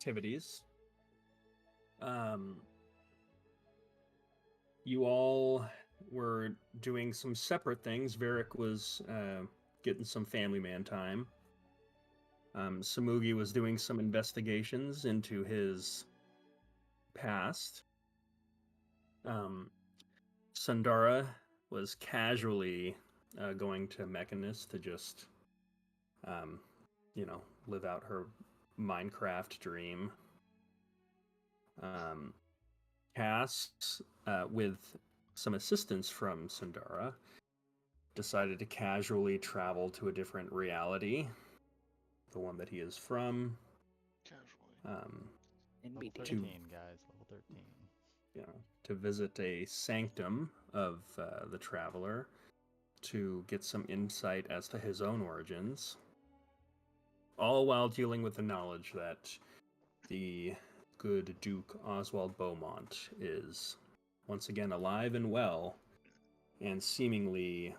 activities. Um, you all were doing some separate things. Varric was getting some family man time. Samugi was doing some investigations into his past. Um, Sundara was casually going to Mechanist to just, um, live out her Minecraft dream. Um, Cass, with some assistance from Sundara, decided to casually travel to a different reality, the one that he is from. Casually. Um, Level to 13, guys. Level 13. to visit a sanctum of the traveler to get some insight as to his own origins, all while dealing with the knowledge that the good Duke Oswald Beaumont is once again alive and well, and seemingly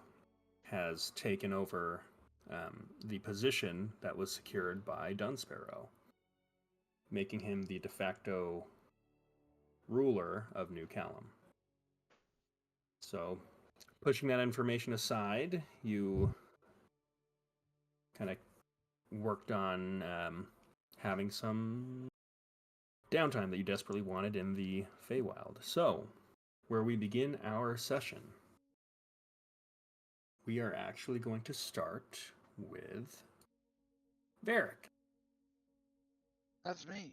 has taken over the position that was secured by Dunsparrow, making him the de facto ruler of New Callum. So, pushing that information aside, you kind of worked on having some downtime that you desperately wanted in the Feywild. So, where we begin our session, we are actually going to start with Varric. That's me.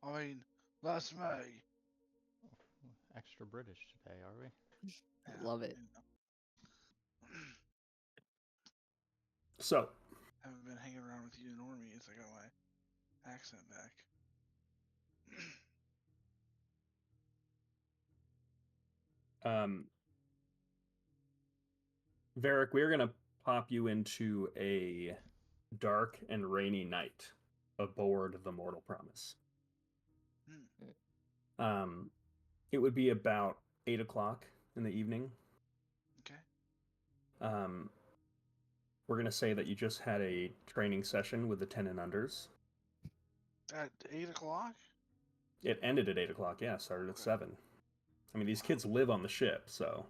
I mean, that's me. Extra British today, are we? Yeah, Love it. So, Haven't been hanging around with you normies. I got my accent back. Varric, we're going to pop you into a dark and rainy night aboard the Mortal Promise. It would be about 8 o'clock in the evening. Okay. We're going to say that you just had a training session with the 10 and unders. At 8 o'clock? It ended at 8 o'clock, yeah, started at Okay. 7. I mean, these kids live on the ship, so.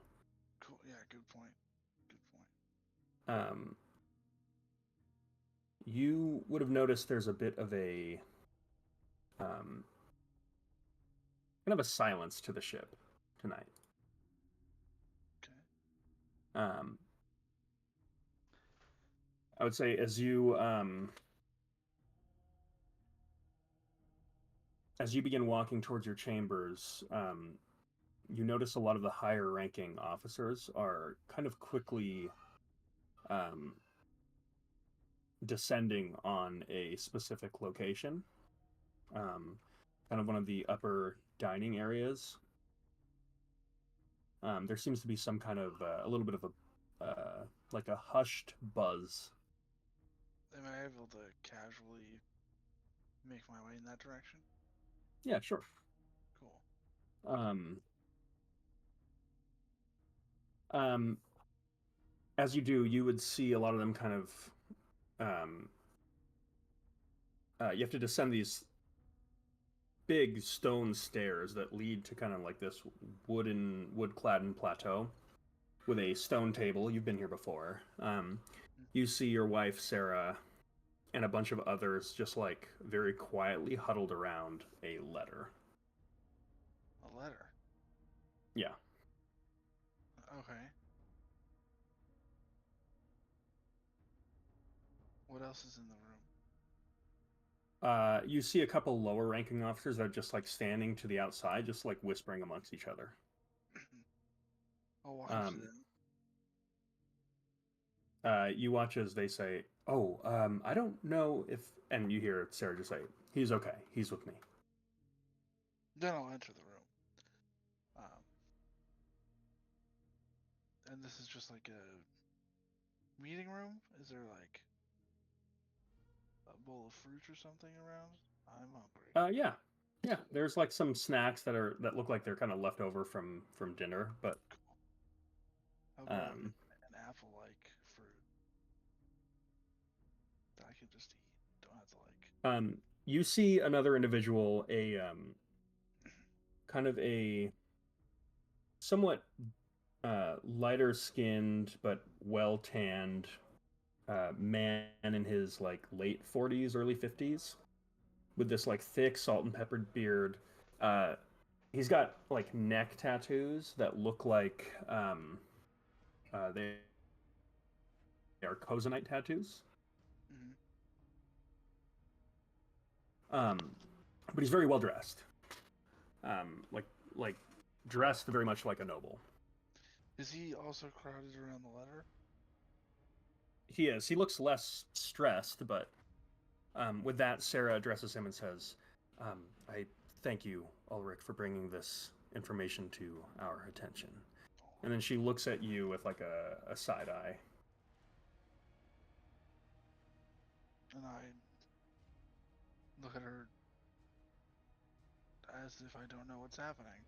Cool. Yeah, good point. Good point. You would have noticed there's a bit of a kind of a silence to the ship tonight. Okay. I would say as you begin walking towards your chambers, you notice a lot of the higher ranking officers are kind of quickly descending on a specific location, kind of one of the upper dining areas. There seems to be some kind of a little bit of a like a hushed buzz. Am I able to casually make my way in that direction? Yeah, sure. Cool. As you do, you would see a lot of them kind of. You have to descend these big stone stairs that lead to kind of like this wood-clad plateau with a stone table. You've been here before. You see your wife Sarah and a bunch of others just like very quietly huddled around a letter. A letter? Yeah. Okay. What else is in the room? You see a couple lower ranking officers that are just like standing to the outside, just like whispering amongst each other. I'll walk up to them. You watch as they say, "Oh, I don't know if," and you hear Sarah just say, "He's okay. He's with me." Then I'll enter the room. And this is just like a meeting room? Is there like a bowl of fruit or something around? I'm hungry. Yeah. There's like some snacks that look like they're kind of left over from dinner, but Cool. How about an apple-like fruit that I can just eat? Don't have to like. You see another individual, a kind of a somewhat lighter skinned but well tanned man in his like late 40s, early 50s, with this like thick salt and peppered beard. Uh, he's got like neck tattoos that look like they are cozenite tattoos. Mm-hmm. But he's very well dressed, like like dressed very much like a noble. Is he also crowded around the letter? He is. He looks less stressed, but with that, Sarah addresses him and says, "I thank you, Ulrich, for bringing this information to our attention." And then she looks at you with like a side eye. And I look at her as if I don't know what's happening.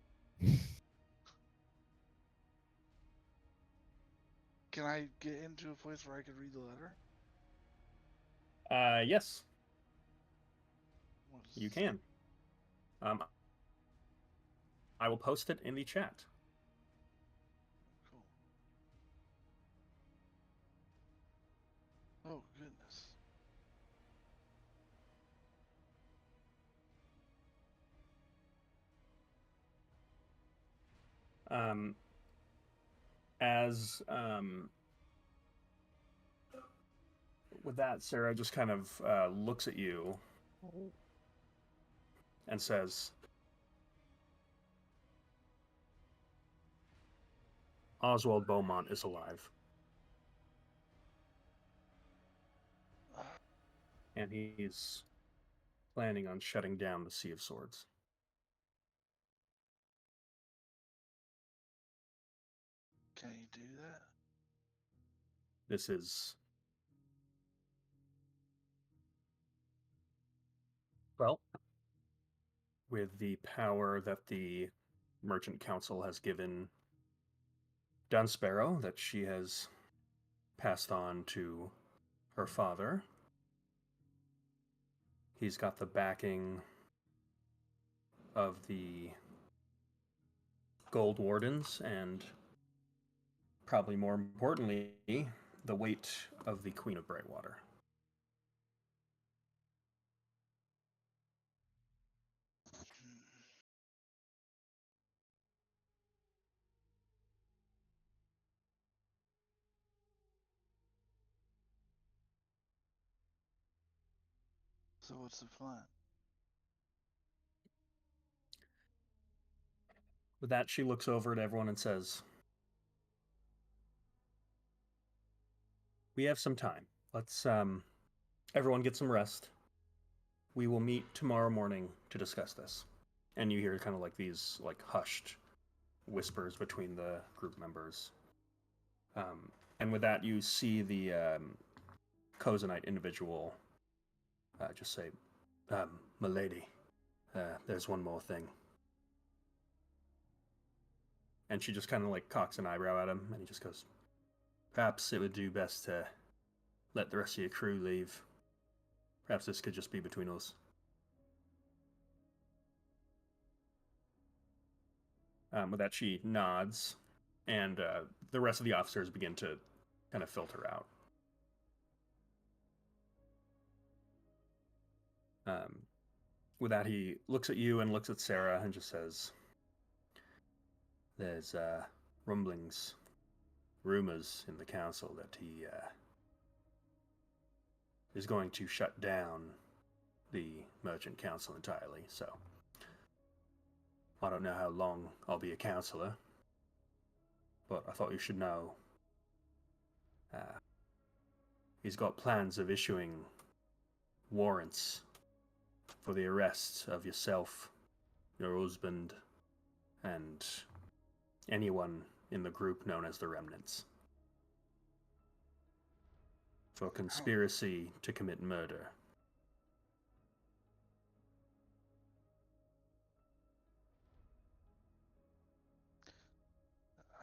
Can I get into a place where I could read the letter? Yes, What is you can. Um, I will post it in the chat. Cool. Oh, goodness. Um, as with that, Sarah just kind of looks at you and says, "Oswald Beaumont is alive, and he's planning on shutting down the Sea of Swords." Can you do that? This is, well, with the power that the Merchant Council has given Dunsparrow, that she has passed on to her father. He's got the backing of the Gold Wardens, and probably more importantly, the weight of the Queen of Brightwater. So what's the plan? With that, she looks over at everyone and says, "We have some time. Let's everyone get some rest. We will meet tomorrow morning to discuss this." And you hear kind of like these like hushed whispers between the group members. And with that, you see the Cozenite individual just say, "Milady, there's one more thing." And she just kind of like cocks an eyebrow at him, and he just goes, "Perhaps it would do best to let the rest of your crew leave. Perhaps this could just be between us." With that, she nods, and the rest of the officers begin to kind of filter out. With that, he looks at you and looks at Sarah and just says, "There's rumblings, rumors in the council that he is going to shut down the Merchant Council entirely, so I don't know how long I'll be a councillor, but I thought you should know. He's got plans of issuing warrants for the arrest of yourself, your husband, and anyone in the group known as the Remnants, for conspiracy to commit murder."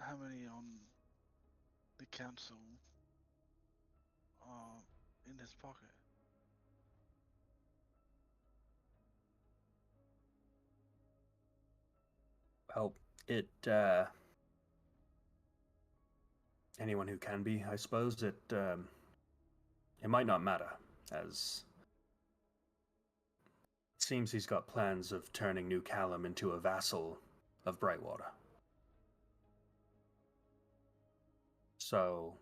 How many on the council in his pocket? It, anyone who can be, I suppose. It might not matter, as it seems he's got plans of turning New Callum into a vassal of Brightwater. So,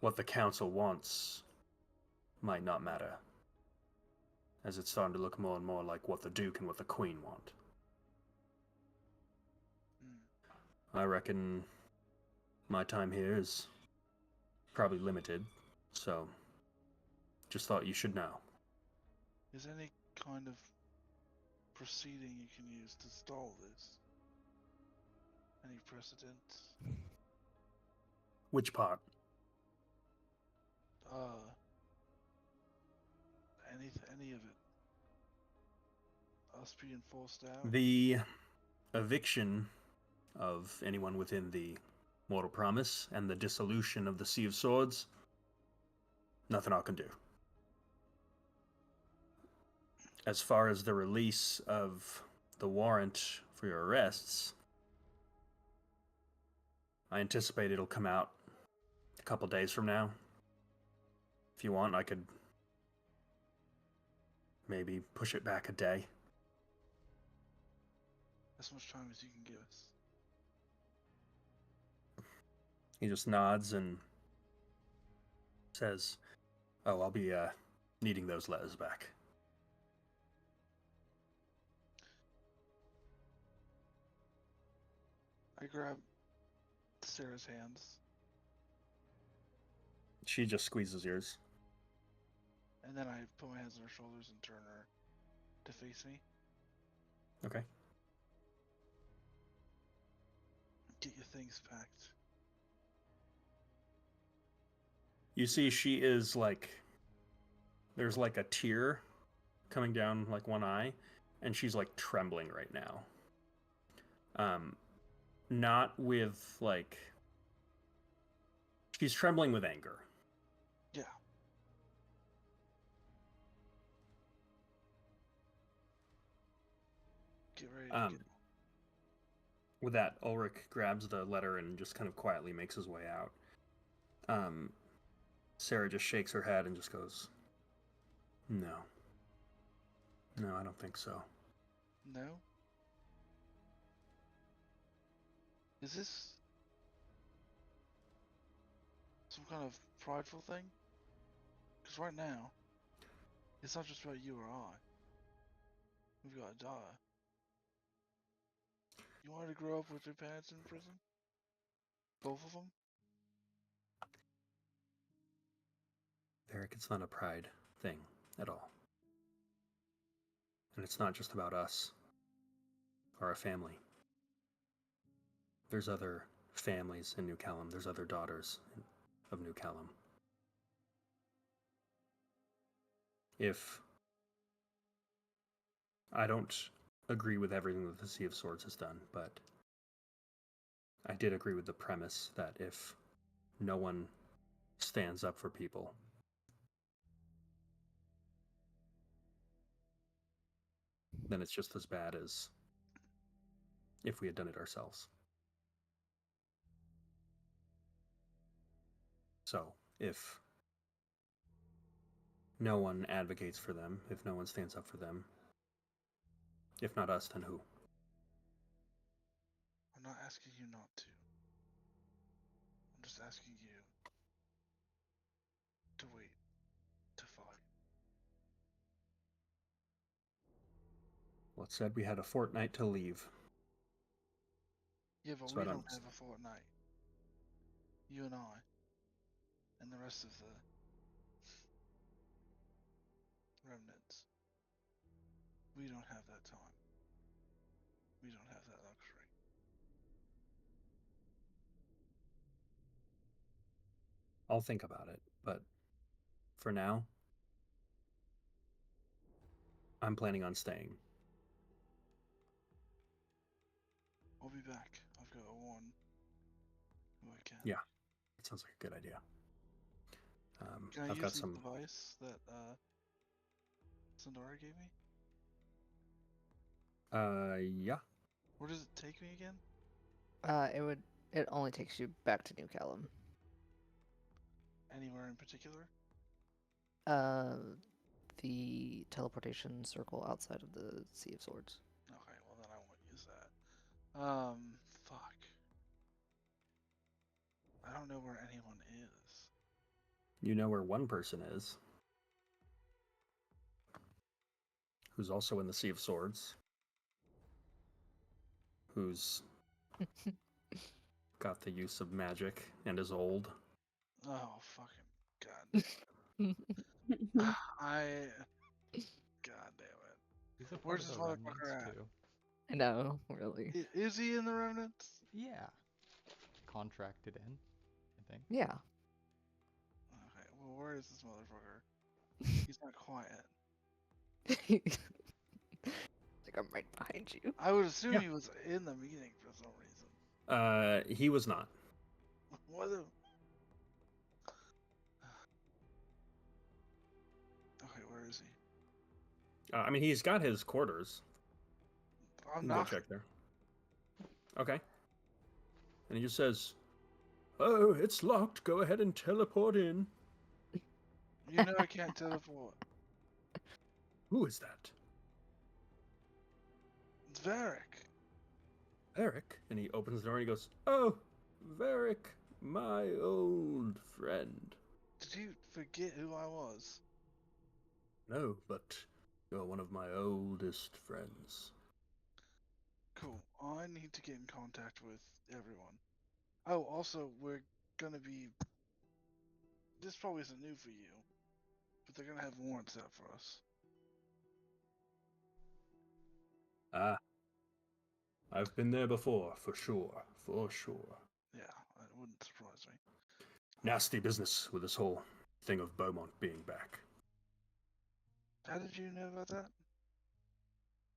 what the council wants might not matter, as it's starting to look more and more like what the Duke and what the Queen want. I reckon my time here is probably limited, so just thought you should know. Is there any kind of proceeding you can use to stall this? Any precedent? Which part? Any of it? Us being forced out? The eviction of anyone within the Mortal Promise and the dissolution of the Sea of Swords, nothing I can do. As far as the release of the warrant for your arrests, I anticipate it'll come out a couple days from now. If you want, I could maybe push it back a day. As much time as you can give us. He just nods and says, "Oh, I'll be needing those letters back." I grab Sarah's hands. She just squeezes yours. And then I put my hands on her shoulders and turn her to face me. Okay. Get your things packed. You see, she is like, there's like a tear coming down like one eye, and she's like trembling right now. Not with like, she's trembling with anger. Yeah. Get ready to get... With that, Ulrich grabs the letter and just kind of quietly makes his way out. Sarah just shakes her head and just goes, No, I don't think so. No? Is this some kind of prideful thing? Because right now, it's not just about you or I. We've got a daughter. You wanted to grow up with your parents in prison? Both of them? Eric, it's not a pride thing at all. And it's not just about us or our family. There's other families in New Callum. There's other daughters of New Callum. If I don't agree with everything that the Sea of Swords has done, but I did agree with the premise that if no one stands up for people, then it's just as bad as if we had done it ourselves. So, if no one advocates for them, if no one stands up for them, if not us, then who? I'm not asking you not to. I'm just asking you to wait, to fight. Well, it said we had a fortnight to leave. Yeah, but So we I don't don't- have a fortnight. You and I, and the rest of the remnants. We don't have that time. We don't have that luxury. I'll think about it, but for now, I'm planning on staying. I'll be back. I've got a one who I can. Yeah, that sounds like a good idea. Can I I've use got the some. device that Sandora gave me? Yeah. Where does it take me again? It only takes you back to New Callum. Anywhere in particular? The teleportation circle outside of the Sea of Swords. Okay, well then I won't use that. Fuck. I don't know where anyone is. You know where one person is, who's also in the Sea of Swords, who's got the use of magic and is old. Oh, fucking god. God damn it. He's a part Where's of this the motherfucker Remnants at? too. I know, really. Is he in the Remnants? Yeah. Contracted in, I think. Yeah. Okay, well, where is this motherfucker? He's not quiet. Like, I'm right behind you. I would assume Yeah. he was in the meeting for some reason. He was not. What the... Okay, where is he? I mean, he's got his quarters. I'm You can go not. check there. Okay. And he just says, "Oh, it's locked. Go ahead and teleport in." You know I can't teleport. Who is that? It's Varric. Eric. And he opens the door and he goes, "Oh, Varric, my old friend." Did you forget who I was? No, but you're one of my oldest friends. Cool. I need to get in contact with everyone. Oh, also, we're gonna be... This probably isn't new for you, but they're gonna have warrants out for us. Ah, I've been there before, for sure, for sure. Yeah, that wouldn't surprise me. Nasty business with this whole thing of Beaumont being back. How did you know about that?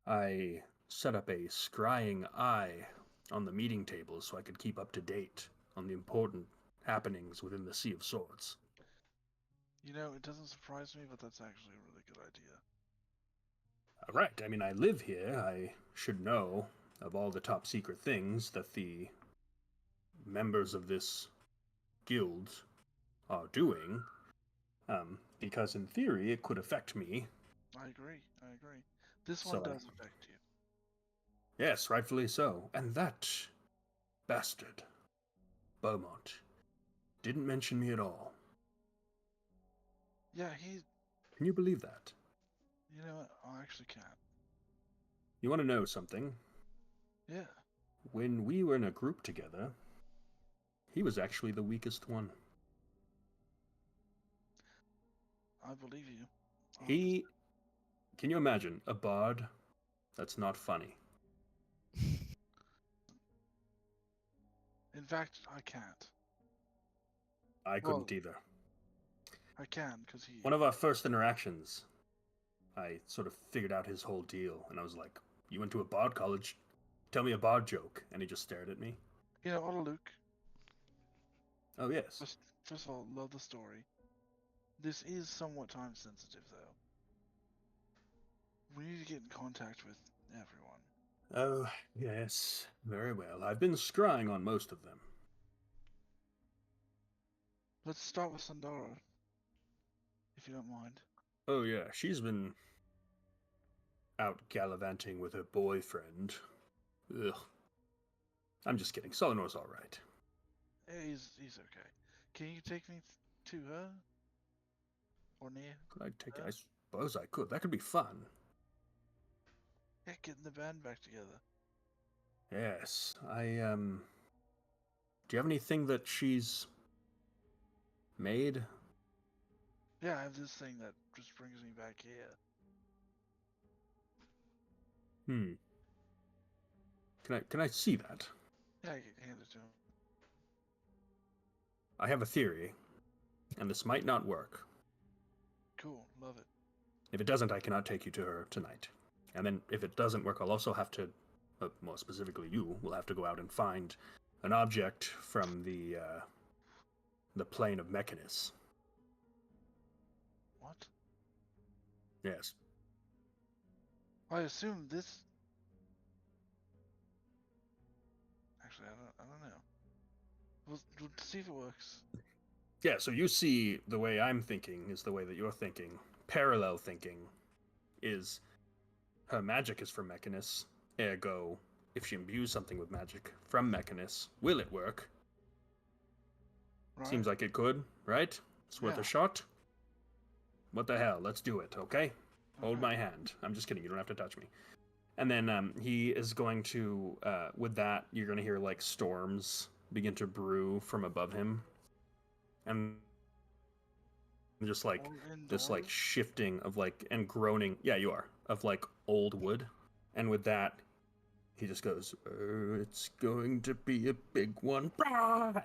I set up a scrying eye on the meeting table so I could keep up to date on the important happenings within the Sea of Swords. You know, it doesn't surprise me, but that's actually a really good idea. Right, I mean, I live here. I should know of all the top secret things that the members of this guild are doing, because in theory it could affect me. I agree. This So one does affect you. Yes, rightfully so. And that bastard, Beaumont, didn't mention me at all. Yeah, Can you believe that? you know what? I actually can't. You want to know something? Yeah. When we were in a group together, he was actually the weakest one. I believe you. Can you imagine a bard that's not funny? In fact, I can't. I couldn't either. I can, because he... One of our first interactions, I sort of figured out his whole deal, and I was like, "You went to a bard college? Tell me a bard joke." And he just stared at me. You know, Luke. Oh, yes. First of all, love the story. This is somewhat time sensitive, though. We need to get in contact with everyone. Oh, yes. Very well. I've been scrying on most of them. Let's start with Sandara, if you don't mind. Oh, yeah. She's been out gallivanting with her boyfriend. Ugh. I'm just kidding. Solinor's all right. He's okay. Can you take me to her? Or near? Could I take it? I suppose I could. That could be fun. Yeah, getting the band back together. Yes. Do you have anything that she's made? Yeah, I have this thing that just brings me back here. Can I see that? Yeah, I can hand it to him. I have a theory, and this might not work. Cool, love it. If it doesn't, I cannot take you to her tonight. And then if it doesn't work, I'll also have to, more specifically you, will have to go out and find an object from the plane of Mechanus. What? Yes. I assume this... actually. I don't know. We'll see if it works. Yeah, so you see the way I'm thinking is the way that you're thinking. Parallel thinking is her magic is from Mechanus, ergo, if she imbues something with magic from Mechanus, will it work? Right? Seems like it could, right? It's worth Yeah. a shot. What the hell? Let's do it, okay? Hold Okay. my hand. I'm just kidding. You don't have to touch me. And then he is going to, with that, you're going to hear like storms begin to brew from above him. And just like Or this like indoors? shifting of like and groaning. Yeah, you are. Of like old wood. And with that, he just goes, it's going to be a big one.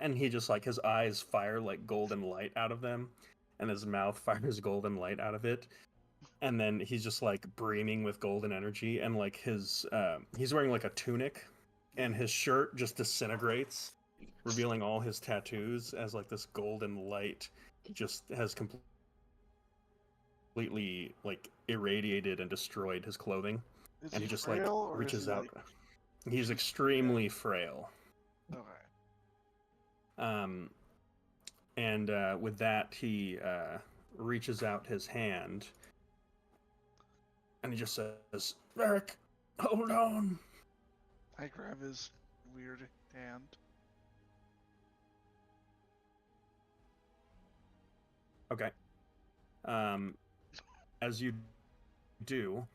And he just like, his eyes fire like golden light out of them. And his mouth fires golden light out of it. And then he's just like breaming with golden energy. And like he's wearing like a tunic. And his shirt just disintegrates, revealing all his tattoos as like this golden light just has completely like irradiated and destroyed his clothing. Is And he he just frail, like or is reaches he, out. like, He's extremely frail. Okay. And with that, he reaches out his hand, and he just says, "Eric, hold on." I grab his weird hand. Okay. As you do,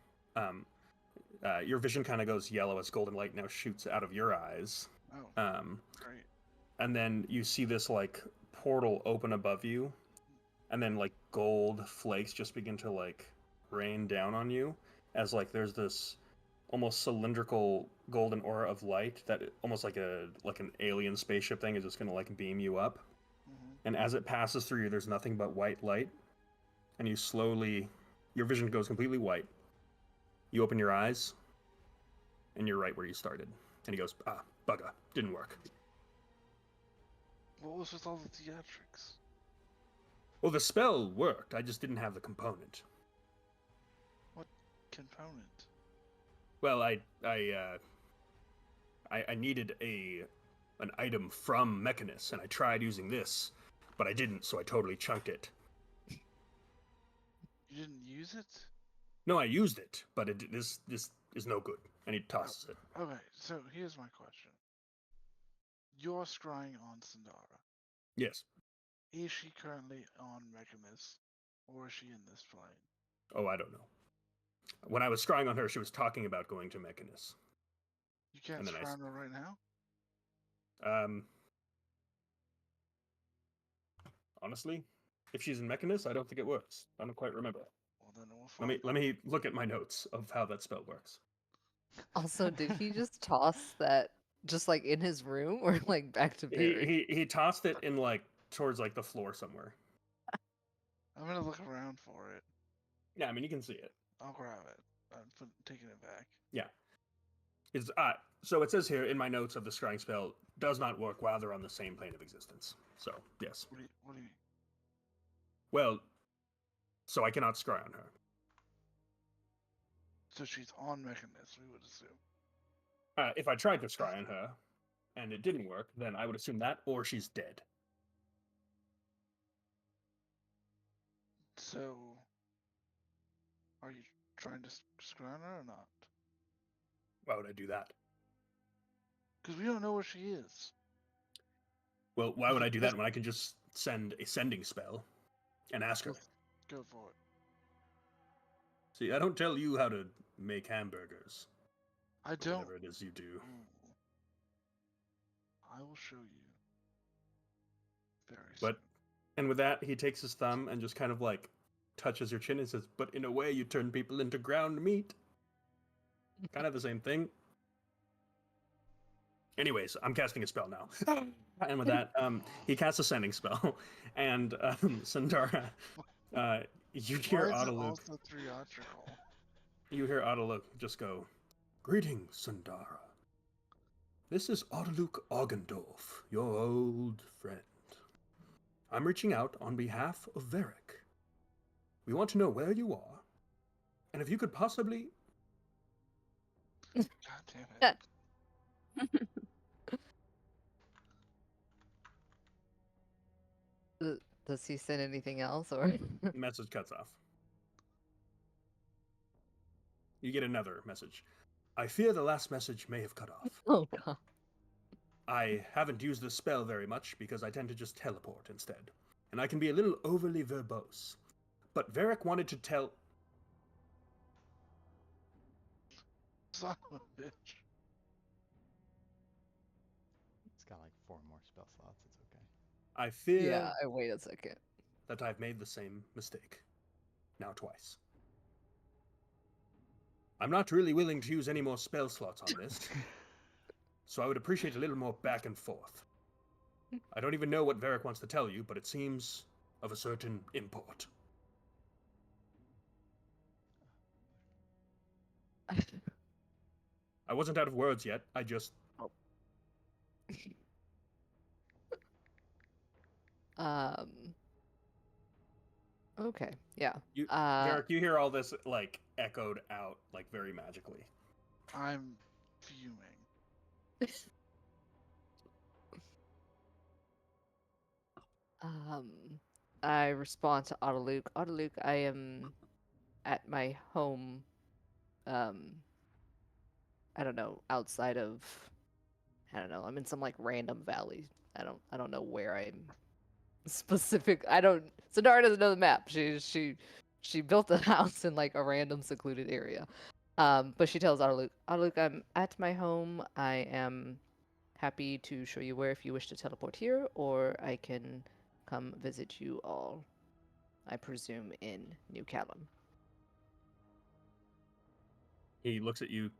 your vision kind of goes yellow as golden light now shoots out of your eyes. Oh, great. And then you see this like portal open above you, and then like gold flakes just begin to like rain down on you as like there's this almost cylindrical golden aura of light that almost like an alien spaceship thing is just gonna like beam you up. Mm-hmm. And as it passes through you, there's nothing but white light, and you slowly, your vision goes completely white. You open your eyes, and you're right where you started. And he goes, bugger, didn't work. What was with all the theatrics? Well, the spell worked. I just didn't have the component. What component? Well, I needed an item from Mechanus, and I tried using this, but I didn't, so I totally chunked it. You didn't use it? No, I used it, but this is no good. And he tosses it. Okay, so here's my question. You're scrying on Sandara. Yes. Is she currently on Mechanus, or is she in this plane? Oh, I don't know. When I was scrying on her, she was talking about going to Mechanus. You can't And then scry on her right now? Honestly, if she's in Mechanus, I don't think it works. I don't quite remember. Well, then we'll find Let me look at my notes of how that spell works. Also, did he just toss that just like in his room or like back to Barry? He tossed it in like towards like the floor somewhere. I'm gonna look around for it. Yeah, I mean you can see it. I'll grab it. I'm taking it back. Yeah. So it says here in my notes of the scrying spell does not work while they're on the same plane of existence. So yes. What do you mean? Well, so I cannot scry on her. So she's on Mechanus, we would assume. If I tried to scry on her and it didn't work, then I would assume that, or she's dead. So, are you trying to scry on her or not? Why would I do that? Because we don't know where she is. Well, why would I do that when I can just send a sending spell and ask her? Go for it. See, I don't tell you how to make hamburgers. I don't. Whatever it is you do. Ooh. I will show you. Very soon. But, and with that, he takes his thumb and just kind of like touches your chin and says, "But in a way, you turn people into ground meat." Kind of the same thing. Anyways, I'm casting a spell now. And with that, he casts a sending spell. And Sandara, you hear Why is it Audiobook. also theatrical? You hear Audiobook just go, "Greetings, Sandara. This is Audiobook Oggendorf, your old friend. I'm reaching out on behalf of Varric. We want to know where you are, and if you could possibly..." God damn it. Does he send anything else, or? The message cuts off. You get another message. I fear the last message may have cut off. Oh god. I haven't used this spell very much because I tend to just teleport instead, and I can be a little overly verbose. But Varric wanted to tell... Son of a bitch. It's got like 4 more spell slots. It's okay. I fear Yeah. Wait a second. that I've made the same mistake. Now twice. I'm not really willing to use any more spell slots on this, so I would appreciate a little more back and forth. I don't even know what Varric wants to tell you, but it seems of a certain import. I wasn't out of words yet, I just... Um. Okay. Yeah. You, Varric, you hear all this, like, echoed out, like, very magically. I'm fuming. I respond to Audiobook. Audiobook, I am at my home. I don't know, outside of. I don't know. I'm in some like random valley. I don't know where I'm specific. I don't. Sandara doesn't know the map. She built a house in like a random secluded area. But she tells Audiobook, Audiobook, I'm at my home. I am happy to show you where if you wish to teleport here, or I can come visit you all. I presume in New Callum. He looks at you,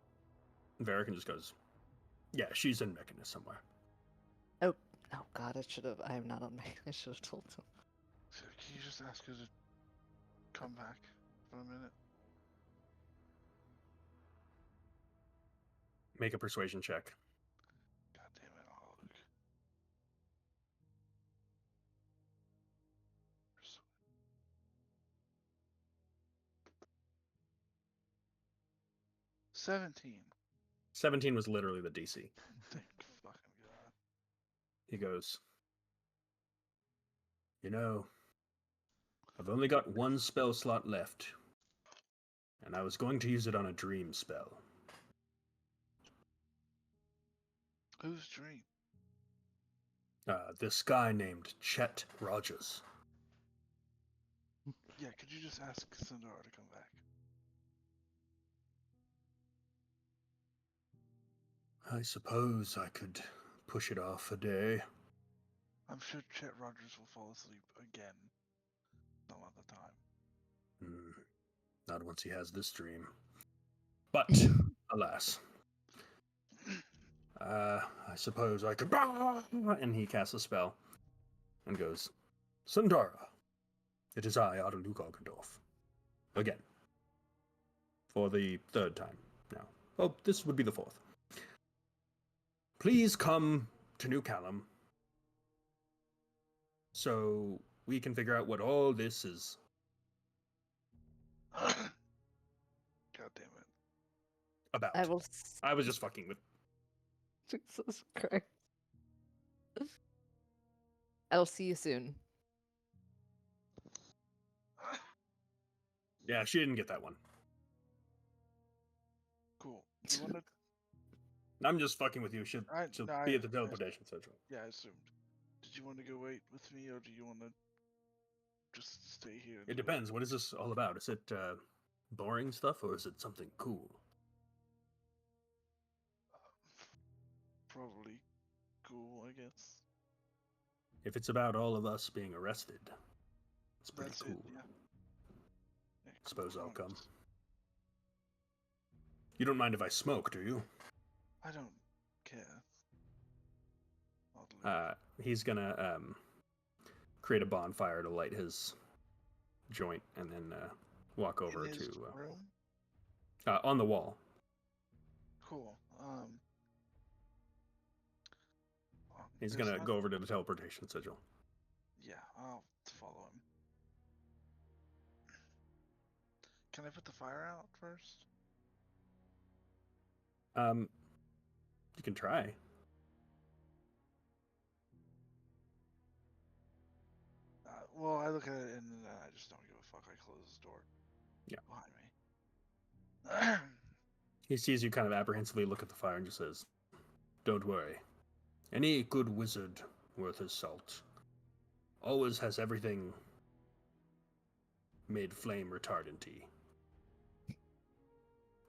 Varric, and just goes, yeah, she's in Mechanus somewhere. Oh God! I am not on my. I should have told him. So can you just ask her to come back for a minute? Make a persuasion check. God damn it, Luke. $17. 17 was literally the DC. Thank fucking God. He goes, you know, I've only got one spell slot left, and I was going to use it on a dream spell. Whose dream? This guy named Chet Rogers. Yeah, could you just ask Sandara to come back? I suppose I could push it off a day. I'm sure Chet Rogers will fall asleep again some other time. Not once he has this dream. But, alas. I suppose I could... And he casts a spell and goes, Sandara, it is I, Audiobook Ogendorf. Again. For the third time now. Oh, this would be the fourth. Please come to New Callum so we can figure out what all this is God damn it. about. I was just fucking with... Jesus Christ. I'll see you soon. Yeah, she didn't get that one. Cool. You wanna... I'm just fucking with you. She'll be at the teleportation central. Yeah, I assumed. Did you want to go wait with me, or do you want to just stay here? It depends. What is this all about? Is it boring stuff, or is it something cool? Probably cool, I guess. If it's about all of us being arrested, it's pretty That's cool. it, yeah. Suppose I'll come. You don't mind if I smoke, do you? I don't care. He's gonna create a bonfire to light his joint, and then walk over In his to room? On the wall. Cool. He's gonna go over to the teleportation sigil. Yeah, I'll follow him. Can I put the fire out first? You can try. Well, I look at it and then I just don't give a fuck. I close the door. Yeah. Behind me. He sees you kind of apprehensively look at the fire and just says, "Don't worry. Any good wizard worth his salt always has everything made flame retardant-y.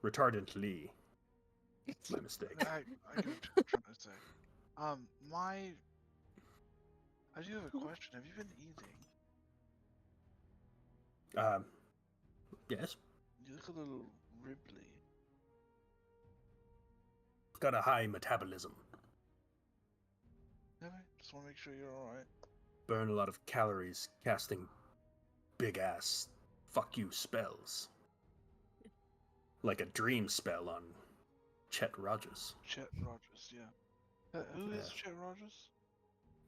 Retardantly. My mistake. I get what you're trying to say. I do have a question. Have you been eating? Yes? You look a little ribbly. Got a high metabolism. Okay, just want to make sure you're alright. Burn a lot of calories casting big-ass fuck you spells. Like a dream spell on Chet Rogers. Chet Rogers, yeah. Who is Yeah. Chet Rogers?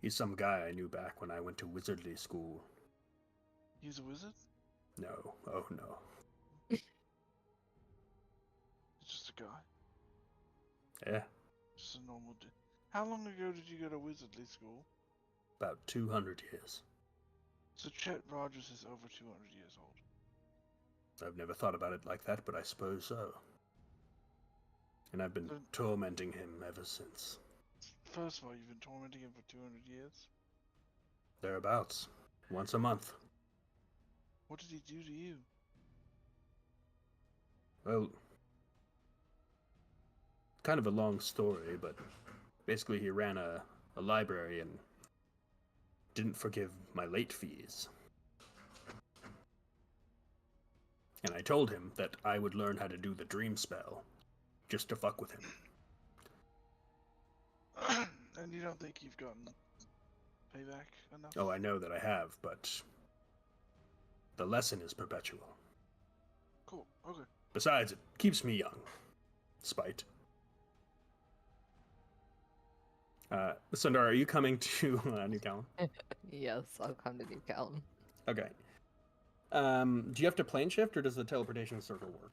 He's some guy I knew back when I went to wizardly school. He's a wizard? No, oh no. He's just a guy. Yeah, Just a normal dude. How long ago did you go to wizardly school? about 200 years. So Chet Rogers is over 200 years old. I've never thought about it like that, but I suppose so. And I've been tormenting him ever since. First of all, you've been tormenting him for 200 years? Thereabouts. Once a month. What did he do to you? Well, kind of a long story, but basically he ran a library and didn't forgive my late fees. And I told him that I would learn how to do the dream spell, just to fuck with him. And you don't think you've gotten payback enough? Oh, I know that I have, but the lesson is perpetual. Cool, okay. Besides, it keeps me young. Spite. Sundar, are you coming to New Callum? Yes, I'll come to New Callum. Okay. Do you have to plane shift, or does the teleportation circle work?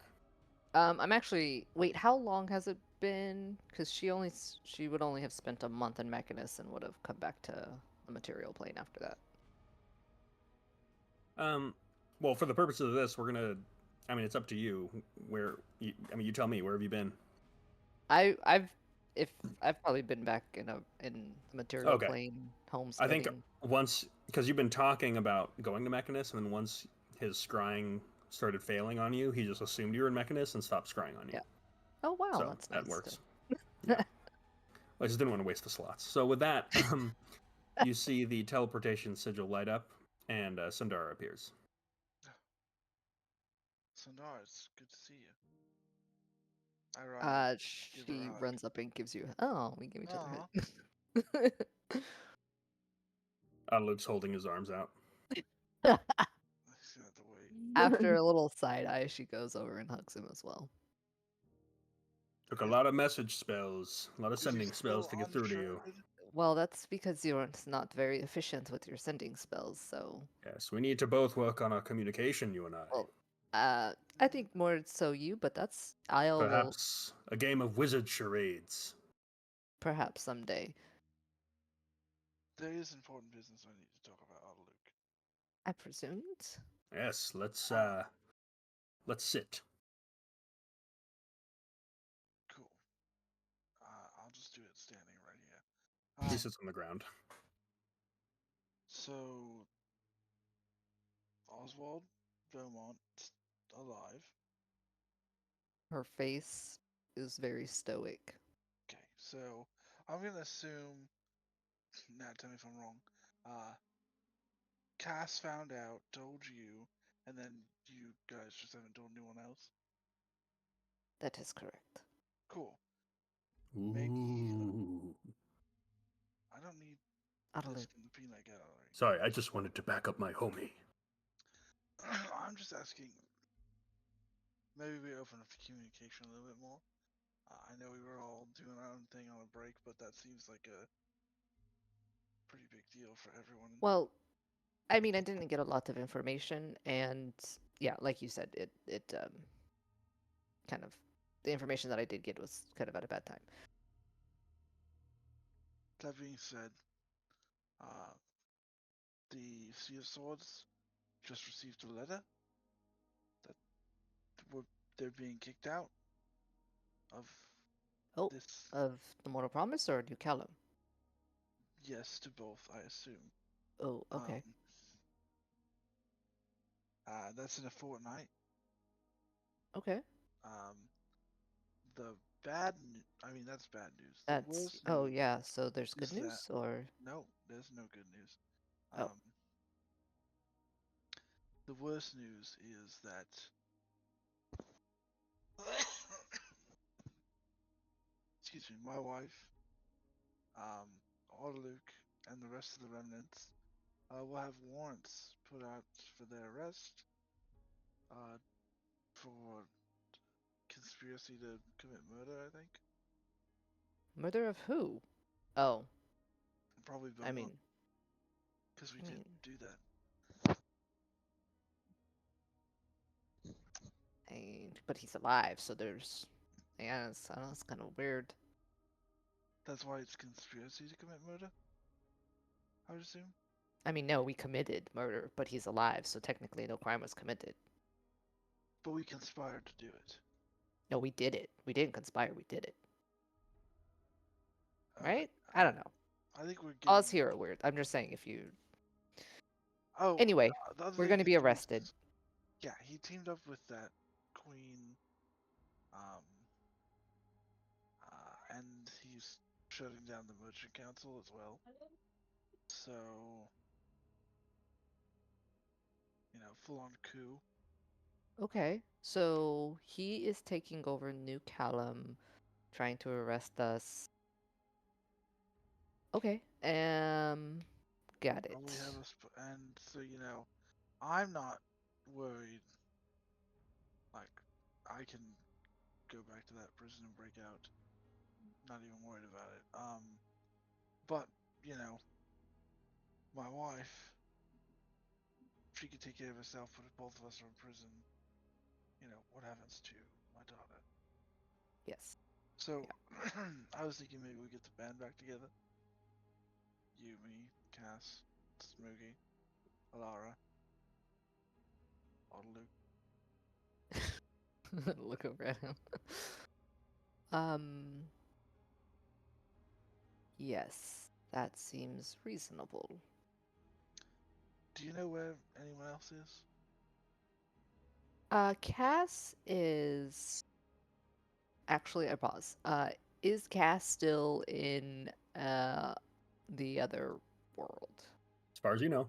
I'm actually. Wait, how long has it been? Because she would only have spent a month in Mechanus and would have come back to the material plane after that. Well, for the purposes of this, we're gonna. I mean, it's up to you. You tell me. Where have you been? I've probably been back in the material Okay. plane I homesteading. think once, because you've been talking about going to Mechanus, and then once his scrying started failing on you, he just assumed you were in Mechanus and stopped scrying on you. Yeah. Oh wow, So that's that nice. works. Yeah. I just didn't want to waste the slots. So with that, you see the teleportation sigil light up, and Sundar appears. Sundar, it's good to see you. I give her She a hug. runs up and gives you. Oh, we give each other Aw. a hug. Luke's holding his arms out. He's gonna have to wait. After a little side eye, she goes over and hugs him as well. Took a lot of message spells, a lot of Is he sending spells still to get through to you. unshredded? Well, that's because you're not very efficient with your sending spells, so. Yes, we need to both work on our communication, you and I. Well, I think more so you, but that's will Perhaps a game of wizard charades. perhaps someday. There is important business I need to talk about, Luke. I presumed. Yes, let's sit. Cool. I'll just do it standing right here. He sits on the ground. So, Oswald Beaumont alive. Her face is very stoic. Okay, so I'm gonna assume. Nat, tell me if I'm wrong. Cass found out, told you, and then you guys just haven't told anyone else. That is correct. Cool. Ooh. Maybe. I don't need Adeline. this from the peanut gallery. Sorry, I just wanted to back up my homie. I'm just asking. Maybe we open up the communication a little bit more. I know we were all doing our own thing on a break, but that seems like a pretty big deal for everyone. Well, I mean, I didn't get a lot of information, and yeah, like you said, it kind of the information that I did get was kind of at a bad time. That being said, the Sea of Swords just received a letter that they're being kicked out of Oh, this. of the Mortal Promise or New Callum? Yes, to both, I assume. Oh, okay. That's in a fortnight. Okay. Um, the I mean, that's bad news. The That's worst oh news yeah, so there's good is that news or no, there's no good news. oh. The worst news is that excuse me, my wife, Audiobook, and the rest of the remnants will have warrants put out for their arrest for conspiracy to commit murder, I think. Murder of who? Oh, Probably I Beaumont, mean because we I did mean do that. but he's alive, so there's yeah, I know it's kind of weird. That's why it's conspiracy to commit murder, I would assume. I mean, no, we committed murder, but he's alive, so technically no crime was committed. But we conspired to do it. No, we did it. We didn't conspire, we did it. Okay. Right? I don't know. I think we're All getting. us here are weird. I'm just saying if you Oh, anyway, the other we're thing gonna be is, arrested. yeah, he teamed up with that queen, um, and he's shutting down the merchant council as well. So, full on coup. Okay. So he is taking over New Callum, trying to arrest us. Okay. Got it. And we have and so I'm not worried. Like, I can go back to that prison and break out. Not even worried about it. But my wife, she could take care of herself. But if both of us are in prison, what happens to my daughter? Yes. So, I was thinking maybe we get the band back together. You, me, Cass, Smoogie, Alara, Oddlu. Look over at him. Um, yes, that seems reasonable. Do you know where anyone else is? Cass is actually I pause. Is Cass still in the other world? As far as you know.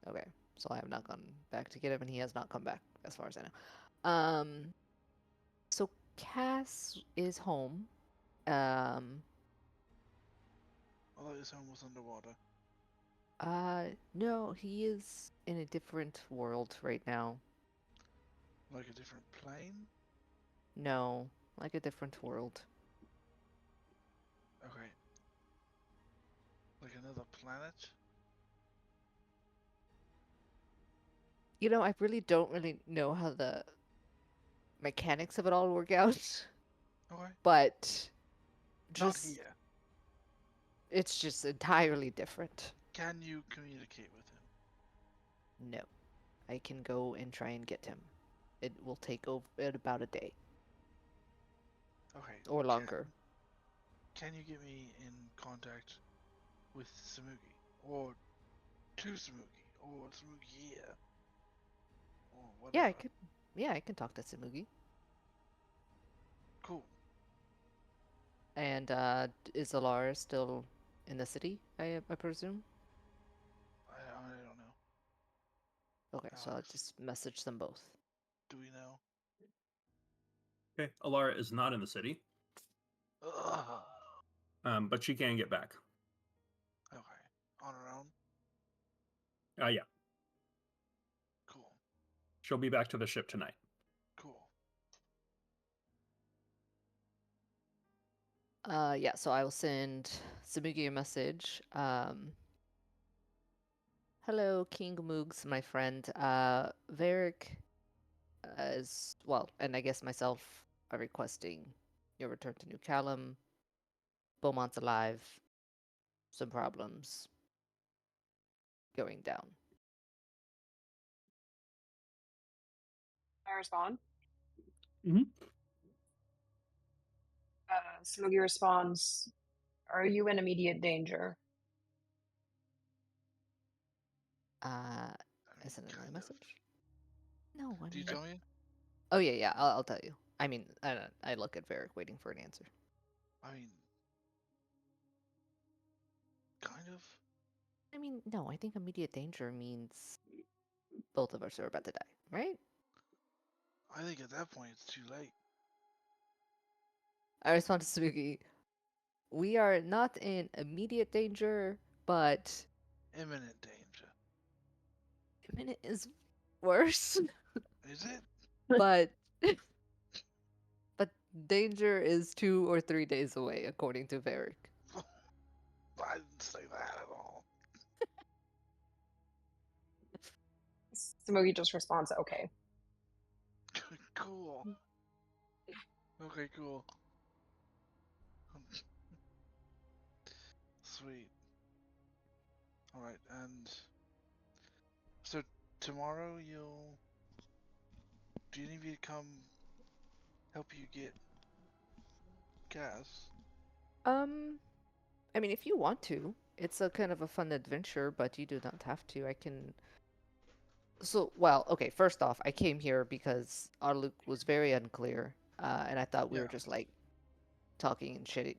Okay, so I have not gone back to get him, and he has not come back, as far as I know. So Cass is home. Um, Although his home was underwater. no, he is in a different world right now. Like a different plane? No, like a different world. Okay. Like another planet? You know, I really don't really know how the mechanics of it all work out, Okay. but Not just here. it's just entirely different. Can you communicate with him? No, I can go and try and get him. It will take over about a day Okay. or longer. Can you get me in contact with Samugi? Or to Samugi? Or Samugi here? Or Yeah, whatever. I could. Yeah, I can talk to Samugi. Cool. And is Alara still in the city? I presume. I don't know. Okay, so I'll Alex, just message them both. do we know? Okay. Alara is not in the city, Ugh. but she can get back. Okay. On her own? Yeah. Cool. She'll be back to the ship tonight. Cool. Yeah, so I will send Samugi a message. Hello, King Moogs, my friend. Varric is well, and I guess myself are requesting your return to New Callum. Beaumont's alive. Some problems. going down. I respond. Mhm. Smokey responds, "Are you in immediate danger?" I I mean, sent another kind of. message. No, I Do you mean. tell me? Oh yeah. I'll tell you. I mean, I look at Varric waiting for an answer. I mean, kind of. I mean, no. I think immediate danger means both of us are about to die, right? I think at that point it's too late. I respond to Spooky. We are not in immediate danger, but Imminent danger. imminent is worse. Is it? but but danger is 2 or 3 days away, according to Varric. I didn't say that at all. Smokey just responds, "Okay." Cool. Okay, cool. Sweet. Alright, and so tomorrow you'll. Do you need me to come help you get gas? I mean, if you want to, it's a kind of a fun adventure, but you do not have to. I can. So, well, okay. First off, I came here because our Luke was very unclear, and I thought we Yeah. were just like talking and shit,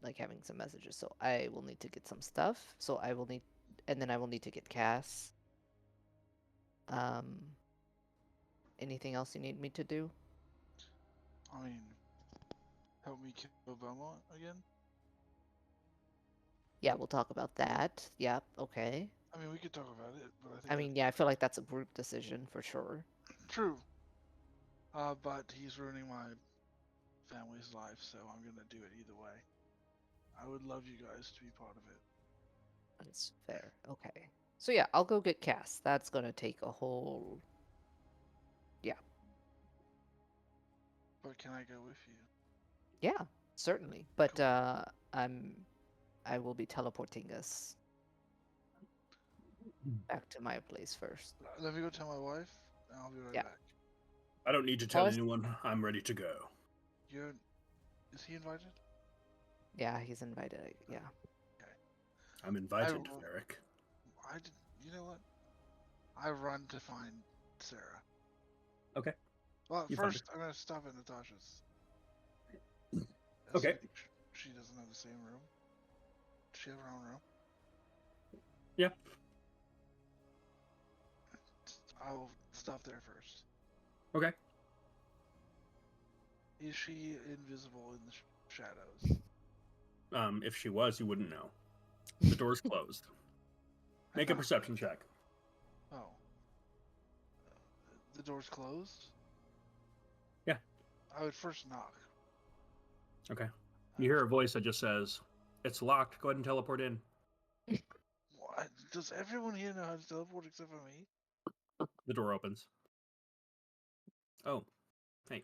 like having some messages. So I will need to get some stuff. So I will need, and then I will need to get Cass. Um, anything else you need me to do? I mean, help me kill Belmont again? Yeah, we'll talk about that. Yep, okay. I mean, we could talk about it, but I I think mean, yeah, I feel like that's a group decision for sure. true. But he's ruining my family's life, so I'm gonna do it either way. I would love you guys to be part of it. That's fair. Okay. So yeah, I'll go get Cass. That's gonna take a whole. Yeah, But can I go with you? yeah, certainly. But Cool. I will be teleporting us back to my place first. Let me go tell my wife, and I'll be right Yeah. back. I don't need to tell anyone. I'm ready to go. You're. Is he invited? Yeah, he's invited. Yeah. Okay. I'm invited, ru- Varric. I did. You know what? I run to find Sarah. Okay. Well, You find first I'm gonna stop at Natasha's. Okay. Assuming she doesn't have the same room. Does she have her own room? Yeah. I'll stop there first. Okay. Is she invisible in the shadows? If she was, you wouldn't know. The door's closed. Make a knocked. perception check. Oh. The door's closed? Yeah. I would first knock. Okay. You hear a voice that just says, "It's locked. Go ahead and teleport in." What? Does everyone here know how to teleport except for me? The door opens. Oh, hey.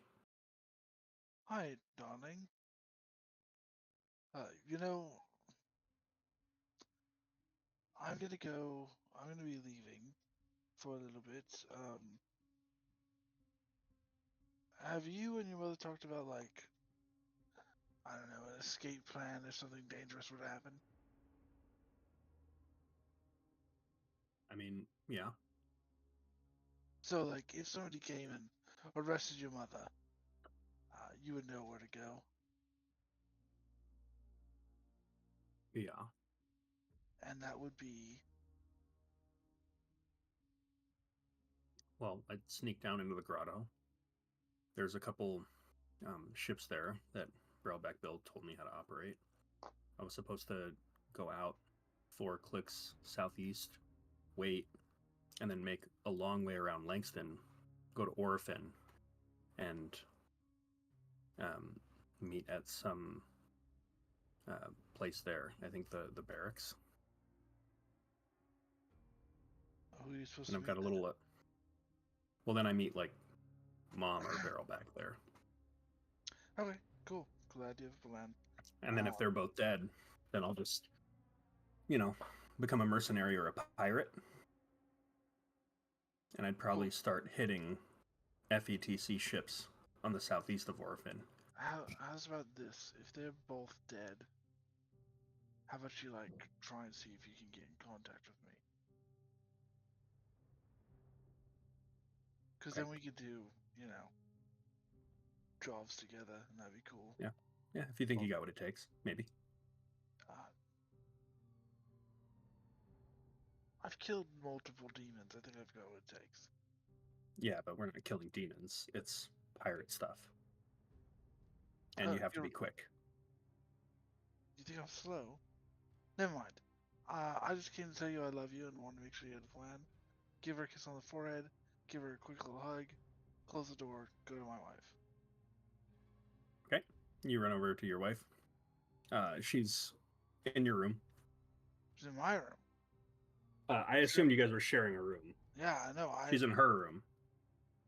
Hi, darling. You know, I'm gonna go. I'm gonna be leaving for a little bit. Have you and your mother talked about, like, I don't know, an escape plan if something dangerous would happen? I mean, yeah. So, like, if somebody came and arrested your mother, you would know where to go. Yeah. And that would be. Well, I'd sneak down into the grotto. There's a couple ships there that Railback Bill told me how to operate. I was supposed to go out 4 clicks southeast, wait, and then make a long way around Langston, go to Orphan, and meet at some place there. I think the barracks. Who are you supposed And to I've meet got a then? little. Well, then I meet like Mom or Barrelback there. Okay, cool. Glad you have a plan. And then if they're both dead, then I'll just, become a mercenary or a pirate. And I'd probably start hitting FETC ships on the southeast of Orphan. How's about this? If they're both dead, how about you try and see if you can get in contact with me? Because then we could do, jobs together, and that'd be cool. Yeah, if you think you got what it takes, maybe. I've killed multiple demons. I think I've got what it takes. Yeah, but we're not killing demons. It's pirate stuff. And you have to be quick. You think I'm slow? Never mind. I just came to tell you I love you and want to make sure you had a plan. Give her a kiss on the forehead, give her a quick little hug, close the door, go to my wife. Okay. You run over to your wife. She's in your room. She's in my room. I assumed you guys were sharing a room. Yeah, I know. She's in her room.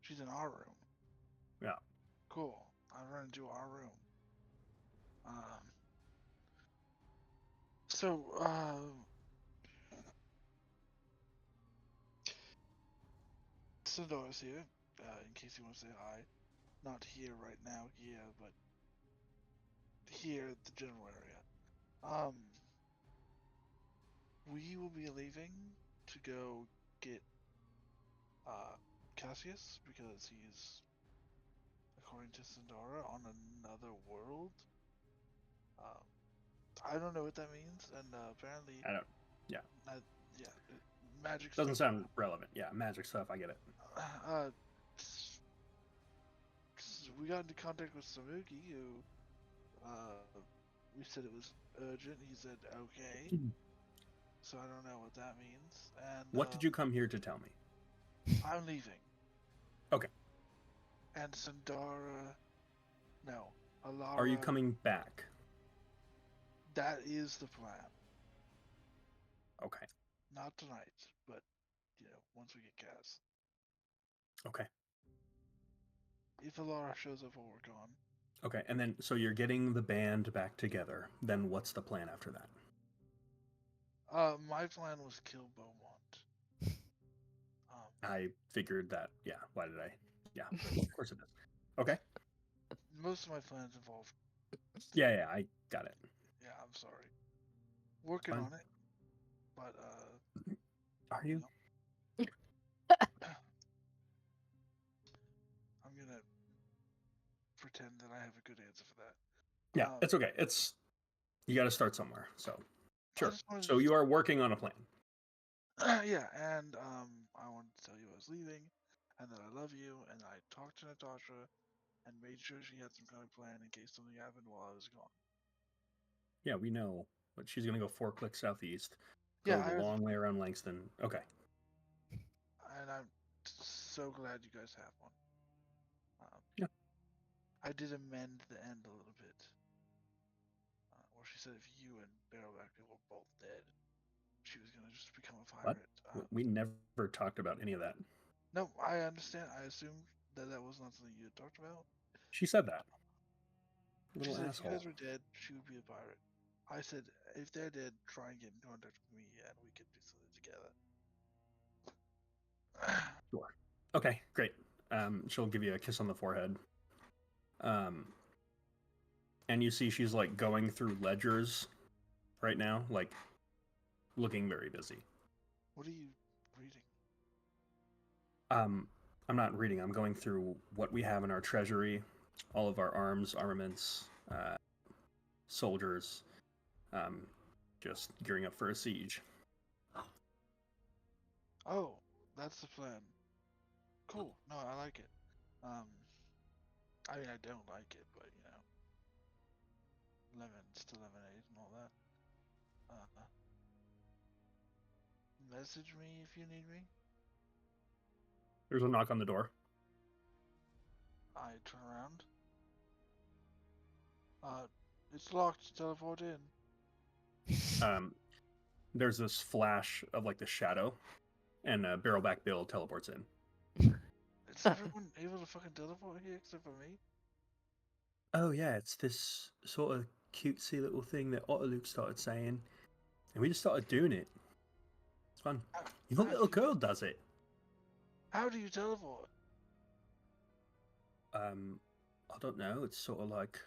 She's in our room. Yeah. Cool. I run into our room. Sandora's here, in case you want to say hi. Not here right now, but here at the general area. We will be leaving to go get Cassius because he's, according to Sandora, on another world. I don't know what that means, and apparently, I don't. Yeah. Magic doesn't stuff. sound relevant. Yeah, magic stuff. I get it. We got into contact with Samuki, who we said it was urgent. He said okay. So I don't know what that means. And what did you come here to tell me? I'm leaving. Okay. And Sandara, no, Alara. Are you coming back? That is the plan. Okay. Not tonight, but once we get Kaz. Okay. If Alara shows up while we're gone. Okay, and then so you're getting the band back together. Then what's the plan after that? My plan was kill Beaumont. I figured that. Yeah. Why did I? Yeah. Of course it is. Okay. Most of my plans involve. Yeah. I got it. Yeah, I'm sorry. Working on it, but Are you? I'm gonna pretend that I have a good answer for that. Yeah, it's okay. It's you got to start somewhere. So sure. So to you are working on a plan. yeah, and I wanted to tell you I was leaving, and that I love you, and I talked to Natasha, and made sure she had some kind of plan in case something happened while I was gone. Yeah, we know, but she's gonna go 4 clicks southeast. Go Yeah, the long way around Langston. Okay. And I'm so glad you guys have one. Yeah. I did amend the end a little bit, where she said if you and Barrelback were both dead, she was gonna just become a pirate. We never talked about any of that. No, I understand. I assumed that was not something you had talked about. She said that. She Little said asshole. if you guys were dead, she would be a pirate. I said if they're dead, try and get in contact with me, and we could do something together. Sure. Okay, great. She'll give you a kiss on the forehead. And you see she's like going through ledgers right now, like looking very busy. What are you reading? I'm not reading. I'm going through what we have in our treasury, all of our arms, armaments, soldiers, just gearing up for a siege. Oh, that's the plan. Cool. No, I like it. I mean, I don't like it, but lemons to lemonade and all that. Message me if you need me. There's a knock on the door. I turn around. It's locked. Teleport in. There's this flash of like the shadow, and Barrelback Bill teleports in. Is everyone able to fucking teleport here except for me? Oh yeah, it's this sort of cutesy little thing that Otterluke started saying, and we just started doing it. It's fun. How, Your how little do you- girl does it. How do you teleport? I don't know. It's sort of like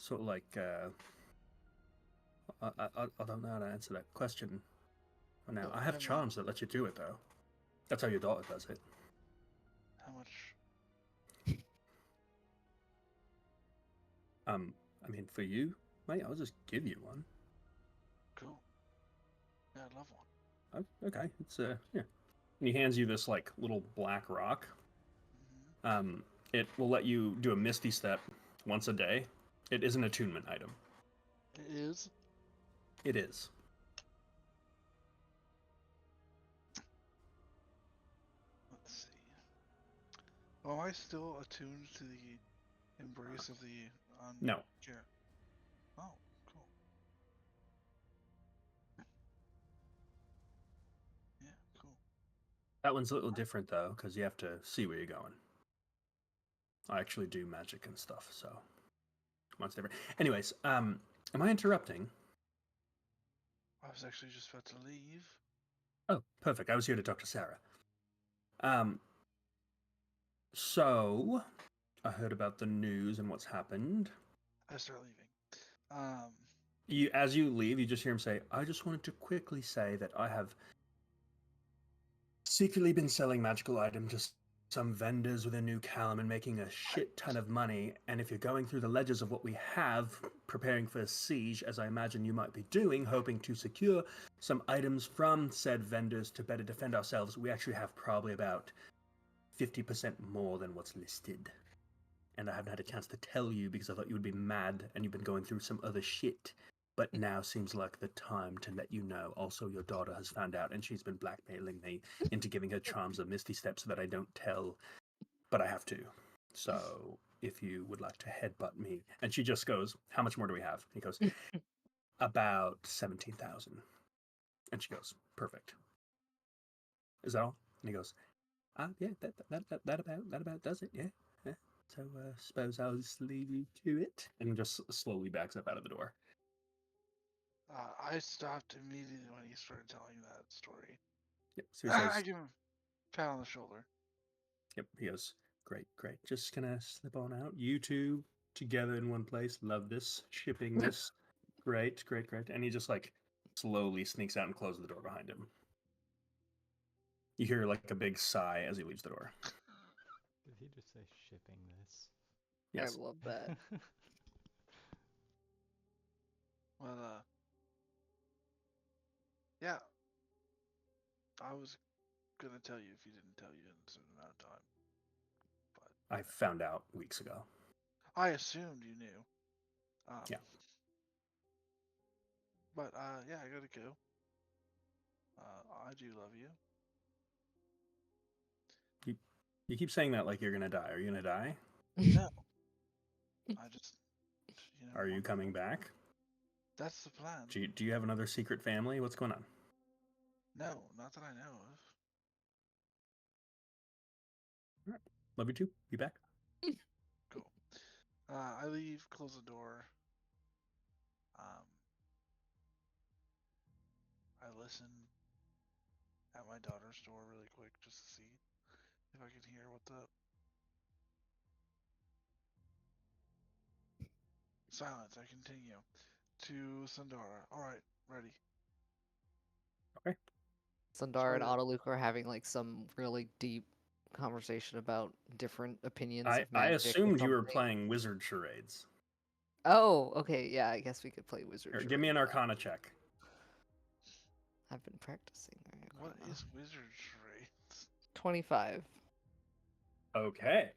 I don't know how to answer that question for now. Well, I have I mean- charms that let you do it though. That's how your daughter does it. How much? I mean, for you, mate, I'll just give you one. Cool. Yeah, I'd love one. Oh, okay, it's yeah. And he hands you this like little black rock. Hmm. It will let you do a misty step once a day. It is an attunement item. It is. It is. Let's see. Am I still attuned to the embrace of the No. care? Oh, cool. Yeah, cool. That one's a little different though, because you have to see where you're going. I actually do magic and stuff, so one's different. Anyways, am I interrupting? I was actually just about to leave. Oh, perfect. I was here to talk to Sarah. So I heard about the news and what's happened. I start leaving. As you leave, you just hear him say, "I just wanted to quickly say that I have secretly been selling magical items to some vendors within New Callum and making a shit ton of money. And if you're going through the ledgers of what we have, preparing for a siege, as I imagine you might be doing, hoping to secure some items from said vendors to better defend ourselves, we actually have probably about 50% more than what's listed. And I haven't had a chance to tell you because I thought you would be mad and you've been going through some other shit. But now seems like the time to let you know. Also, your daughter has found out and she's been blackmailing me into giving her charms of Misty Step so that I don't tell, but I have to. So if you would like to headbutt me." And she just goes, "How much more do we have?" He goes, "About 17,000. And she goes, "Perfect. Is that all?" And he goes, "Yeah, that about does it, yeah. Yeah. So suppose I'll just leave you to it." And just slowly backs up out of the door. I stopped immediately when he started telling that story. Yep. So he I says, give him a pat on the shoulder. yep, he goes, "Great, great. Just gonna slip on out. You two together in one place. Love this. Shipping this. Great, great, great." And he just like slowly sneaks out and closes the door behind him. You hear like a big sigh as he leaves the door. Did he just say shipping this? Yes. I love that. Well, yeah. I was gonna tell you if he didn't tell you in a certain amount of time. But I found out weeks ago. I assumed you knew. Yeah. But yeah, I gotta go. I do love you. You keep saying that like you're gonna die. Are you gonna die? No. I just, Are you want- coming back? That's the plan. Do you have another secret family? What's going on? No, not that I know of. Love you too. Be back. Cool. I leave, close the door. I listen at my daughter's door really quick just to see if I can hear what's up. Silence. I continue to Sandara. All right, ready. Okay. Sundar and Sorry. Autoluke are having like some really deep conversation about different opinions I of magic. or assumed you were something. playing wizard charades. Oh, okay, yeah, I guess we could play wizard. Here, give me an charades. Arcana check. I've been practicing. Alright, What hold on. is wizard charades? 25. Okay.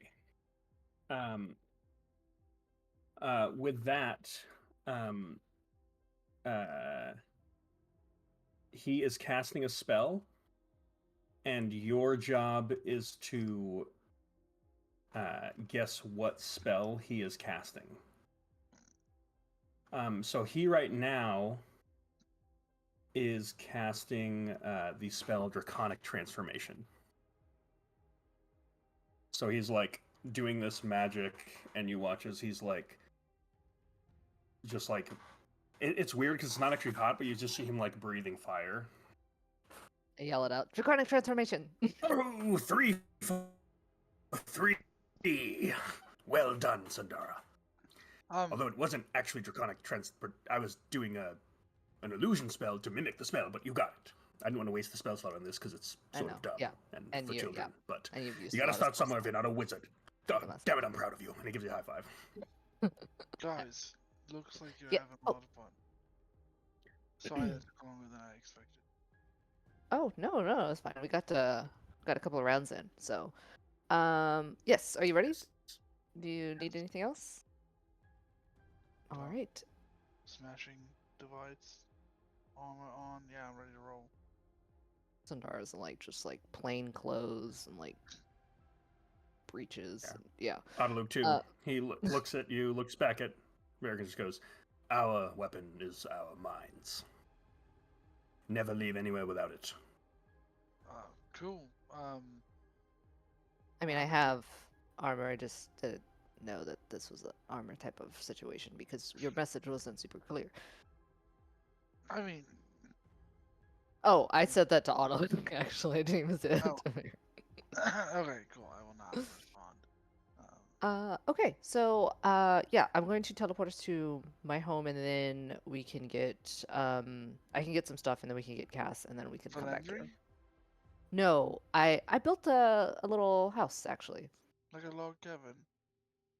With that, he is casting a spell, and your job is to guess what spell he is casting. So he right now is casting the spell Draconic Transformation. So he's like doing this magic, and you watch as he's like, just like, it's weird because it's not actually hot, but you just see him like breathing fire I yell it out. Draconic transformation. Oh, 3 for 3. Well done, Sandara. Although it wasn't actually draconic I was doing an illusion spell to mimic the spell, but you got it. I didn't want to waste the spell slot on this because it's sort of dumb and for children. But and you've used you a gotta lot of start spell somewhere if slots. you're not a wizard. God Unless- damn it, I'm proud of you. And he gives you a high five. Guys, looks like you're Yeah, having a lot of fun. Sorry that took longer than I expected. Oh no, it's fine. We got a couple of rounds in. So, yes. Are you ready? Do you need anything else? All Um, right. Smashing divides. Armor on. Yeah, I'm ready to roll. Sundara's in like just like plain clothes and like breeches. Yeah. Audiobook 2. Uh, He looks at you, looks back at Merrick, and just goes, "Our weapon is our minds. Never leave anywhere without it." Cool. I mean, I armor have armor. I just didn't know that this was an armor type of situation because your message wasn't super clear. I mean, Oh, I said that to Otto. Actually, I didn't even say that Oh. to me. okay, cool. I will not respond. Okay, so yeah, I'm going to teleport us to my home, and then we can get I can get some stuff, and then we can get Cass, and then we can come back here. Philandry? No, I built a little house actually. Like a log cabin.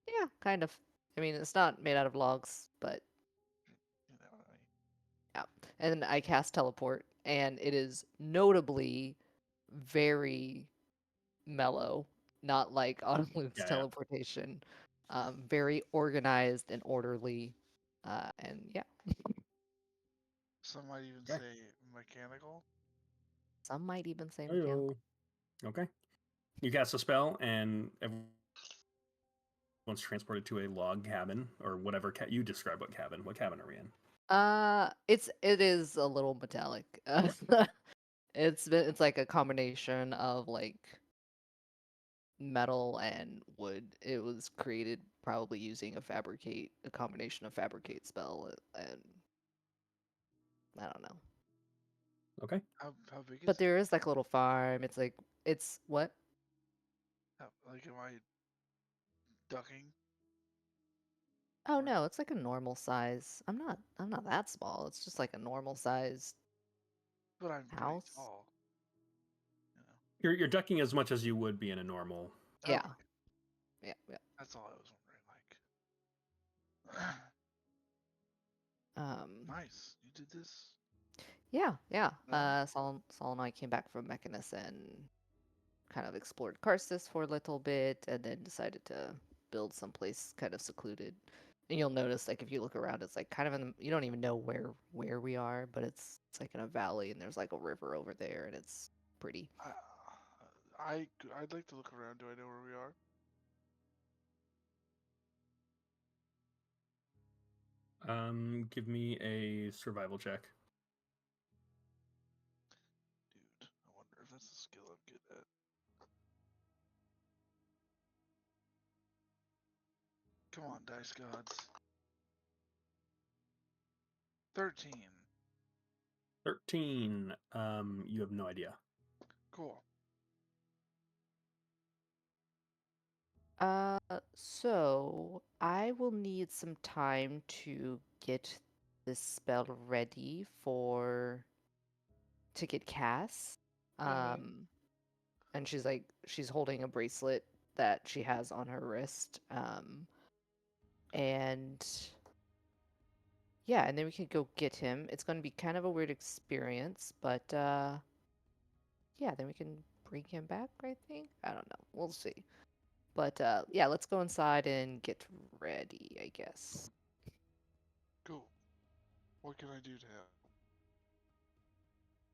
Yeah, kind of. I mean, it's not made out of logs, but You know what I mean. yeah. And then I cast teleport, and it is notably very mellow, not like on Luke's Yeah. teleportation. Very organized and orderly. And yeah, Some might even Okay. say mechanical. some might even say mechanical. Hello. Okay. You cast a spell, and everyone's transported to a log cabin, or whatever. You describe what cabin. What cabin are we in? It is a little metallic. It's like a combination of like metal and wood. It was created probably using a combination of fabricate spell and I don't know. Okay. How big is But it? there is like a little farm. It's what? Like, am I ducking? Oh Or- no, it's like a normal size. I'm not that small. It's just like a normal size But I'm pretty house. tall. You know. You're ducking as much as you would be in a normal. Yeah. Okay, Yeah. that's all I was wondering. Like, nice. You did this. Yeah. Yeah. Saul and I came back from Mechanus and kind of explored Karsus for a little bit, and then decided to build someplace kind of secluded. And you'll notice, like, if you look around, it's like kind of you don't even know where we are, but it's like in a valley, and there's like a river over there, and it's pretty. I'd like to look around. Do I know where we are? Give me a survival check. Dude, I wonder if that's a skill I'm good at. Come on, dice gods. 13. 13. You have no idea. Cool. So I will need some time to get this spell ready to get cast. Okay. And she's holding a bracelet that she has on her wrist. And yeah, and then we can go get him. It's going to be kind of a weird experience, but yeah, then we can bring him back, I think. I don't know. We'll see. But yeah, let's go inside and get ready, I guess. Cool. What can I do to help?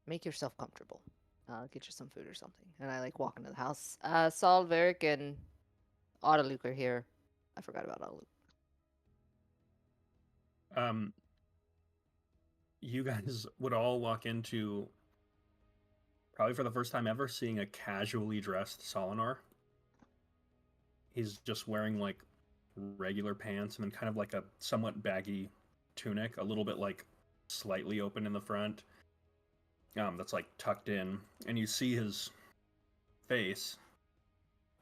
Make yourself comfortable. Get you some food or something. And I like walk into the house. Saul, Varric, and Autoluke are here. I forgot about Autoluke. You guys would all walk into, probably for the first time ever, seeing a casually dressed Solinar. He's just wearing like regular pants and then kind of like a somewhat baggy tunic, a little bit like slightly open in the front. that's like tucked in, and you see his face.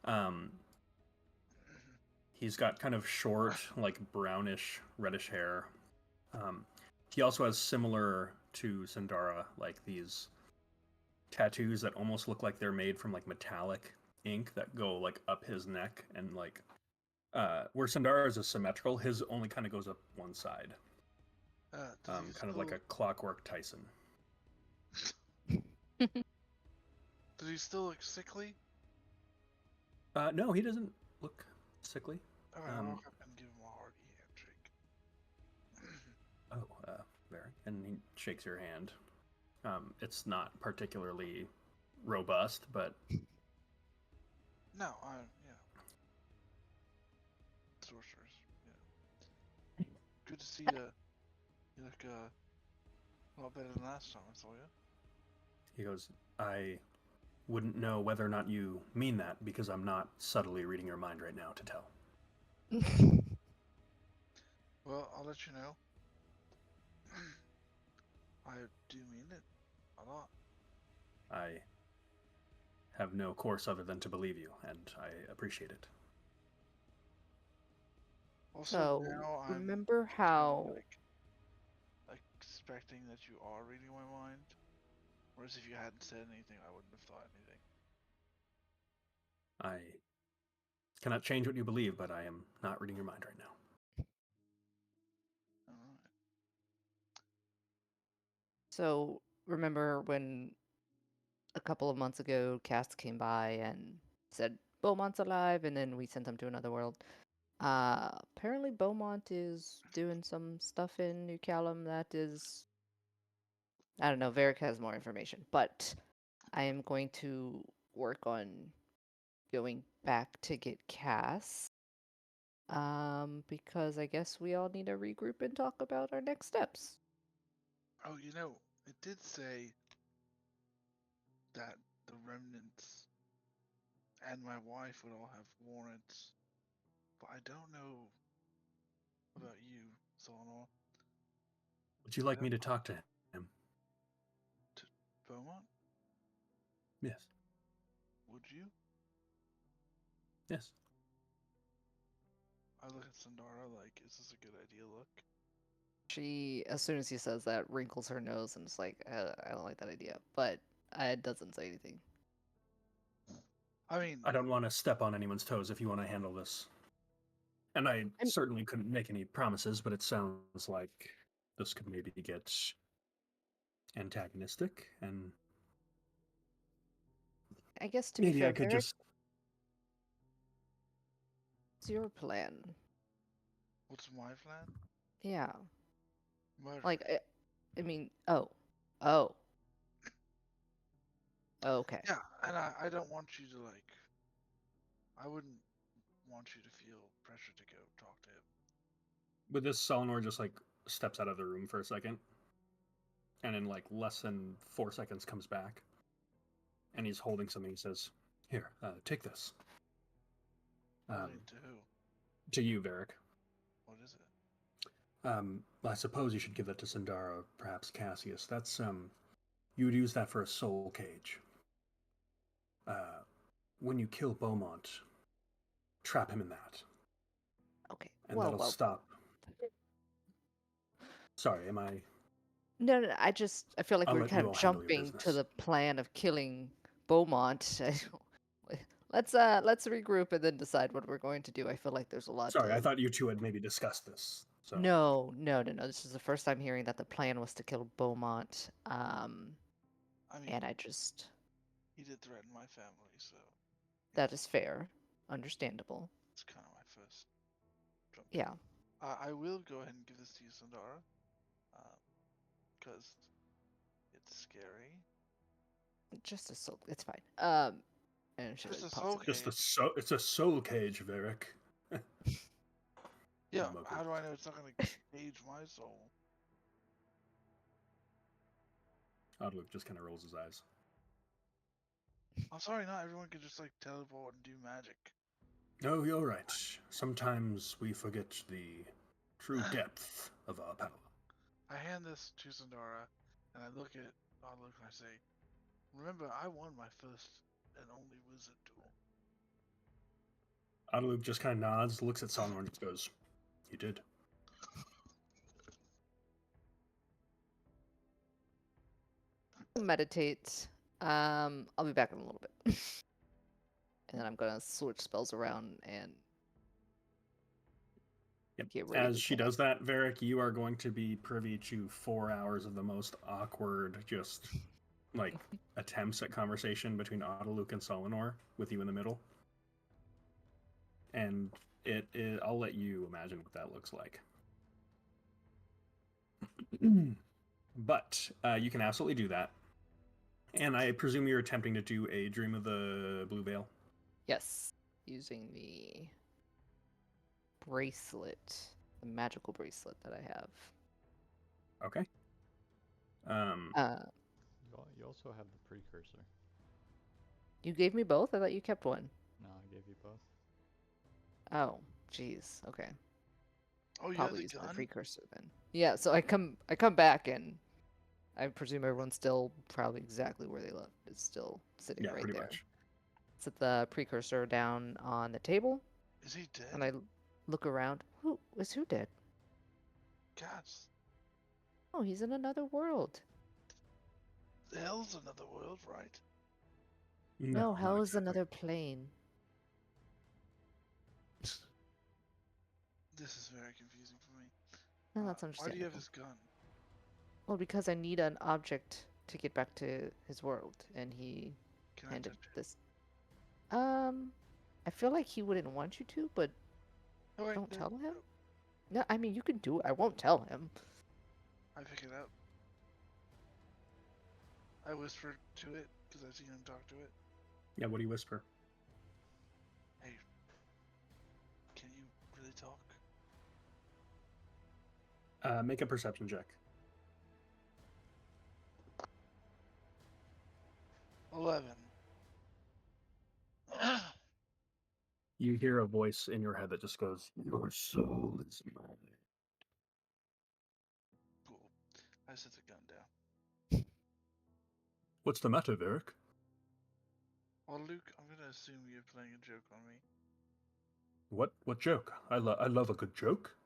Um, he's got kind of short, like brownish, reddish hair. He also has, similar to Sandara, like these tattoos that almost look like they're made from like metallic ink that go like up his neck, and like where Sandara's is symmetrical, his only kind of goes up one side, kind of like a clockwork Tyson. Does he still look sickly? No, he doesn't look sickly. Alright, I'll walk up and give him a hearty handshake. Very. And he shakes your hand. It's not particularly robust, but No, sorcerers. Yeah. Good to see you. You look a lot better than last time I saw you. he goes, I wouldn't know whether or not you mean that, because I'm not subtly reading your mind right now to tell. Well, I'll let you know. I do mean it a lot. I have no course other than to believe you, and I appreciate it. Also, So, now I'm remember kinda, how like expecting that you are reading my mind. Whereas if you hadn't said anything, I wouldn't have thought anything. I cannot change what you believe, but I am not reading your mind right now. Alright. So, remember when a couple of months ago Cass came by and said Beaumont's alive, and then we sent him to another world? Apparently Beaumont is doing some stuff in New Callum that is, I don't know, Varric has more information, but I am going to work on going back to get Cass. Because I guess we all need to regroup and talk about our next steps. Oh, it did say that the remnants and my wife would all have warrants, but I don't know about you, Solomon. Would you like me to talk to him? To Beaumont? Yes. Would you? Yes. I look at Sandara like, is this a good idea? Look. She, as soon as he says that, wrinkles her nose and is like, I don't like that idea. But it doesn't say anything. I mean, I don't want to step on anyone's toes if you want to handle this. And I certainly couldn't make any promises, but it sounds like this could maybe get antagonistic, and I guess to be maybe fair, I could Varric, just... what's your plan? what's my plan? Yeah. Murder. Like, I mean, okay. Yeah, and I don't want you to I wouldn't want you to feel pressure to go talk to him. With this, Selenor just like steps out of the room for a second, and in like less than 4 seconds comes back, and he's holding something. He says, "Here, take this." Holding to who? To you, Varric. What is it? I suppose you should give that to Sandara, perhaps Cassius. That's you would use that for a soul cage. When you kill Beaumont, trap him in that, Okay. and Well, that'll stop. Sorry, am I? No, I feel like I'll we're let kind you of all handle your jumping to business. the plan of killing Beaumont. Let's regroup and then decide what we're going to do. I feel like there's a lot Sorry, I to. thought you two had maybe discussed this. So No. This is the first time hearing that the plan was to kill Beaumont. I mean, And I just he did threaten my family, so that is fair, understandable. it's kind of my first jump. Yeah. I will go ahead and give this to you, Sandara, because it's scary. Just a soul. It's fine. And she Just like a pops soul it. cage. it's a soul cage, Varric. Yeah, I'm how do I know it's not going to cage my soul? Audiobook just kind of rolls his eyes. I'm sorry, not everyone can just teleport and do magic. No, you're right. Sometimes we forget the true depth of our power. I hand this to Sandara, and I look at Audiobook and I say, remember, I won my first and only wizard duel. Audiobook just kind of nods, looks at Solomon, and just goes, "You did." Meditate. I'll be back in a little bit. And then I'm gonna switch spells around and Yep. get ready As to she cast. does that, Varric, you are going to be privy to 4 hours of the most awkward, just like attempts at conversation between Autoluke and Solinor, with you in the middle. And I'll let you imagine what that looks like. But you can absolutely do that. And I presume you're attempting to do a Dream of the Blue Veil. Yes, using the bracelet, the magical bracelet that I have. Okay. You also have the precursor. You gave me both? I thought you kept one. No, I gave you both. Oh, jeez. Okay. Oh, you have Probably the using the gun? precursor then. Yeah, so I come back and I presume everyone's still probably exactly where they left. It's still sitting yeah, right pretty there. much. Set the precursor down on the table, Is he dead? and I look around. Who dead? Gods. Oh, he's in another world. Hell's another world, right? No, hell not is exactly. another plane. This is very confusing for me. No, that's Why do you have understandable. his gun? Well, because I need an object to get back to his world, and he Can I handed touch it? this. I feel like he wouldn't want you to, but Okay, don't then, tell him. No, I mean you can do it. I won't tell him. I pick it up. I whisper to it because I've seen him talk to it. Yeah, what do you whisper? Hey, can you really talk? Make a perception check. 11. You hear a voice in your head that just goes, "Your soul is mine." Cool. I set the gun down. What's the matter, Varric? Well, Luke, I'm gonna assume you're playing a joke on me. What joke? I love a good joke.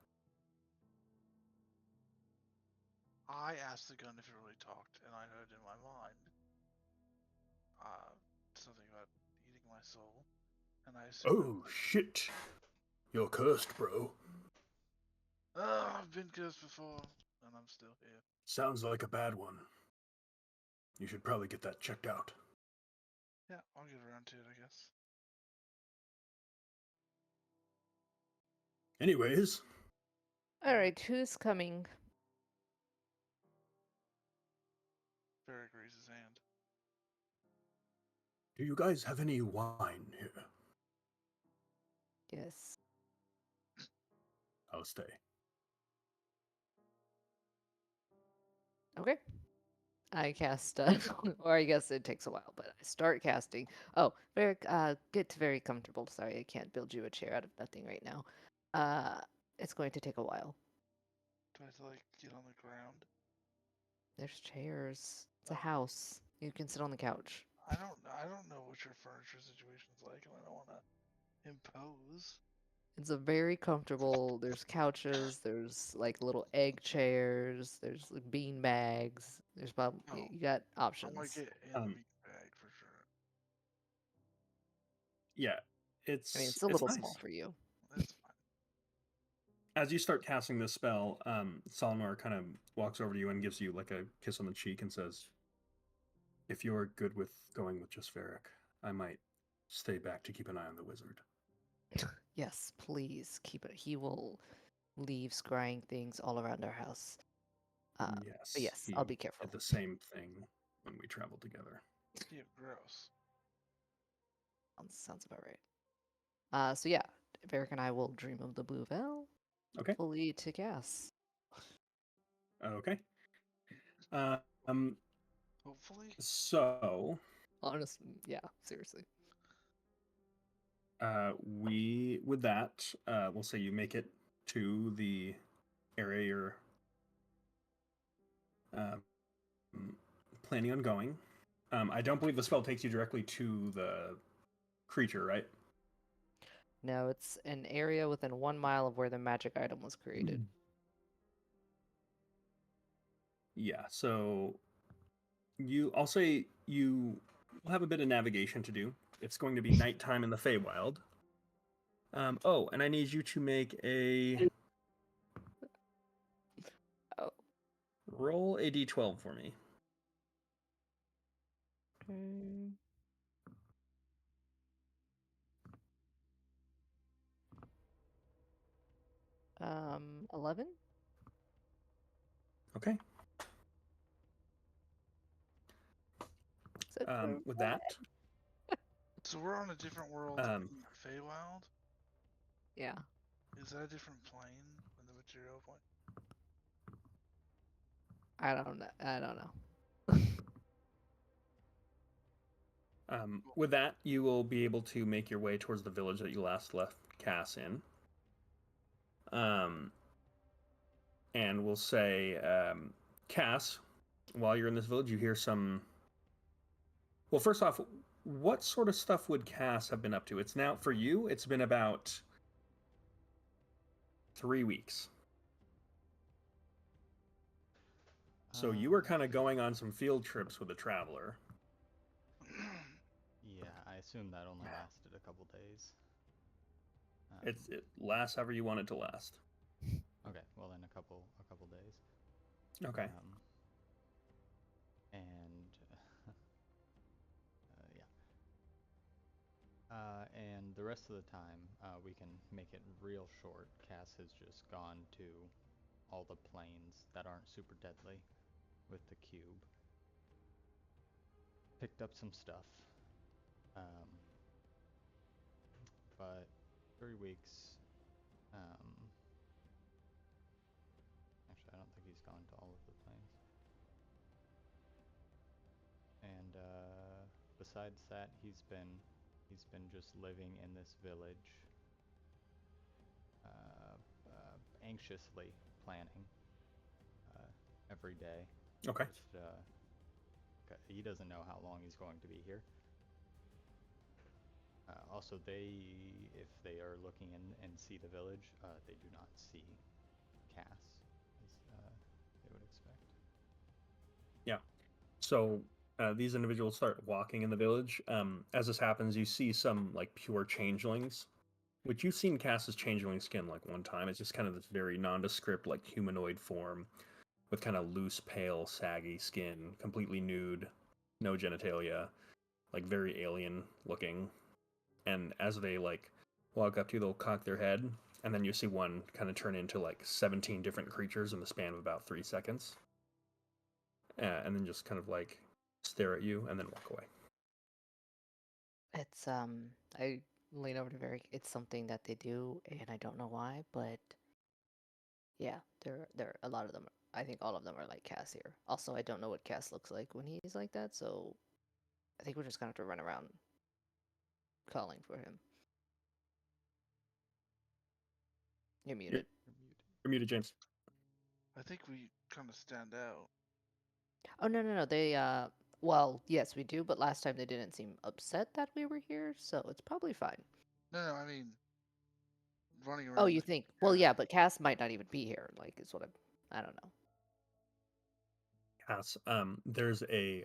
I asked the gun if it really talked, and I heard in my mind something about eating my soul, and I assumed. Oh shit! You're cursed, bro. I've been cursed before, and I'm still here. Sounds like a bad one. You should probably get that checked out. Yeah, I'll get around to it, I guess. Anyways, All right, who's coming? Varric raised his hand. do you guys have any wine here? Yes. I'll stay. Okay. I cast, or I guess it takes a while, but I start casting. Oh, get very comfortable. Sorry, I can't build you a chair out of nothing right now. It's going to take a while. Do I have to like get on the ground? There's chairs. It's a Oh. house. You can sit on the couch. I don't know what your furniture situation's like, and I don't want to impose. It's a very comfortable. There's couches. There's like little egg chairs. There's like bean bags. There's about Oh, you got I might options. get in the Um, meat bag for sure. Yeah, I mean, it's it's a little nice. small for you. That's fine. As you start casting this spell, Solomar kind of walks over to you and gives you like a kiss on the cheek and says, "If you're good with going with just Varric, I might stay back to keep an eye on the wizard." Yes, please keep it. He will leave scrying things all around our house. Yes, But yes, he I'll be careful. did the same thing when we traveled together. Ew, gross. Sounds about right. So yeah, Varric and I will dream of the Blue Veil. Okay. Fully to cast. Okay. Um. Hopefully. So, Honestly, yeah, seriously. we with that, we'll say you make it to the area you're planning on going. I don't believe the spell takes you directly to the creature, right? No, it's an area within 1 mile of where the magic item was created. Yeah, so I'll say you will have a bit of navigation to do. It's going to be nighttime in the Feywild. Oh, and I need you to make a Oh. roll a d12 for me. Okay. 11? Okay. Is that With that, So we're on a different world Um, in the Feywild. Yeah. Is that a different plane than the material plane? I don't know. I don't know. with that, you will be able to make your way towards the village that you last left Cass in. And we'll say, Cass, while you're in this village, you hear some. Well, first off, what sort of stuff would Cass have been up to? It's now, for you, it's been about 3 weeks. So you were kind of going on some field trips with a traveler. Yeah, I assume that only lasted a couple days. It lasts however you want it to last. Okay, well then a couple days. Okay. And yeah. And the rest of the time, we can make it real short. Cass has just gone to all the planes that aren't super deadly with the cube. Picked up some stuff. But 3 weeks. Actually, I don't think he's gone to all of the planes. And besides that, he's been just living in this village, anxiously planning every day. Okay. Just, he doesn't know how long he's going to be here. Also, if they are looking and see the village, they do not see Cass, as they would expect. Yeah. So these individuals start walking in the village. As this happens, you see some like pure changelings, which you've seen Cass's changeling skin like one time. It's just kind of this very nondescript, like humanoid form with kind of loose, pale, saggy skin, completely nude, no genitalia, like very alien looking. And as they like walk up to you, they'll cock their head, and then you see one kind of turn into like 17 different creatures in the span of about 3 seconds. And then just kind of like stare at you and then walk away. It's I lean over to Varric. It's something that they do, and I don't know why, but yeah, there a lot of them. I think all of them are like Cass here. Also, I don't know what Cass looks like when he's like that, so I think we're just gonna have to run around calling for him. You're muted. You're muted, James. I think we kind of stand out. Oh no. They well, yes, we do, but last time they didn't seem upset that we were here, so it's probably fine. No, I mean running around. Oh, you think? Well, yeah, but Cass might not even be here. Like, is what I don't know. Cass, there's a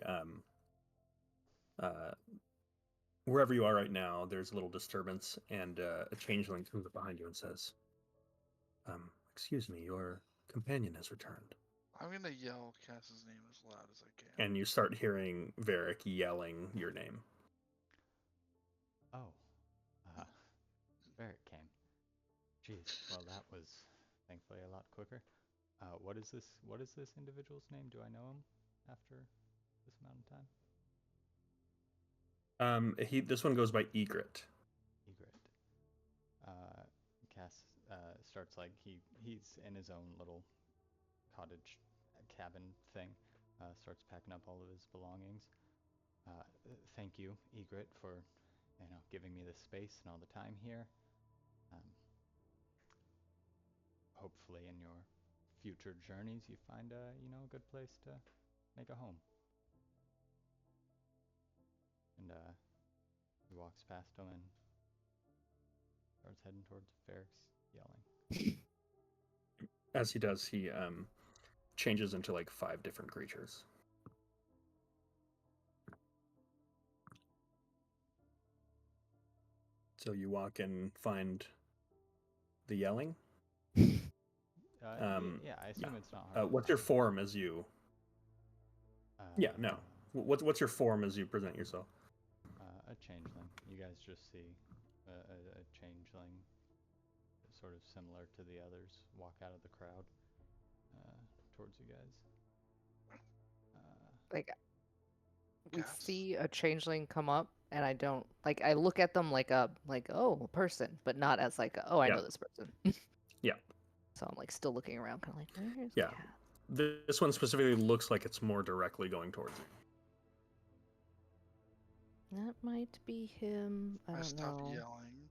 wherever you are right now, there's a little disturbance, and a changeling comes up behind you and says, excuse me, your companion has returned. I'm gonna yell Cass's name as loud as I can. And you start hearing Varric yelling your name. Oh, Barrett came. Jeez, well that was thankfully a lot quicker. What is this individual's name? Do I know him after this amount of time? This one goes by Egret. Egret. Cass starts like he's in his own little cottage cabin thing. Starts packing up all of his belongings. Thank you, Egret, for giving me the space and all the time here. Hopefully, in your future journeys, you find a good place to make a home. and he walks past him and starts heading towards Ferrex, yelling. As he does, he changes into like 5 different creatures. So you walk and find the yelling. Yeah, I assume it's not hard. to What's your find. form as you? Yeah, no. What's your form as you present yourself? A changeling. You guys just see a changeling, sort of similar to the others, walk out of the crowd towards you guys. Like, we Gas. see a changeling come up, and I don't like. I look at them like a person, but not as like I Yeah. know this person. Yeah. So I'm like still looking around, kind of like, where's Yeah. Cat? This one specifically looks like it's more directly going towards you. That might be him. I I don't stop know. yelling.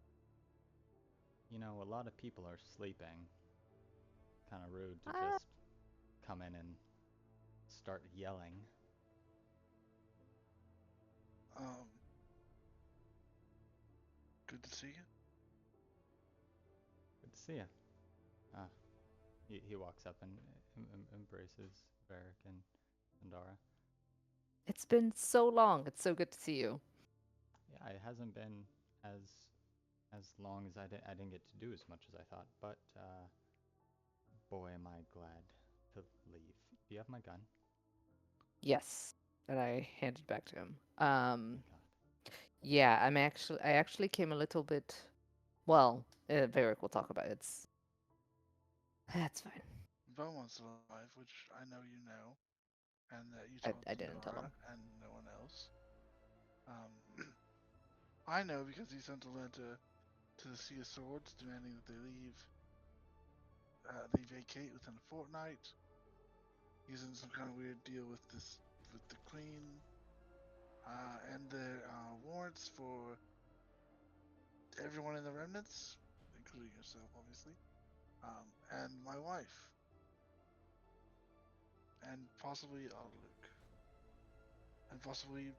You know, a lot of people are sleeping. Kind of rude to Ah. just come in and start yelling. Good to see you. Good to see you. He walks up and embraces Varric and Dara. It's been so long. It's so good to see you. Yeah, it hasn't been as long as I didn't get to do as much as I thought, but boy, am I glad to leave. Do you have my gun? Yes, and I handed back to him. Thank God. Yeah, I actually came a little bit. Well, Varric will talk about it. That's fine. Beaumont's alive, which I know you know, and that you I talked to didn't tell Dara him. and no one else. I know because he sent a letter to the Sea of Swords demanding that they vacate within a fortnight. He's in some kind of weird deal with the Queen, and there are warrants for everyone in the Remnants, including yourself, obviously, and my wife, and possibly Audiobook, and possibly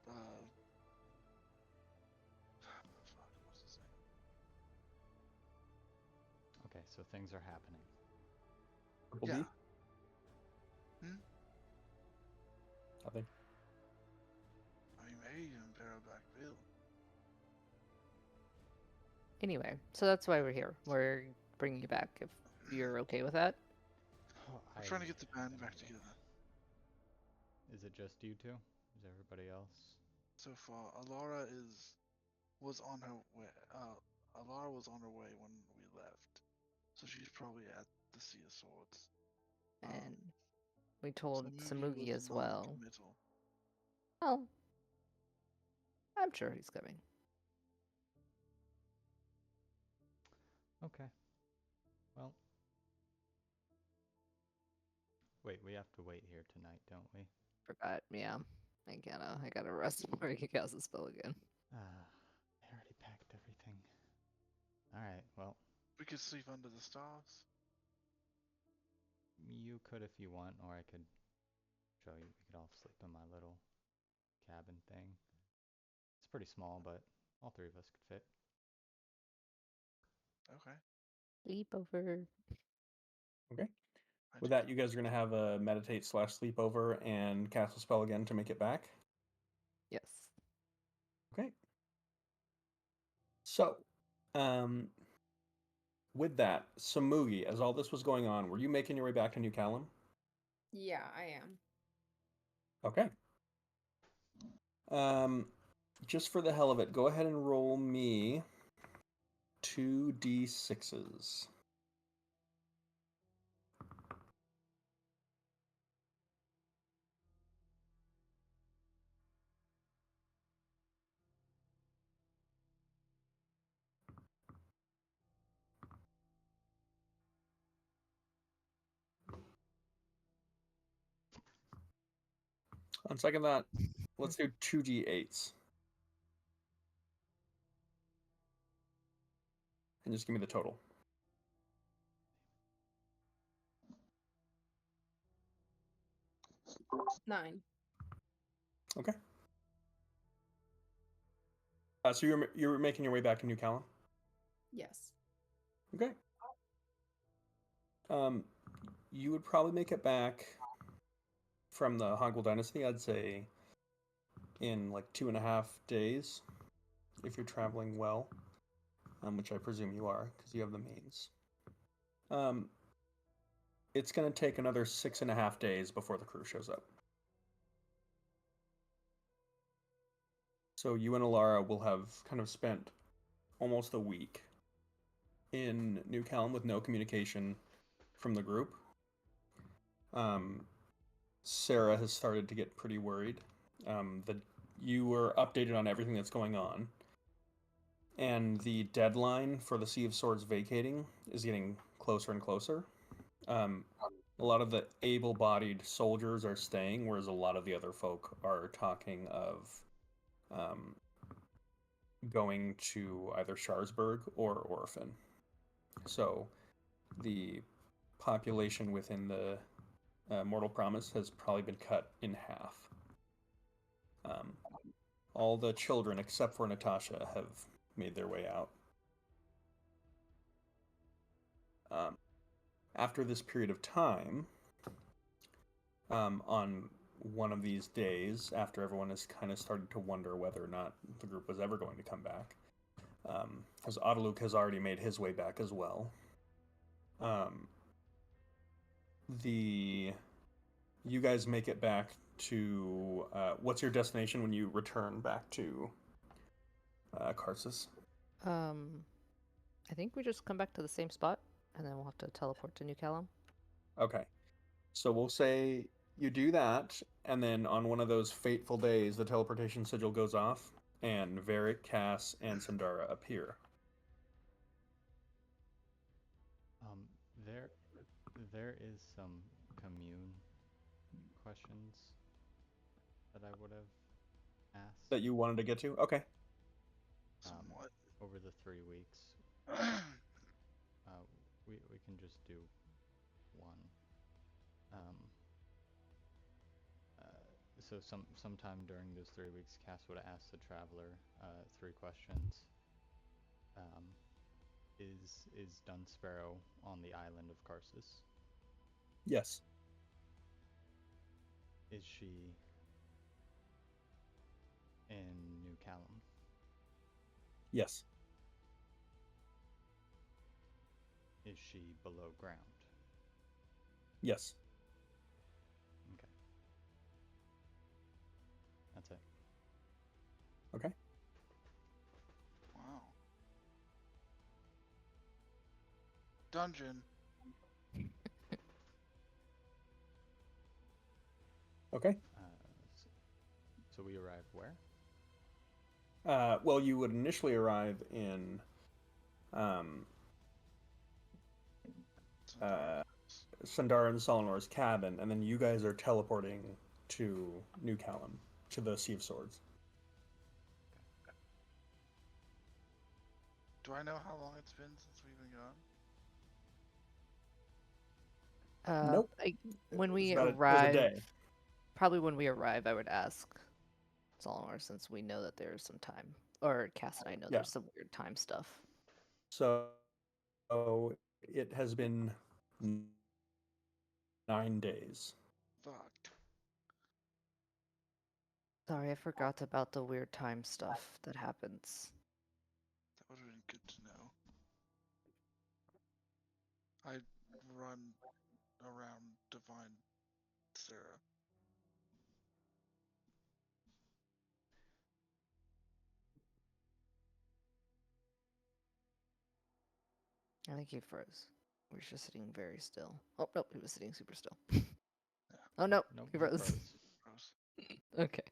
fuck, what's his name? Okay, so things are happening. Yeah. Nothing. I mean, maybe even Baroback Bill. Anyway, so that's why we're here. We're bringing you back if you're okay with that. We're trying to get the band back together. Is it just you two? Is everybody else? So far, Alara was on her way. Alara was on her way when we left, so she's probably at the Sea of Swords. And we told Samugi Samugi was as well. non-committal. Well, I'm sure he's coming. Okay. Well. Wait, we have to wait here tonight, don't we? Forgot. Yeah, I gotta rest before he casts a spell again. I already packed everything. All right. Well, We could sleep under the stars. you could if you want, or I could show you. We could all sleep in my little cabin thing. It's pretty small, but all 3 of us could fit. Okay. Sleepover. Okay. I With do. that, you guys are gonna have a meditate / sleepover and cast a spell again to make it back. Yes. Okay. So, with that, Samugi, as all this was going on, were you making your way back to New Callum? Yeah, I am. Okay. Just for the hell of it, go ahead and roll me 2d6s. On second thought, let's do 2d8s. And just give me the total. 9. Okay. So you're making your way back to New Callum. Yes. Okay. You would probably make it back from the Hoggle Dynasty, I'd say, in like 2.5 days, if you're traveling well, which I presume you are, because you have the means. It's going to take another 6.5 days before the crew shows up. So you and Alara will have kind of spent almost a week in New Callum with no communication from the group. Sarah has started to get pretty worried. You were updated on everything that's going on, and the deadline for the Sea of Swords vacating is getting closer and closer. A lot of the able-bodied soldiers are staying, whereas a lot of the other folk are talking of going to either Scharsburg or Orphan. So the population within the Mortal Promise has probably been cut in half. All the children, except for Natasha, have made their way out. After this period of time, on one of these days, after everyone has kind of started to wonder whether or not the group was ever going to come back, because Audiobook has already made his way back as well. You guys make it back to what's your destination when you return back to Karsus? I think we just come back to the same spot, and then we'll have to teleport to New Callum. Okay, so we'll say you do that, and then on one of those fateful days, the teleportation sigil goes off, and Varric, Cass, and Sandara appear. There is some commune questions that I would have asked. That you wanted to get to? Okay. Somewhat. Over the 3 weeks. We can just do one. So sometime during those 3 weeks, Cass would have asked the traveler 3 questions. Is Dunsparrow on the island of Karsus? Yes. Is she in New Callum? Yes. Is she below ground? Yes. Okay. That's it. Okay. Wow. Dungeon. Okay. So we arrive where? Well, you would initially arrive in Sandara and Solinor's cabin, and then you guys are teleporting to New Callum, to the Sea of Swords. Do I know how long it's been since we've been gone? Nope. When we It was a arrive, day. probably when we arrive, I would ask Solomar, since we know that there's some time, or Cass and I know Yeah. there's some weird time stuff. So it has been 9 days. Fuck. Sorry, I forgot about the weird time stuff that happens. That would have been good to know. I'd run around to find Sarah. I think he froze. He was just sitting very still. Oh, no, he was sitting super still. Oh, no, Nope, he froze. Gross. Okay.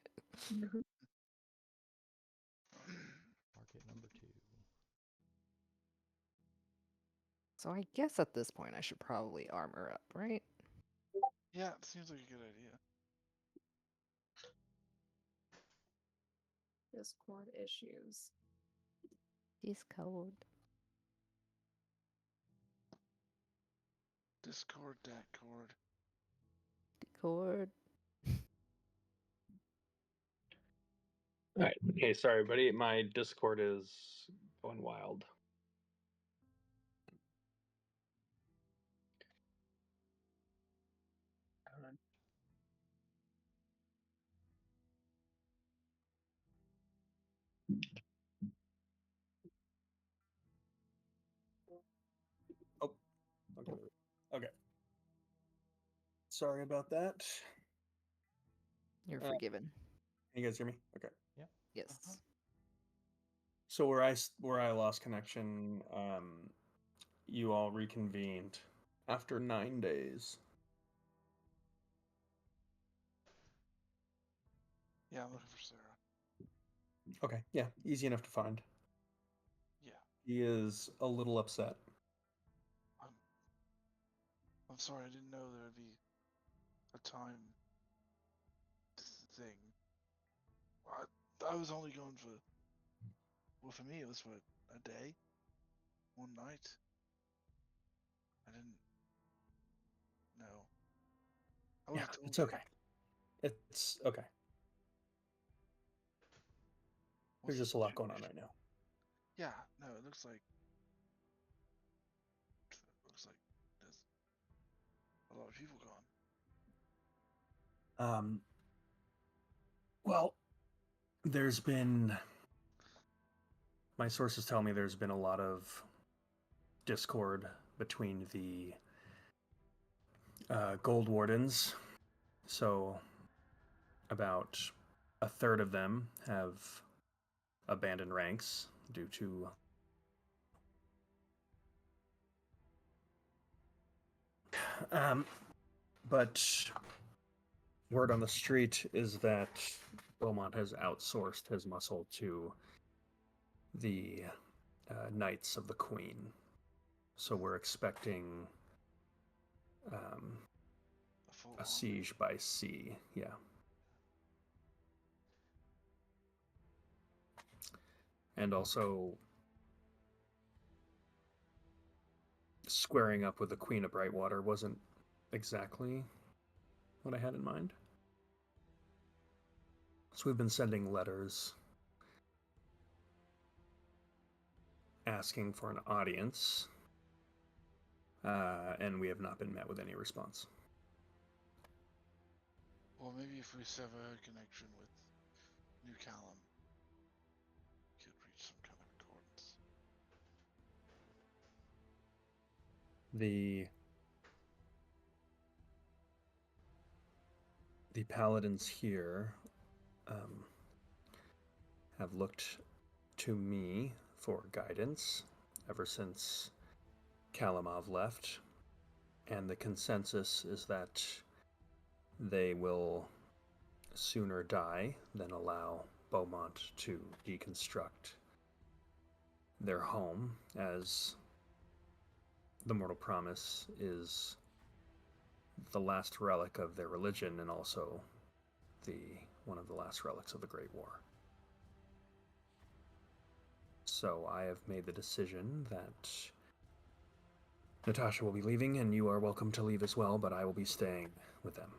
Market number 2. So I guess at this point I should probably armor up, right? Yeah, it seems like a good idea. Discord issues. Discord. Discord, that cord. Discord. All right. Okay, sorry, buddy. My Discord is going wild. Oh, okay. Okay. Sorry about that. You're Uh, forgiven. Can you guys hear me? Okay. Yes. So where I lost connection, you all reconvened after 9 days. Yeah, I'm looking for Sarah. Okay, yeah, easy enough to find. Yeah, He is a little upset. I'm sorry. I didn't know there would be a time thing. I was only going for. Well, for me, it was what, a day, one night. I didn't know. I would Yeah, have told it's you. okay. It's okay. There's What's the just a lot going on right now. Yeah, no, it looks like there's a lot of people gone. Well, there's been. My sources tell me there's been a lot of discord between the Gold Wardens. So, about a third of them have abandoned ranks due to but word on the street is that Beaumont has outsourced his muscle to the Knights of the Queen. So we're expecting a siege by sea. Yeah. And also squaring up with the Queen of Brightwater wasn't exactly what I had in mind. So we've been sending letters asking for an audience, and we have not been met with any response. Well, maybe if we sever a connection with New Callum, we could reach some kind of accordance. The paladins here have looked to me for guidance ever since Kalimov left, and the consensus is that they will sooner die than allow Beaumont to deconstruct their home, as the Mortal Promise is the last relic of their religion and also one of the last relics of the Great War. So I have made the decision that Natasha will be leaving, and you are welcome to leave as well, but I will be staying with them.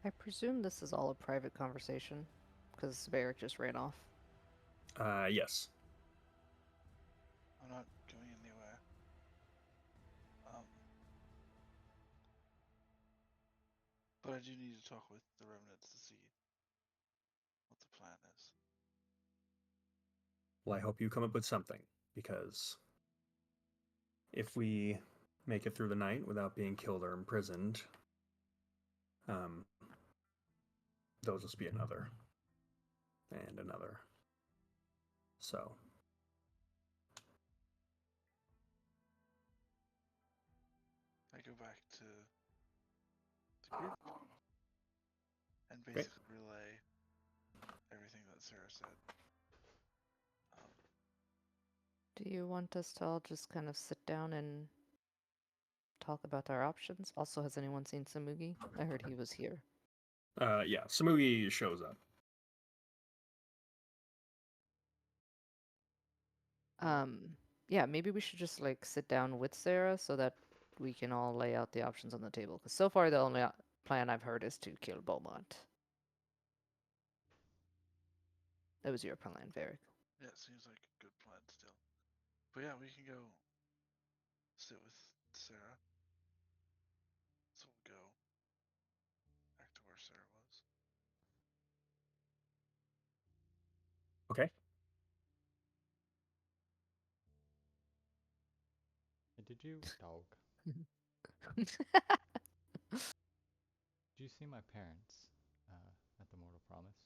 I presume this is all a private conversation, because Varric just ran off. Yes. I'm not going anywhere. But I do need to talk with the Remnants to see what the plan is. Well, I hope you come up with something, because if we make it through the night without being killed or imprisoned, those will be another and another. So I go back to the group and Great. basically relay everything that Sarah said. Do you want us to all just kind of sit down and talk about our options? Also, has anyone seen Samugi? I heard he was here. Yeah, Samugi shows up. Yeah, maybe we should just like sit down with Sarah so that we can all lay out the options on the table. Because so far, the only plan I've heard is to kill Beaumont. That was your plan, Varric. Yeah, it seems like a good plan still. But yeah, we can go sit with Sarah. So we'll go back to where Sarah was. Okay. Did you, dog? Did you see my parents at the Mortal Promise?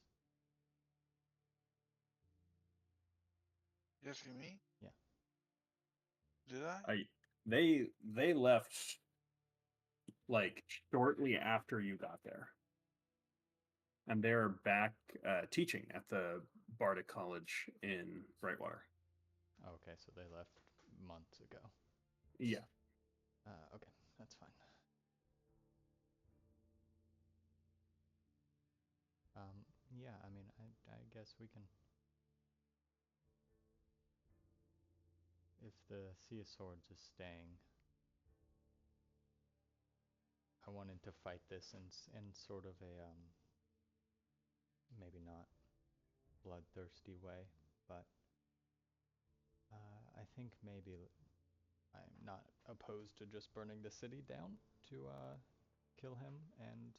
You asking me? Yeah. Did I? They left like shortly after you got there, and they're back teaching at the Bardic College in Brightwater. Okay, so they left months ago. Yeah. Okay, that's fine. Yeah, I mean, I guess we can. If the Sea of Swords is staying, I wanted to fight this in sort of a maybe not bloodthirsty way, but I think maybe I'm not opposed to just burning the city down to kill him and,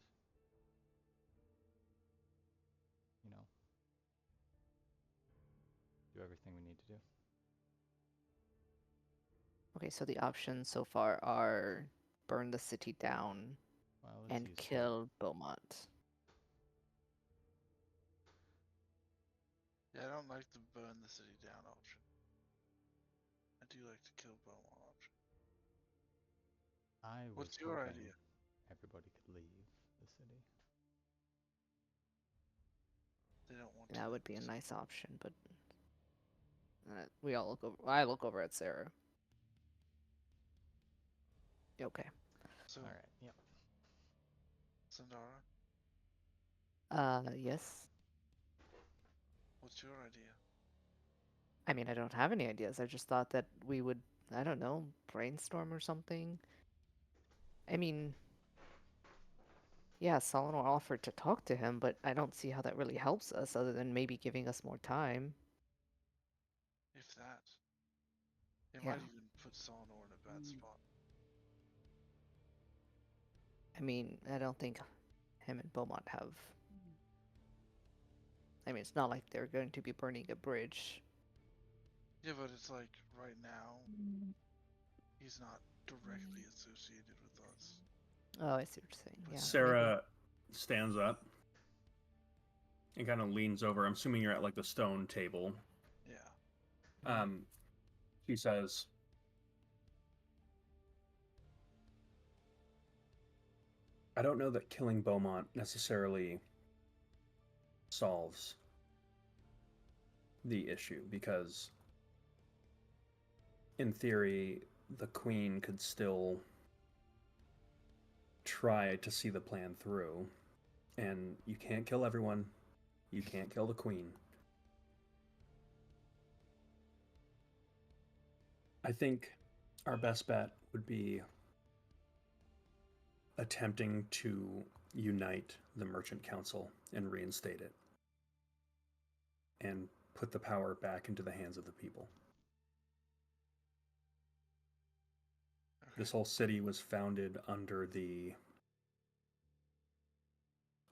you know, do everything we need to do. Okay, so the options so far are burn the city down Well, let's and use kill Beaumont. Yeah, I don't like the burn the city down option. I do like to kill Beaumont option. I was What's your hoping idea? everybody could leave the city. They don't want to. That would be a nice option, but we all look over. I look over at Sarah. Okay. So, All right. Yep. Sandara, Yes. what's your idea? I mean, I don't have any ideas. I just thought that we would, I don't know, brainstorm or something. I mean, yeah, Solomon offered to talk to him, but I don't see how that really helps us other than maybe giving us more time. If that. It Yeah. might even put Solonor in a bad spot. I mean, I don't think him and Beaumont have. I mean, it's not like they're going to be burning a bridge. Yeah, but it's like right now, he's not directly associated with us. Oh, I see what you're saying. But Yeah. Sarah stands up and kind of leans over. I'm assuming you're at like the stone table. Yeah. She says, I don't know that killing Beaumont necessarily solves the issue, because in theory the queen could still try to see the plan through, and you can't kill everyone. You can't kill the queen. I think our best bet would be attempting to unite the Merchant Council and reinstate it, and put the power back into the hands of the people. Okay. This whole city was founded under the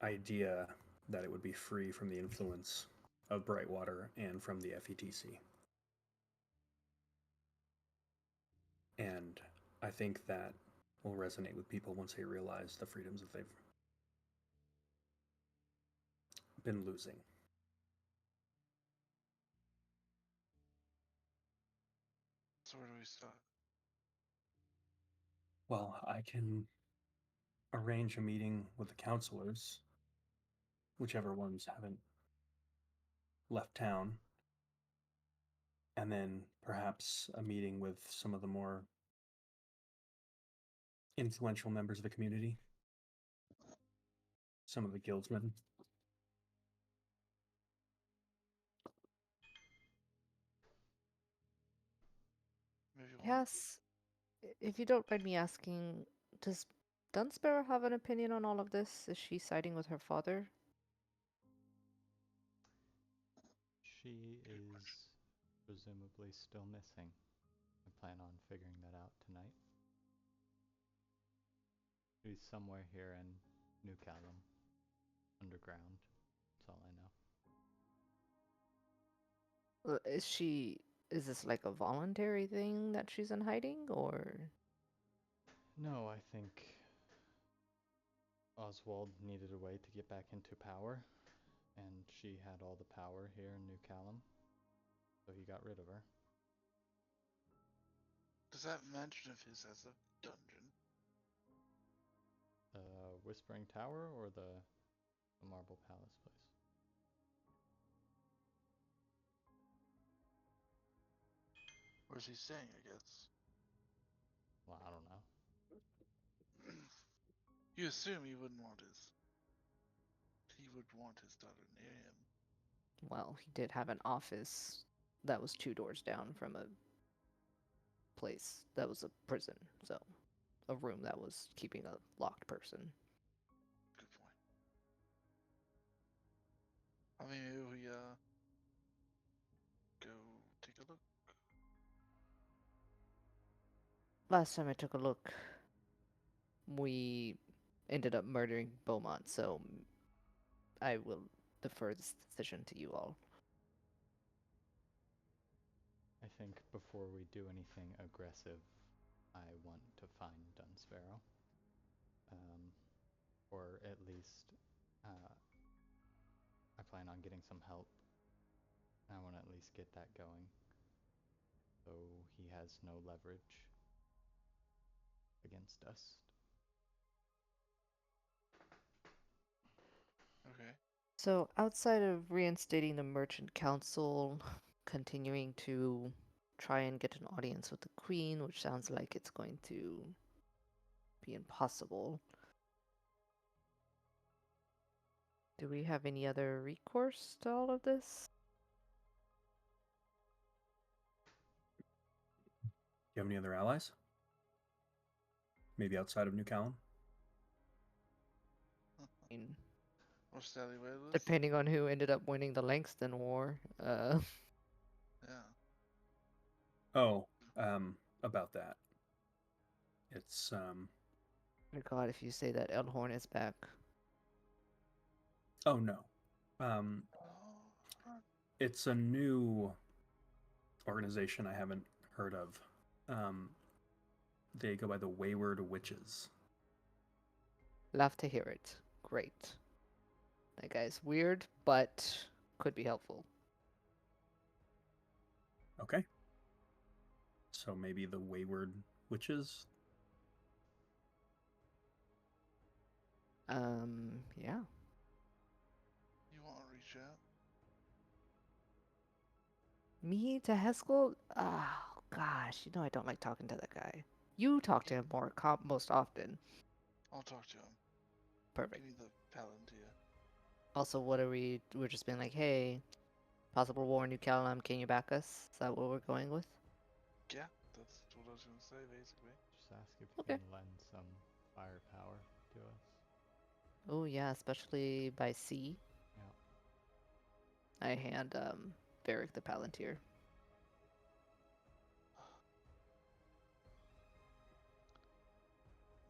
idea that it would be free from the influence of Brightwater and from the FETC. And I think that will resonate with people once they realize the freedoms that they've been losing. So where do we start? Well, I can arrange a meeting with the counselors, whichever ones haven't left town, and then perhaps a meeting with some of the more influential members of the community, some of the guildsmen. Maybe one. Yes. If you don't mind me asking, does Dunsparrow have an opinion on all of this? Is she siding with her father? She is presumably still missing. I plan on figuring that out tonight. She's somewhere here in New Callum, underground. That's all I know. Is this like a voluntary thing that she's in hiding, or? No, I think Oswald needed a way to get back into power, and she had all the power here in New Callum, so he got rid of her. Does that mention of his as a dungeon? The Whispering Tower or the Marble Palace place? Where's he staying, I guess? Well, I don't know. You assume he would want his daughter near him. Well, he did have an office that was 2 doors down from a place that was a prison, so a room that was keeping a locked person. Good point. I mean, maybe we go take a look. Last time I took a look, we ended up murdering Beaumont, so I will defer this decision to you all. I think before we do anything aggressive, I want to find Dunsparrow. Or at least I plan on getting some help. I want to at least get that going, so he has no leverage against us. Okay. So, outside of reinstating the Merchant Council, continuing to try and get an audience with the Queen, which sounds like it's going to be impossible, do we have any other recourse to all of this? Do you have any other allies? Maybe outside of New Callum? I mean, Or Sally Wayless? depending on who ended up winning the Langston War. Yeah. Oh, about that. It's, My God, if you say that Elhorn is back. oh no. It's a new organization I haven't heard of. They go by the Wayward Witches. Love to hear it. Great. That guy's weird, but could be helpful. Okay. So maybe the Wayward Witches? Yeah. You want to reach out? Me to Heskel? Oh, gosh. You know I don't like talking to that guy. You talk to him more most often. I'll talk to him. Perfect. Give me the Palantir. Also, what are we're just being like, hey, possible war in New Callum, can you back us? Is that what we're going with? Yeah, that's what I was going to say, basically. Just ask if Okay. you can lend some firepower to us. Oh, yeah, especially by sea. Yeah. I hand, Varric the Palantir.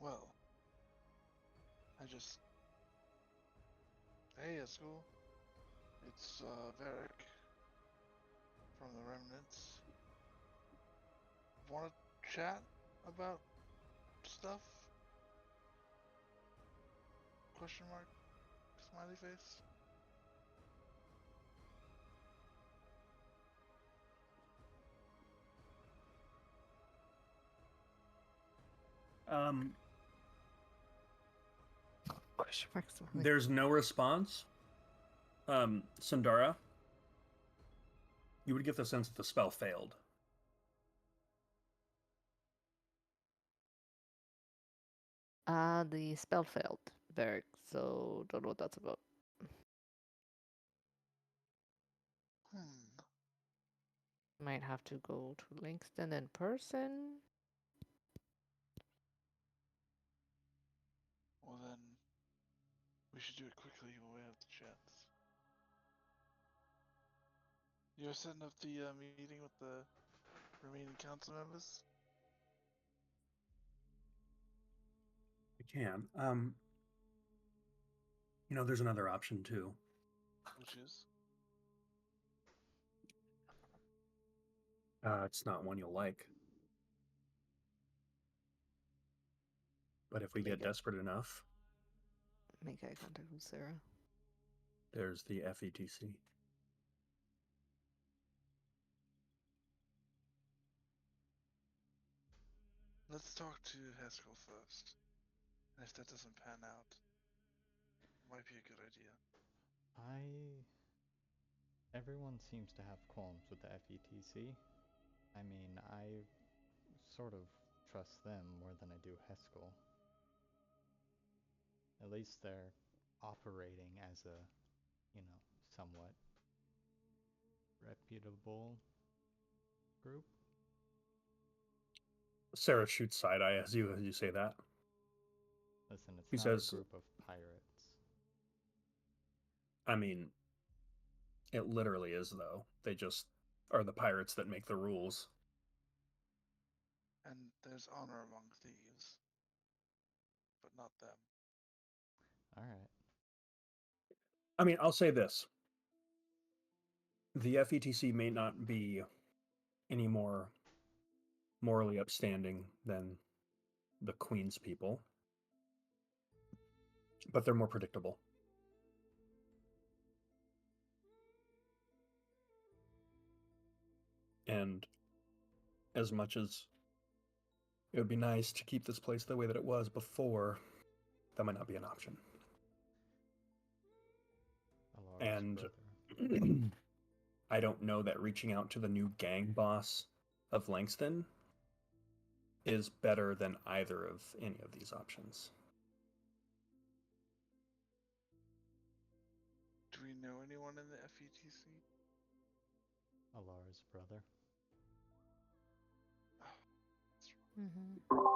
Well, Hey, Eskel. It's, Varric from the Remnants. Want to chat about stuff? Question mark? Smiley face? Question mark smiley. There's no response. Sundara, you would get the sense that the spell failed. The spell failed, Varric, so don't know what that's about. Might have to go to Langston in person. Well then, we should do it quickly while we have the chance. You're setting up the meeting with the remaining council members? We can. There's another option too. Which is? It's not one you'll like. But if we get desperate enough, Make eye contact with Sarah. there's the FETC. Let's talk to Haskell first. And if that doesn't pan out, might be a good idea. Everyone seems to have qualms with the FETC. I mean, I sort of trust them more than I do Heskel. At least they're operating as a, somewhat reputable group. Sarah shoots side eye as you say that. Listen, it's He not says, a group of pirates. I mean, it literally is, though. They just are the pirates that make the rules. And there's honor among thieves. But not them. Alright. I mean, I'll say this. The FETC may not be any more morally upstanding than the Queen's people, but they're more predictable. And as much as it would be nice to keep this place the way that it was before, that might not be an option. And I don't know that reaching out to the new gang boss of Langston is better than either of any of these options. Do we know anyone in the FETC? Alara's brother. Mm-hmm.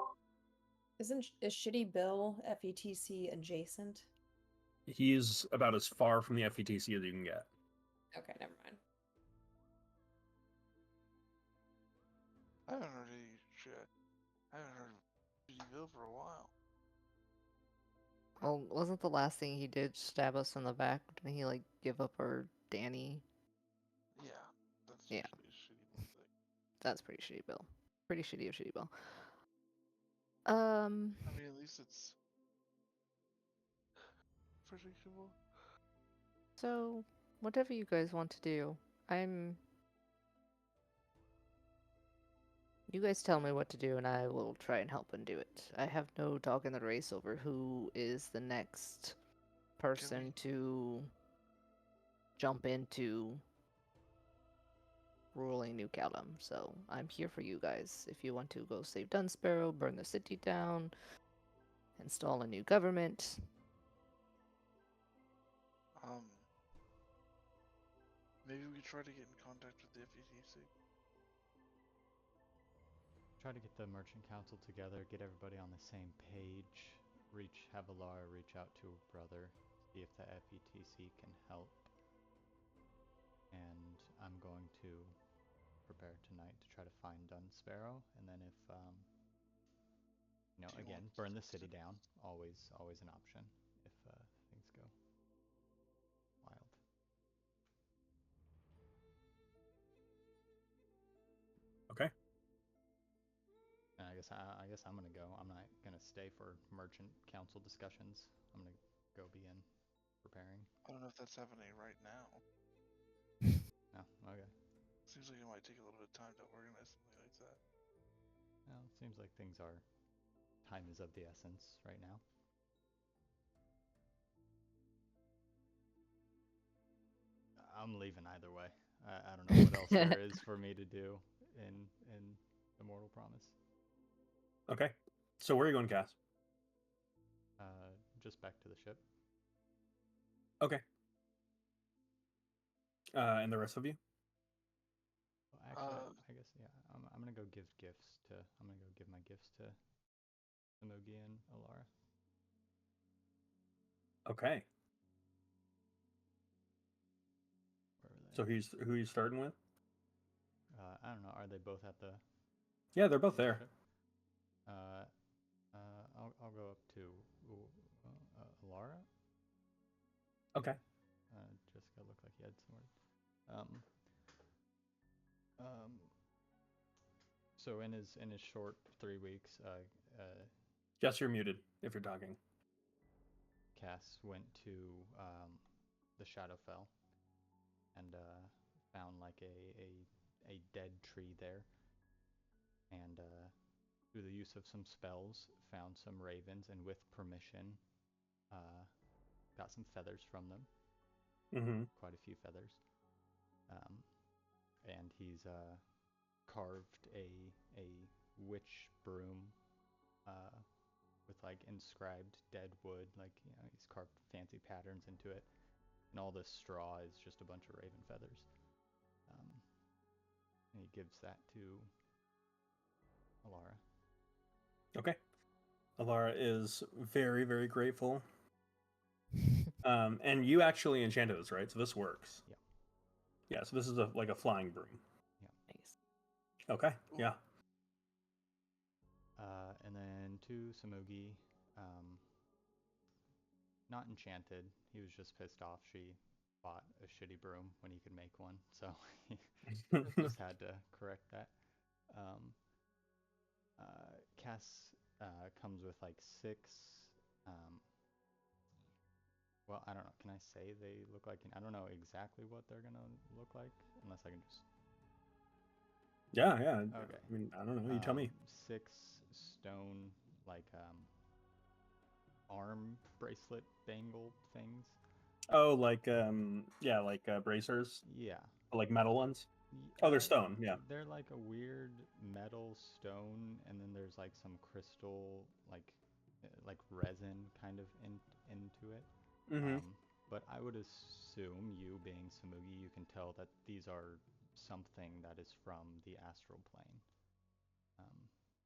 Is Shitty Bill FETC adjacent? He's about as far from the FETC as you can get. Okay, never mind. I haven't heard any shit. I haven't heard Shitty Bill for a while. Well, wasn't the last thing he did stab us in the back? Didn't he, like, give up our Danny? Yeah, that's Yeah. usually a Shitty Bill thing. That's pretty shitty, Bill. Pretty shitty of Shitty Bill. I mean, at least it's predictable. So, whatever you guys want to do, You guys tell me what to do, and I will try and help and do it. I have no dog in the race over who is the next person to jump into ruling New Caldum. So I'm here for you guys. If you want to go save Dunsparrow, burn the city down, install a new government. Maybe we try to get in contact with the FETC. Try to get the Merchant Council together, get everybody on the same page, have Alara reach out to her brother, see if the FETC can help. And I'm going to prepare tonight to try to find Dunsparrow, and then if, again, burn the city down. Always an option if things go wild. Okay. And I guess I'm gonna go. I'm not gonna stay for Merchant Council discussions. I'm gonna go begin preparing. I don't know if that's happening right now. No, okay. Seems like it might take a little bit of time to organize something like that. Well, it seems like time is of the essence right now. I'm leaving either way. I don't know what else there is for me to do in Immortal Promise. Okay. So where are you going, Cass? Just back to the ship. Okay. And the rest of you? Well, actually, I guess yeah. I'm gonna go give gifts to. I'm gonna go give my gifts to Emogi and Alara. Okay. Where are they? So who are you starting with? I don't know. Are they both at the? Yeah, they're both there. I'll go up to Alara. Okay. Jessica looked like he had some words. So in his short 3 weeks, Jess, you're muted if you're talking. Cass went to the Shadowfell and found like a dead tree there, and through the use of some spells, found some ravens, and with permission, got some feathers from them. Mm-hmm. Quite a few feathers. And he's carved a witch broom with like inscribed dead wood, like he's carved fancy patterns into it, and all this straw is just a bunch of raven feathers. And he gives that to Alara. Okay. Alara is very, very grateful. And you actually enchanted this, right? So this works. Yeah. Yeah, so this is like a flying broom. Nice. Okay, yeah. And then to Samugi, not enchanted. He was just pissed off. She bought a shitty broom when he could make one, so he just had to correct that. Cass comes with like 6. Well, I don't know. Can I say they look like? I don't know exactly what they're gonna look like, unless I can just. Yeah. Okay. I mean, I don't know. You tell me. 6 stone like arm bracelet bangle things. Oh, like bracers, Yeah. like metal ones. Oh, they're stone. Yeah. They're like a weird metal stone, and then there's like some crystal, like resin kind of into it. Mm-hmm. But I would assume, you being Samugi, you can tell that these are something that is from the astral plane.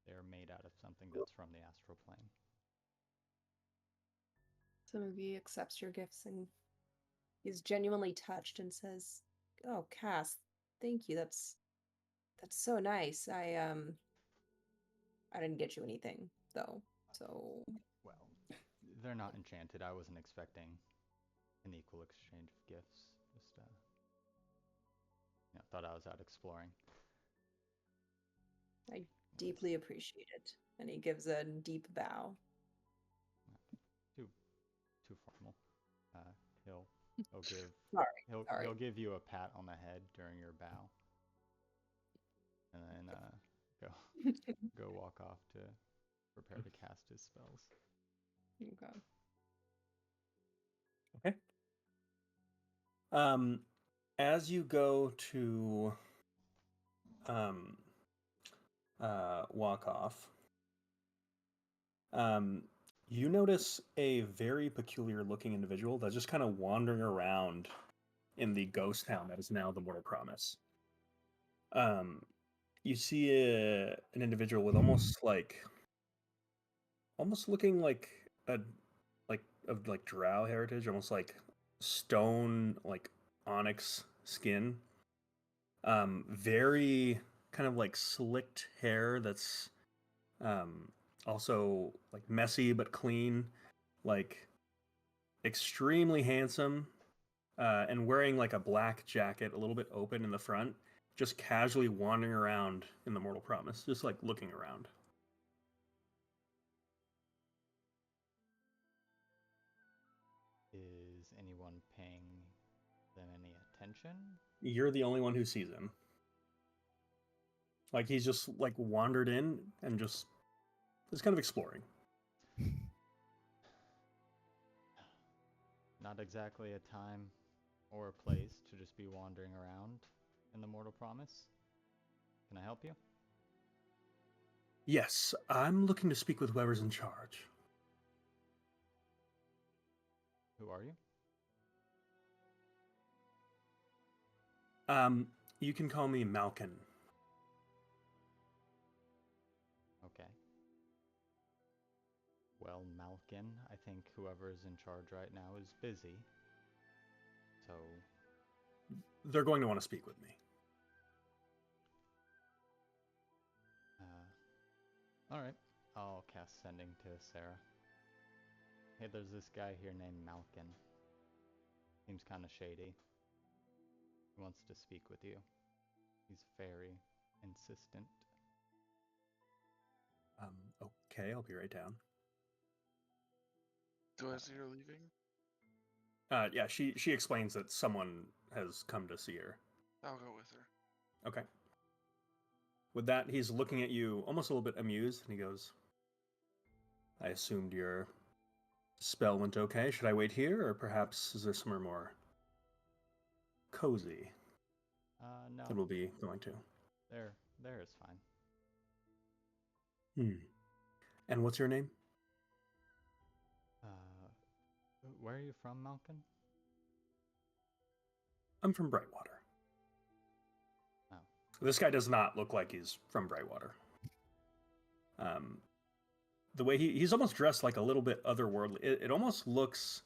They're made out of something that's from the astral plane. Samugi accepts your gifts and is genuinely touched and says, "Oh, Cass, thank you. That's so nice. I didn't get you anything though, so." Well, they're not enchanted. I wasn't expecting an equal exchange of gifts. Just thought I was out exploring. I deeply appreciate it. And he gives a deep bow. Too formal. He'll give Sorry. he'll give you a pat on the head during your bow, and then go walk off to prepare to cast his spells. Okay. Okay. As you go to walk off, you notice a very peculiar looking individual that's just kind of wandering around in the ghost town that is now the Mortal Promise. You see an individual with almost looking like drow heritage, almost like stone, like onyx skin. Very kind of like slicked hair that's also like messy but clean, like extremely handsome, and wearing like a black jacket, a little bit open in the front, just casually wandering around in the Mortal Promise, just like looking around. Is anyone paying them any attention? You're the only one who sees him. Like he's just like wandered in and just kind of exploring. Not exactly a time or a place to just be wandering around in the Mortal Promise. Can I help you? Yes, I'm looking to speak with whoever's in charge. Who are you? You can call me Malkin. Okay. Well, Malkin, I think whoever is in charge right now is busy. So they're going to want to speak with me. All right. I'll cast sending to Sarah. Hey, there's this guy here named Malkin. Seems kind of shady. He wants to speak with you. He's very insistent. Okay, I'll be right down. Do I see her leaving? Yeah, she explains that someone has come to see her. I'll go with her. Okay. With that, he's looking at you almost a little bit amused, and he goes, I assumed your spell went okay. Should I wait here, or perhaps is there somewhere more cozy No. that we'll be going to? There is fine. And what's your name? Where are you from, Malkin? I'm from Brightwater. Oh. This guy does not look like he's from Brightwater. The way he's almost dressed like a little bit otherworldly. It almost looks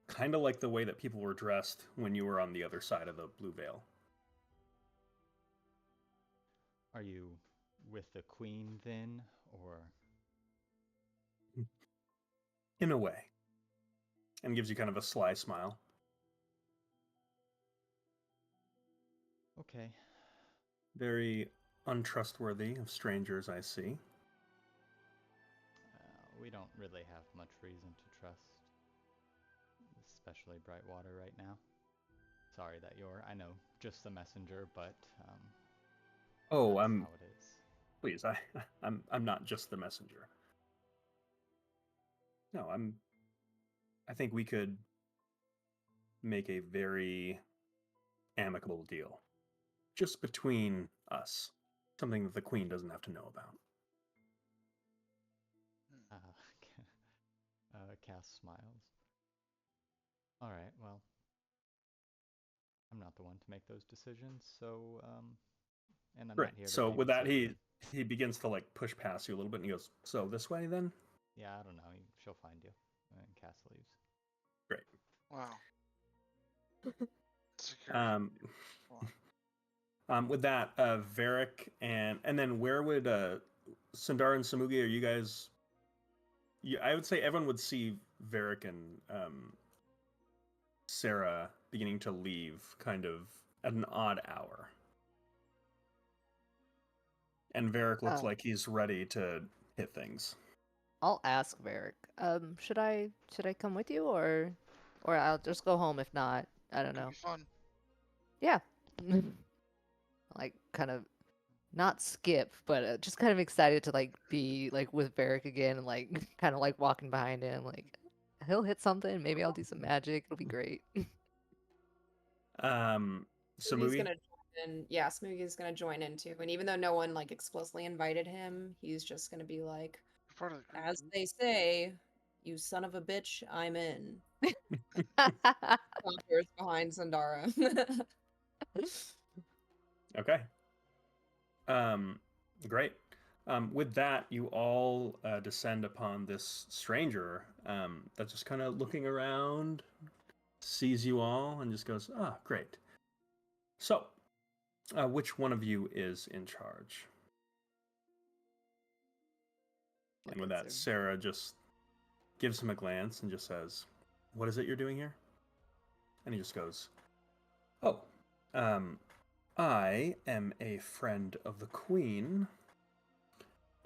kind of like the way that people were dressed when you were on the other side of the Blue Veil. Are you with the Queen then, or? In a way. And gives you kind of a sly smile. Okay. Very untrustworthy of strangers, I see. We don't really have much reason to trust, especially Brightwater right now. Sorry that you're, I know, just the messenger, but Oh, that's how it is. Please, I'm not just the messenger. No, I think we could make a very amicable deal. Just between us. Something that the Queen doesn't have to know about. Cass smiles. All right, well, I'm not the one to make those decisions, so, and I'm Great. not here to So with that, babysit he begins to like push past you a little bit, and he goes, "So this way, then." Yeah, I don't know. She'll find you. And Cass leaves. Great. Wow. Security. With that, Varric and then where would Sundar and Samugi? Are you guys? I would say everyone would see Varric and Sarah beginning to leave, kind of at an odd hour. And Varric looks like he's ready to hit things. I'll ask Varric. Should I come with you, or I'll just go home if not? I don't know. It'll be fun. Yeah. Like kind of not skip, but just kind of excited to like be like with Varric again, and like kind of like walking behind him. Like he'll hit something. Maybe I'll do some magic. It'll be great. Smoothie's Samugi? gonna join in. Yeah, Smoothie's gonna join in too. And even though no one like explicitly invited him, he's just gonna be like, You're part of the group. as they say, "You son of a bitch, I'm in." Contours behind Sundara. Okay. Great. With that, you all descend upon this stranger that's just kind of looking around, sees you all, and just goes, "Ah, great." So, which one of you is in charge? And with that, Sarah just gives him a glance and just says, "What is it you're doing here?" And he just goes, "Oh, I am a friend of the Queen,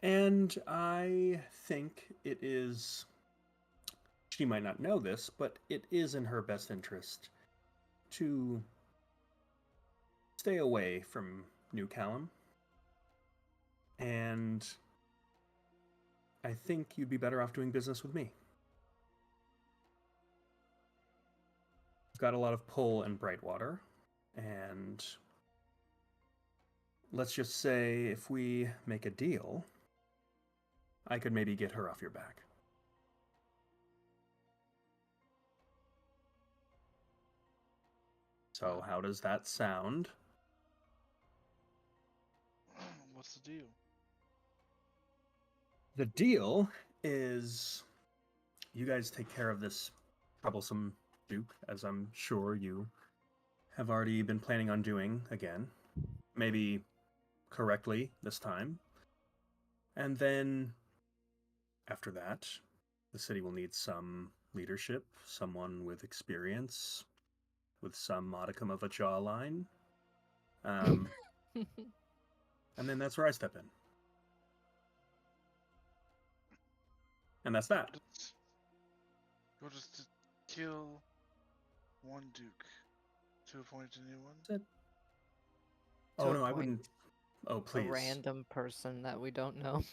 and I think it is, she might not know this, but it is in her best interest to stay away from New Callum. And I think you'd be better off doing business with me. I've got a lot of pull in Brightwater, and let's just say if we make a deal, I could maybe get her off your back." So how does that sound? What's the deal? The deal is you guys take care of this troublesome Duke, as I'm sure you have already been planning on doing again. Maybe correctly this time. And then after that, the city will need some leadership, someone with experience, with some modicum of a jawline. And then that's where I step in. And that's that. You'll just kill one duke to appoint a new one? That's it. To Oh, no, I appoint wouldn't. Oh, a please. random person that we don't know.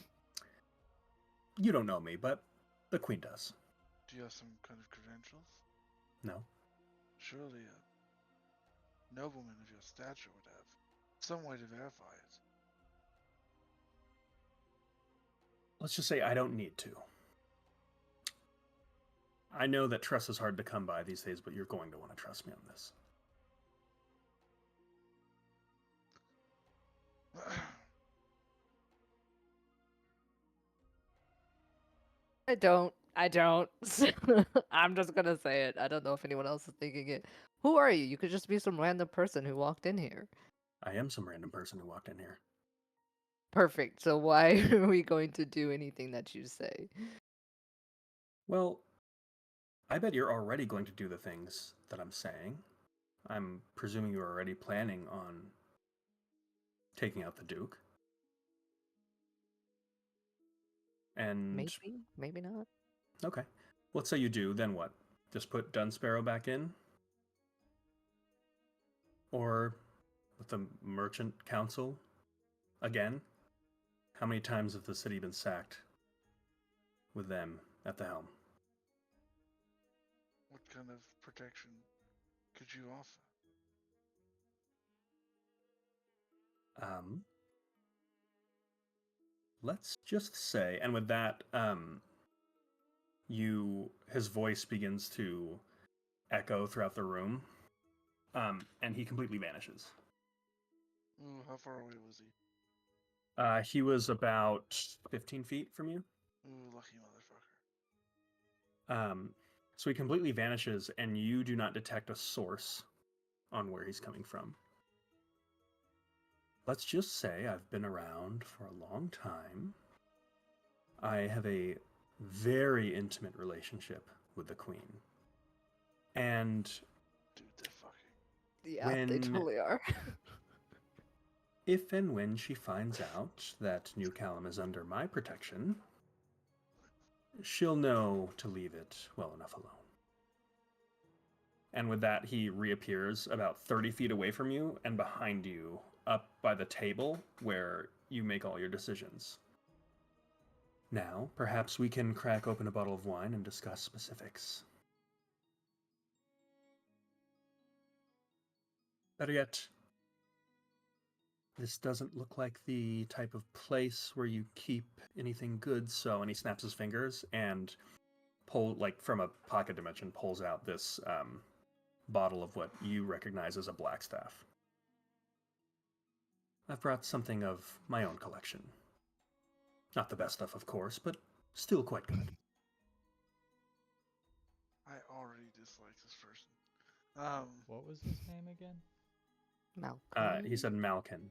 You don't know me, but the queen does. Do you have some kind of credentials? No. Surely a nobleman of your stature would have some way to verify it. Let's just say I don't need to. I know that trust is hard to come by these days, but you're going to want to trust me on this. I don't. I'm just gonna say it. I don't know if anyone else is thinking it. Who are you? You could just be some random person who walked in here. I am some random person who walked in here. Perfect. So why are we going to do anything that you say? Well, I bet you're already going to do the things that I'm saying. I'm presuming you're already planning on taking out the Duke. And Maybe, maybe not. okay, let's say you do. Then what? Just put Dunsparrow back in, or with the Merchant Council again? How many times has the city been sacked with them at the helm? What kind of protection could you offer? Let's just say, and with that, his voice begins to echo throughout the room, and he completely vanishes. Ooh, how far away was he? He was about 15 feet from you. Ooh, lucky motherfucker. So he completely vanishes, and you do not detect a source on where he's coming from. Let's just say I've been around for a long time. I have a very intimate relationship with the Queen. And Dude, they're fucking. Yeah, they totally are. if and when she finds out that New Callum is under my protection, she'll know to leave it well enough alone. And with that, he reappears about 30 feet away from you and behind you, up by the table where you make all your decisions. Now, perhaps we can crack open a bottle of wine and discuss specifics. Better yet, this doesn't look like the type of place where you keep anything good, so... And he snaps his fingers and from a pocket dimension, pulls out this bottle of what you recognize as a blackstaff. I've brought something of my own collection. Not the best stuff, of course, but still quite good. I already dislike this person. What was his name again? Malcolm. He said Malkin.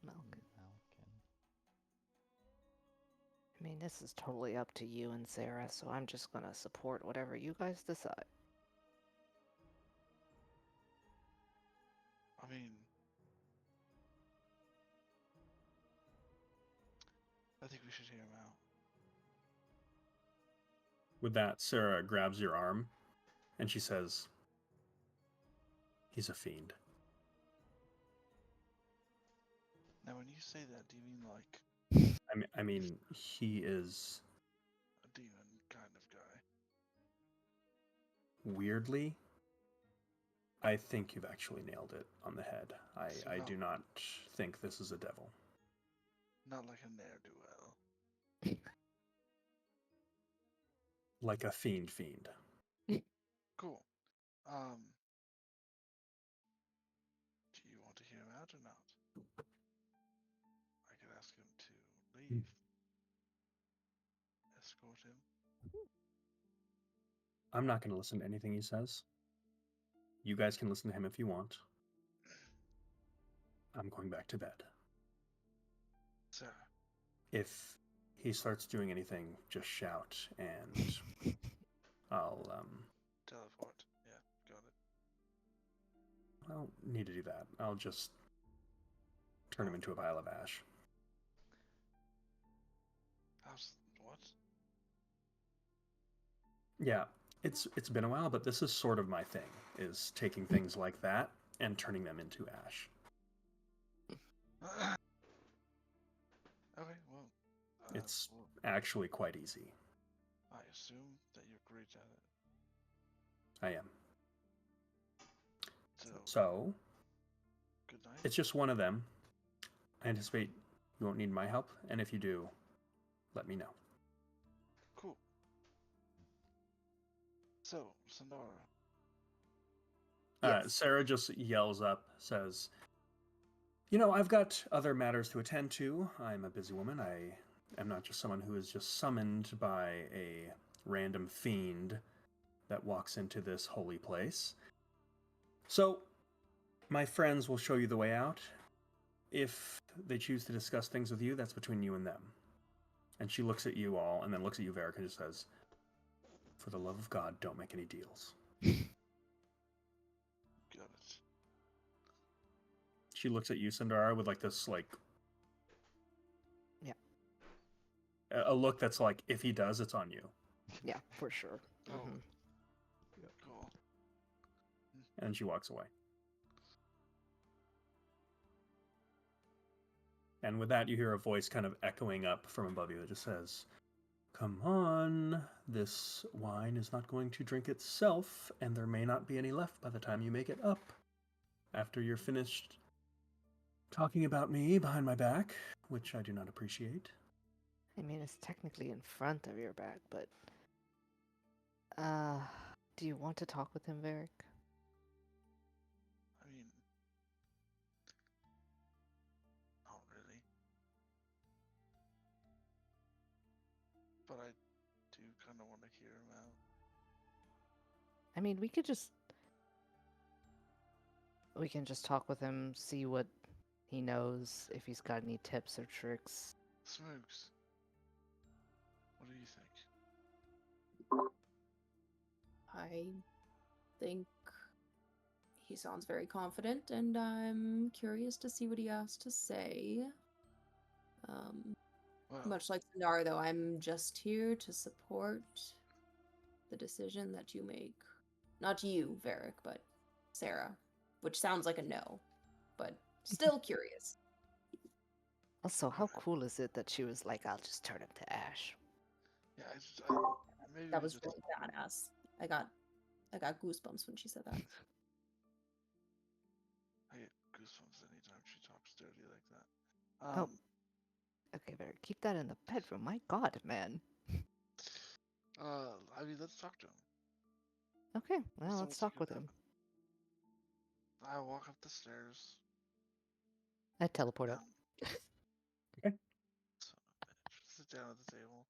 Malcolm. Malkin. I mean, this is totally up to you and Sarah, so I'm just gonna support whatever you guys decide. I mean, I think we should hear him out. With that, Sarah grabs your arm, and she says, "He's a fiend." Now, when you say that, do you mean like I mean, he is... a demon kind of guy? Weirdly, I think you've actually nailed it on the head. I do not think this is a devil. Not like a ne'er-do-well. Like a fiend. Cool. Do you want to hear him out or not? I could ask him to leave. Escort him. I'm not going to listen to anything he says. You guys can listen to him if you want. I'm going back to bed. Sarah. If he starts doing anything, just shout, and I'll Teleport. Yeah, got it. I don't need to do that. I'll just turn him into a pile of ash. How's what? Yeah, it's been a while, but this is sort of my thing, is taking things like that and turning them into ash. Okay, well. It's well, actually quite easy. I assume that you're great at it. I am. So, So, good night. it's just one of them. I anticipate you won't need my help, and if you do, let me know. Cool. So, Sandara. Yes. Sarah just yells up, says, "You know, I've got other matters to attend to. I'm a busy woman. I am not just someone who is just summoned by a random fiend that walks into this holy place. So, my friends will show you the way out. If they choose to discuss things with you, that's between you and them." And she looks at you all, and then looks at you, Varric, and just says, "For the love of God, don't make any deals." Got it. She looks at you, Sandara, with like this, like, Yeah. a look that's like, if he does, it's on you. Yeah, for sure. Oh, Mhm. cool. And she walks away. And with that, you hear a voice kind of echoing up from above you that just says, "Come on, this wine is not going to drink itself, and there may not be any left by the time you make it up. After you're finished talking about me behind my back, which I do not appreciate." I mean, it's technically in front of your back, but do you want to talk with him, Varric? I mean, not really. But I do kind of want to hear him out. I mean, we can just talk with him, see what he knows, if he's got any tips or tricks. Smokes. What do you think? I think he sounds very confident, and I'm curious to see what he has to say. Well, Much like Sandara, though, I'm just here to support the decision that you make. Not you, Varric, but Sarah, which sounds like a no, but still curious. Also, how cool is it that she was like, "I'll just turn him to ash"? yeah, maybe That we was just really badass. I got goosebumps when she said that. I get goosebumps anytime she talks dirty like that. Oh. Okay, Varric, keep that in the bedroom. My God, man. I mean, let's talk to him. Okay, well, So let's what's talk gonna with him. happen? I walk up the stairs. I teleport up. Okay. Son of a bitch. Sit down at the table.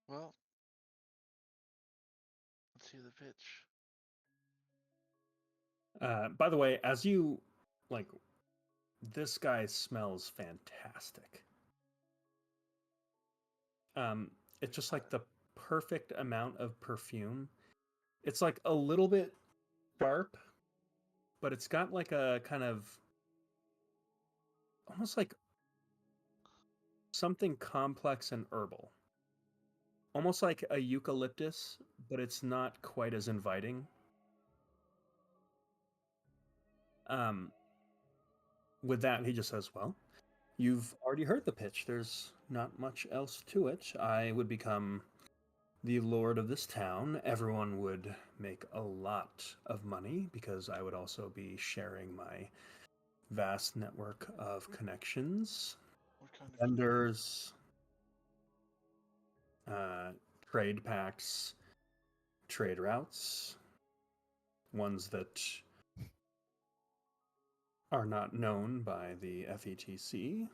Well, let's hear the pitch. By the way, as you, like, this guy smells fantastic. It's just like the perfect amount of perfume. It's like a little bit sharp, but it's got like a kind of almost like something complex and herbal. Almost like a eucalyptus, but it's not quite as inviting. With that, he just says, "Well, you've already heard the pitch. There's not much else to it. I would become the lord of this town. Everyone would make a lot of money because I would also be sharing my vast network of connections, What kind of vendors, trade pacts, trade routes, ones that are not known by the FETC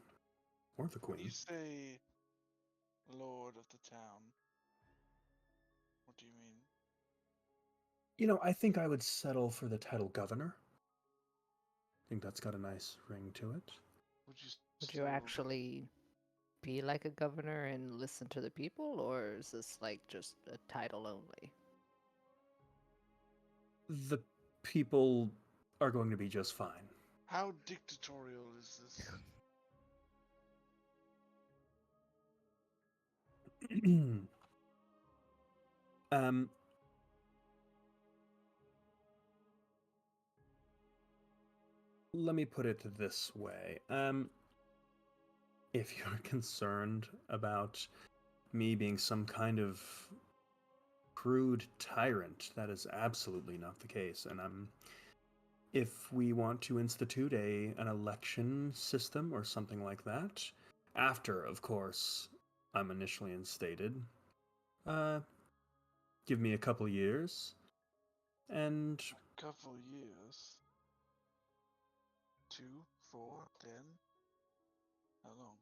or the When you Queen." say Lord of the Town, what do you mean? I think I would settle for the title governor. I think that's got a nice ring to it. Would you Would you still actually be like a governor and listen to the people, or is this like just a title only? The people are going to be just fine. How dictatorial is this? um, let me put it this way. If you're concerned about me being some kind of crude tyrant, that is absolutely not the case. And if we want to institute an election system or something like that, after, of course, I'm initially instated, give me a couple years, and Couple years. 2, 4, 10? How long?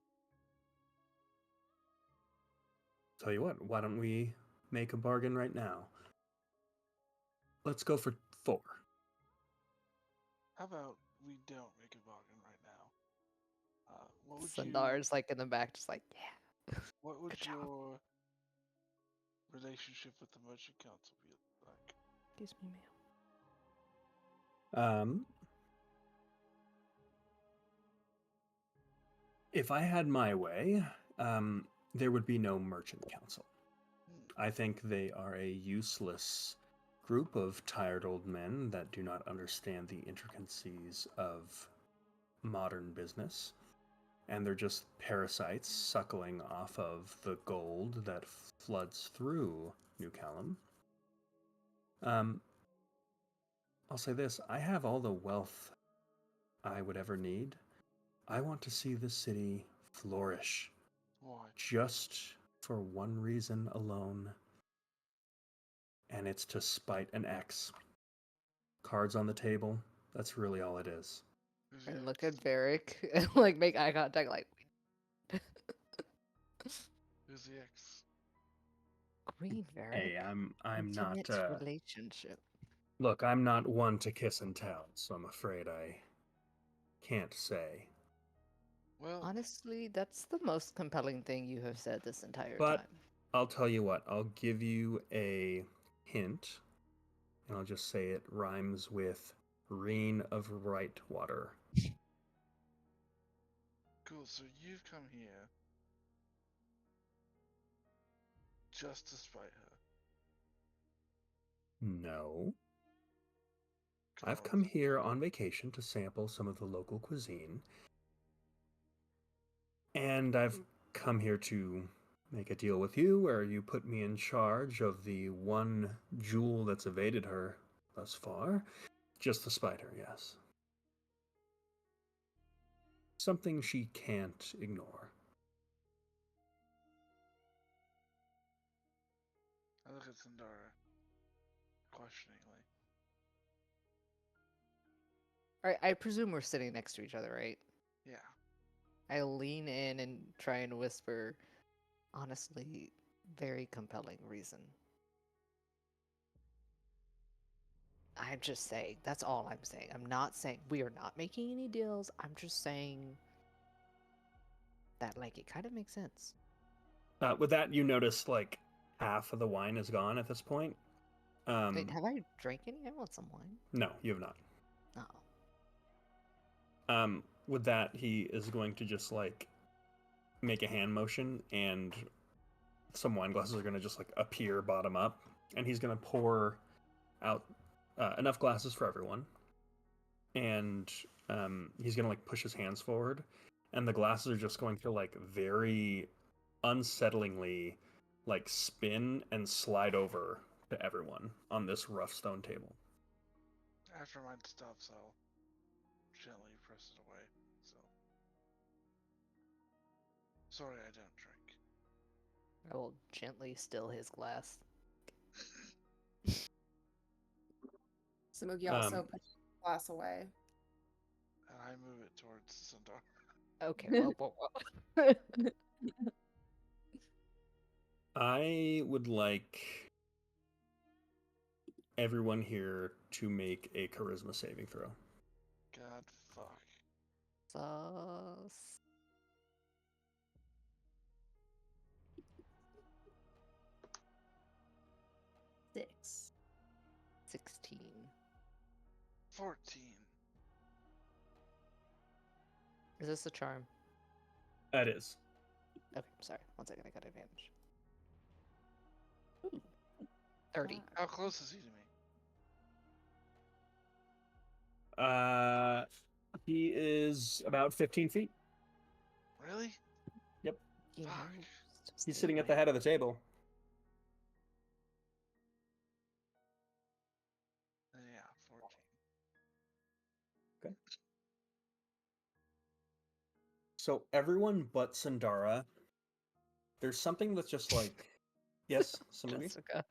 tell you what, why don't we make a bargain right now? Let's go for 4. How about we don't make a bargain right now? What would Sundar's like in the back, just like, yeah. What would Good job. your relationship with the Merchant Council be like? Excuse me, ma'am. If I had my way, there would be no merchant council. I think they are a useless group of tired old men that do not understand the intricacies of modern business, and they're just parasites suckling off of the gold that floods through New Callum. I'll say this, I have all the wealth I would ever need. I want to see this city flourish. Why? Just for one reason alone. And it's to spite an ex. Cards on the table, that's really all it is. Who's And the look ex? at Varric and like make eye contact, like Who's the ex? Green Varric. Hey, I'm not Intimate relationship. look, I'm not one to kiss and tell, so I'm afraid I can't say. Well, Honestly, that's the most compelling thing you have said this entire But time. I'll tell you what, I'll give you a hint, and I'll just say it rhymes with Reen of Rightwater. cool. So you've come here just to spite her. No. I've come here on vacation to sample some of the local cuisine, and I've come here to make a deal with you where you put me in charge of the one jewel that's evaded her thus far, just to spite her, yes. Something she can't ignore. I look at Sandara questioningly. Alright, I presume we're sitting next to each other, right? Yeah. I lean in and try and whisper, honestly, very compelling reason. I'm just saying, that's all I'm saying. I'm not saying we are not making any deals. I'm just saying that, like, it kind of makes sense. With that, you notice like half of the wine is gone at this point. Wait, have I drank any? I want some wine. No, you have not. Oh. With that, he is going to just like make a hand motion, and some wine glasses are going to just like appear bottom up, and he's going to pour out enough glasses for everyone, and he's going to like push his hands forward, and the glasses are just going to like very unsettlingly like spin and slide over to everyone on this rough stone table. After mine stops, I'll gently press it away. So. Sorry, I don't drink. I will gently still his glass. Samugi also puts the glass away. And I move it towards Sandara. Okay, whoa. I would like everyone here to make a charisma saving throw. God fuck. Sus. Six. 16. 14. Is this a charm? That is. Okay, sorry. 1 second, I got advantage. Ooh. 30. How close is he to me? He is about 15 feet. Really? Yep. You Fuck. know, just He's stay sitting at away. the head of the table. Yeah, 14. So everyone but Sandara, there's something that's just like, yes, Samugi? Jessica.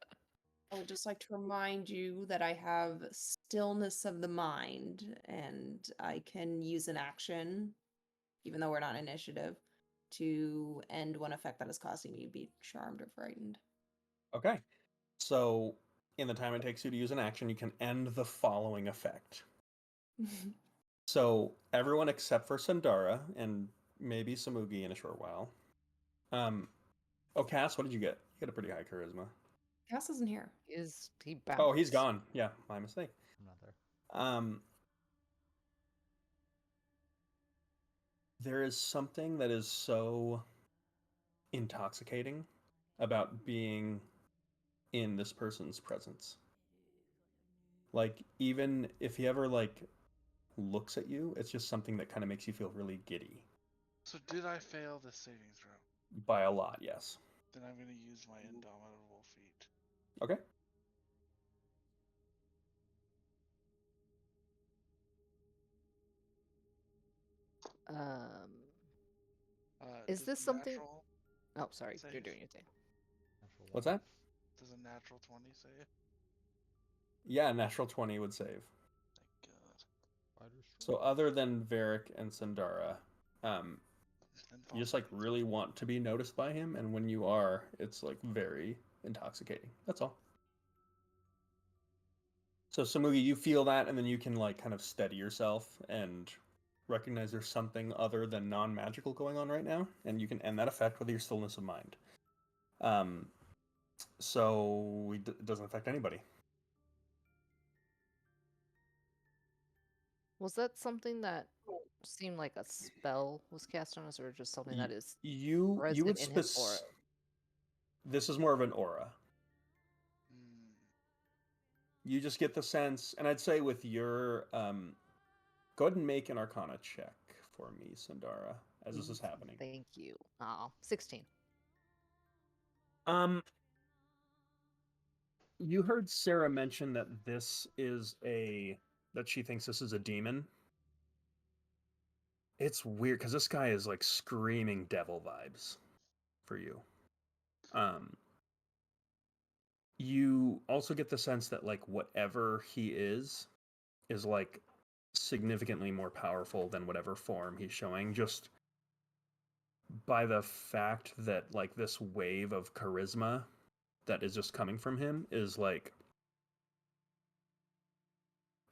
I would just like to remind you that I have stillness of the mind, and I can use an action, even though we're not initiative, to end one effect that is causing me to be charmed or frightened. Okay. So in the time it takes you to use an action, you can end the following effect. So everyone except for Sandara and maybe Samugi in a short while. Cass, what did you get? You got a pretty high charisma. Cass isn't here. He bounced. Oh, he's gone. Yeah, my mistake. I'm not there. There is something that is so intoxicating about being in this person's presence. Like, even if he ever like looks at you, it's just something that kind of makes you feel really giddy. So did I fail the saving throw? By a lot, yes. Then I'm going to use my indomitable feat. Okay. Is Does this something? natural Oh, sorry. You're save? doing your thing. Natural What's one. that? Does a natural 20 save? Yeah, natural 20 would save. Thank God. Spider So other than Varric and Sandara, And you just like really want to be noticed by him, and when you are, it's like very intoxicating. That's all. So Samugi, you feel that, and then you can like kind of steady yourself and recognize there's something other than non-magical going on right now, and you can end that effect with your stillness of mind. So it doesn't affect anybody. Was that something that seemed like a spell was cast on us, or just something that is You present would in his aura? This is more of an aura. You just get the sense, and I'd say with your go ahead and make an Arcana check for me, Sandara, as this is happening. Thank you. Oh, 16. You heard Sarah mention that that she thinks this is a demon. It's weird because this guy is like screaming devil vibes for you. You also get the sense that like whatever he is like significantly more powerful than whatever form he's showing, just by the fact that like this wave of charisma that is just coming from him is like,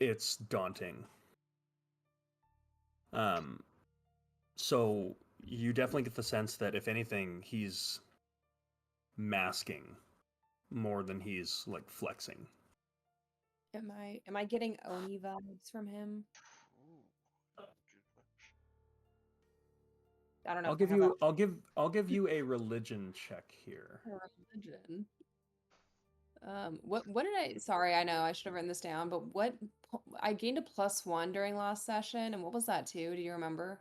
it's daunting. So you definitely get the sense that if anything, he's masking more than he's like flexing. Am I getting Oni vibes from him? I don't know. I'll give you a religion check here. Religion. What did I? Sorry, I know I should have written this down. But what I gained a +1 during last session, and what was that too? Do you remember?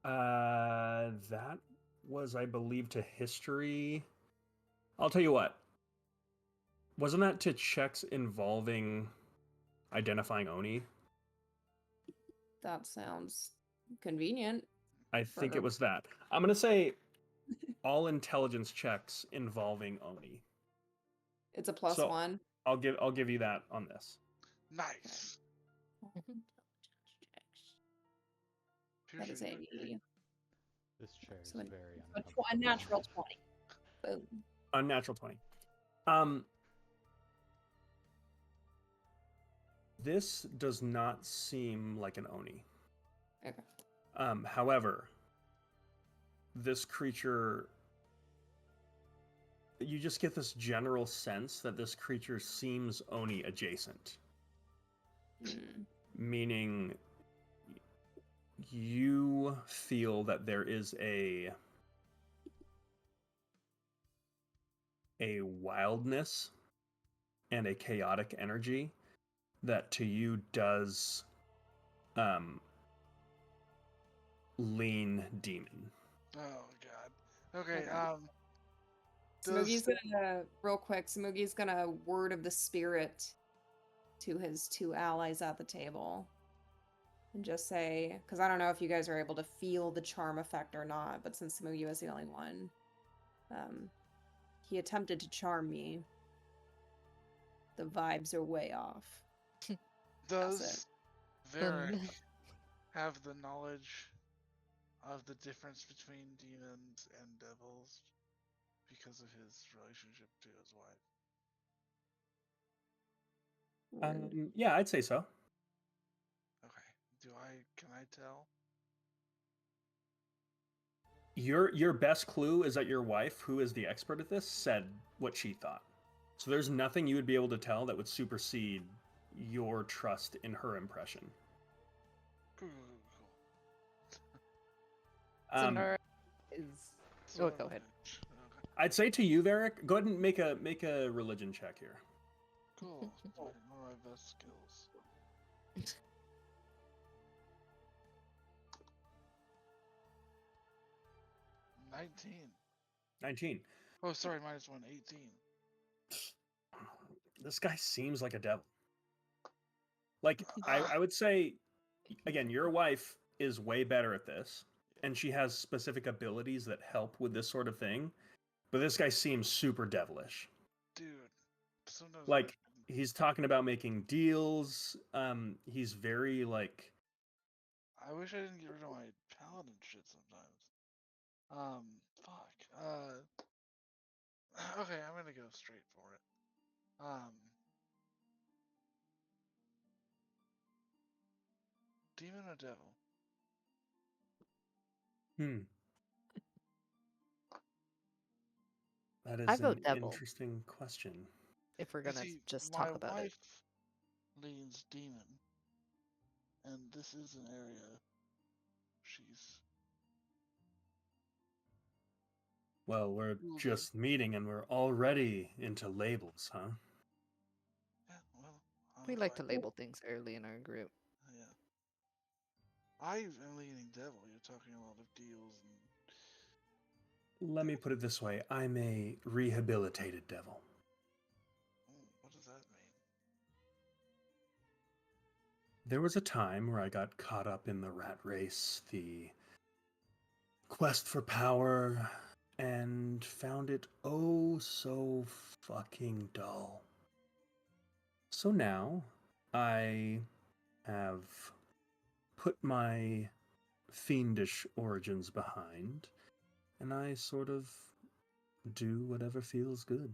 That was, I believe, to history. I'll tell you what. Wasn't that to checks involving identifying Oni? That sounds convenient. I think it was that. I'm gonna say all intelligence checks involving Oni. It's a +1. I'll give you that on this. Nice. That is a This chair is so very a uncomfortable. natural 20. Boom. Unnatural 20. This does not seem like an Oni. Okay. However, this creature, you just get this general sense that this creature seems Oni adjacent. Mm. Meaning you feel that there is a wildness and a chaotic energy that to you does lean demon. Oh god. Okay. Okay. Does Smoggy's gonna real quick. Smoggy's gonna word of the spirit to his two allies at the table, and just say, because I don't know if you guys are able to feel the charm effect or not, but since Smoggy was the only one, he attempted to charm me. The vibes are way off. does Varric Um, have the knowledge of the difference between demons and devils because of his relationship to his wife? Word. Yeah, I'd say so. Okay. Can I tell? Your best clue is that your wife, who is the expert at this, said what she thought. So there's nothing you would be able to tell that would supersede your trust in her impression. Cool. Zendara is. So Oh, go ahead. Okay. I'd say to you, Varric, go ahead and make a religion check here. Cool. One of my best skills. 19. 19. Oh, sorry, minus 1, 18. This guy seems like a devil. Like, I would say, again, your wife is way better at this, and she has specific abilities that help with this sort of thing, but this guy seems super devilish. Dude, sometimes Like, he's talking about making deals. He's very, like... I wish I didn't get rid of my paladin shit sometimes. Fuck. Okay, I'm gonna go straight for it. Demon or devil? That is I an vote devil. interesting question. If we're gonna See, just my talk about it. wife leans demon, and this is an area she's. Well, we're Cool, just meeting and we're already into labels, huh? Yeah, well, We I'm like to fine. label things early in our group. Yeah. I am leaning devil. You're talking a lot of deals and. Let me put it this way. I'm a rehabilitated devil. What does that mean? There was a time where I got caught up in the rat race, the quest for power, and found it oh so fucking dull. So now I have put my fiendish origins behind, and I sort of do whatever feels good.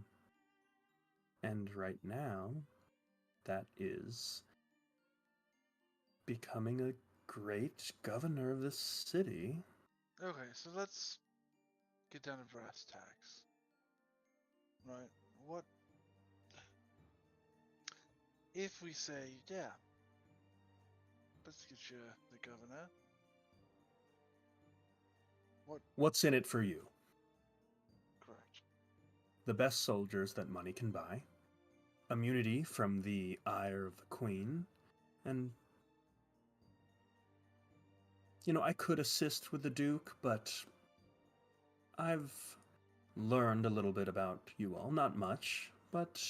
And right now, that is becoming a great governor of this city. Okay, so let's get down to brass tacks. Right? What if we say, yeah, let's get you the governor? What's in it for you? Correct. The best soldiers that money can buy, immunity from the ire of the queen, and I could assist with the Duke, but I've learned a little bit about you all. Not much, but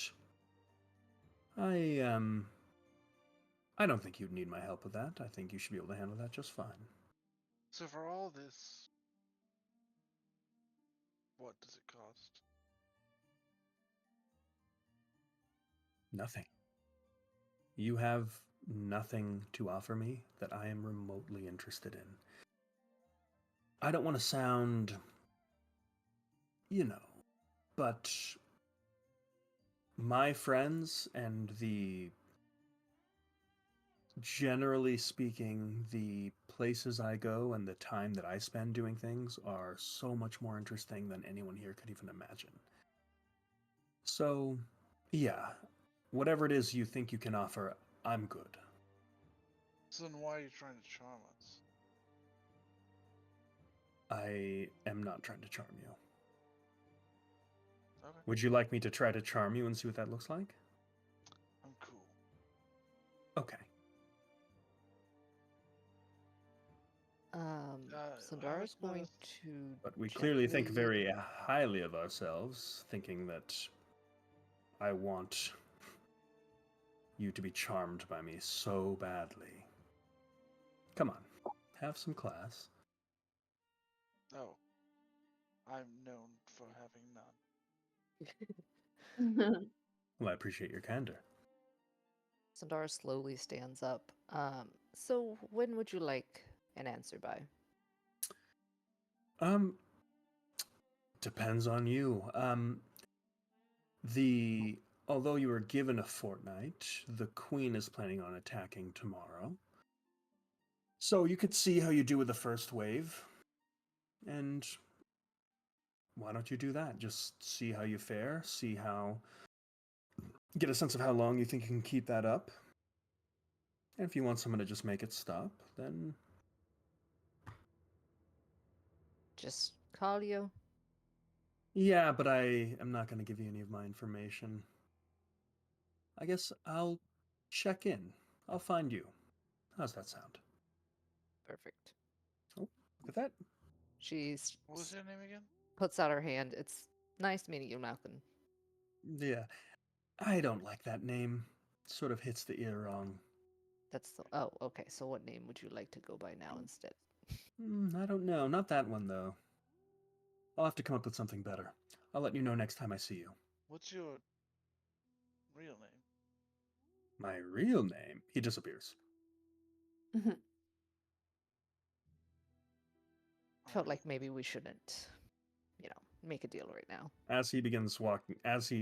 I don't think you'd need my help with that. I think you should be able to handle that just fine. So for all this, what does it cost? Nothing. You have nothing to offer me that I am remotely interested in. I don't want to sound, but my friends and the generally speaking, the places I go and the time that I spend doing things are so much more interesting than anyone here could even imagine. So, yeah, whatever it is you think you can offer, I'm good. So then why are you trying to charm us? I am not trying to charm you. Okay, Would you like me to try to charm you and see what that looks like? I'm cool. Okay. haven't Sundara's going noticed- to. But we clearly think gently- very highly of ourselves, thinking that I want you to be charmed by me so badly. Come on, have some class. Oh, I'm known for having none. Well, I appreciate your candor. Sundara slowly stands up. So when would you like an answer by? Depends on you. Although you were given a fortnight, the queen is planning on attacking tomorrow. So you could see how you do with the first wave. And why don't you do that? Just see how you fare, get a sense of how long you think you can keep that up. And if you want someone to just make it stop, then Just call you? yeah, but I am not going to give you any of my information. I guess I'll check in. I'll find you. How's that sound? Perfect. Oh, look at that. She What was your name again? puts out her hand. It's nice meeting you, Malcolm. Yeah, I don't like that name. Sort of hits the ear wrong. That's the. Oh, okay. So what name would you like to go by now instead? I don't know. Not that one, though. I'll have to come up with something better. I'll let you know next time I see you. What's your real name? My real name? He disappears. Felt like maybe we shouldn't, make a deal right now. As he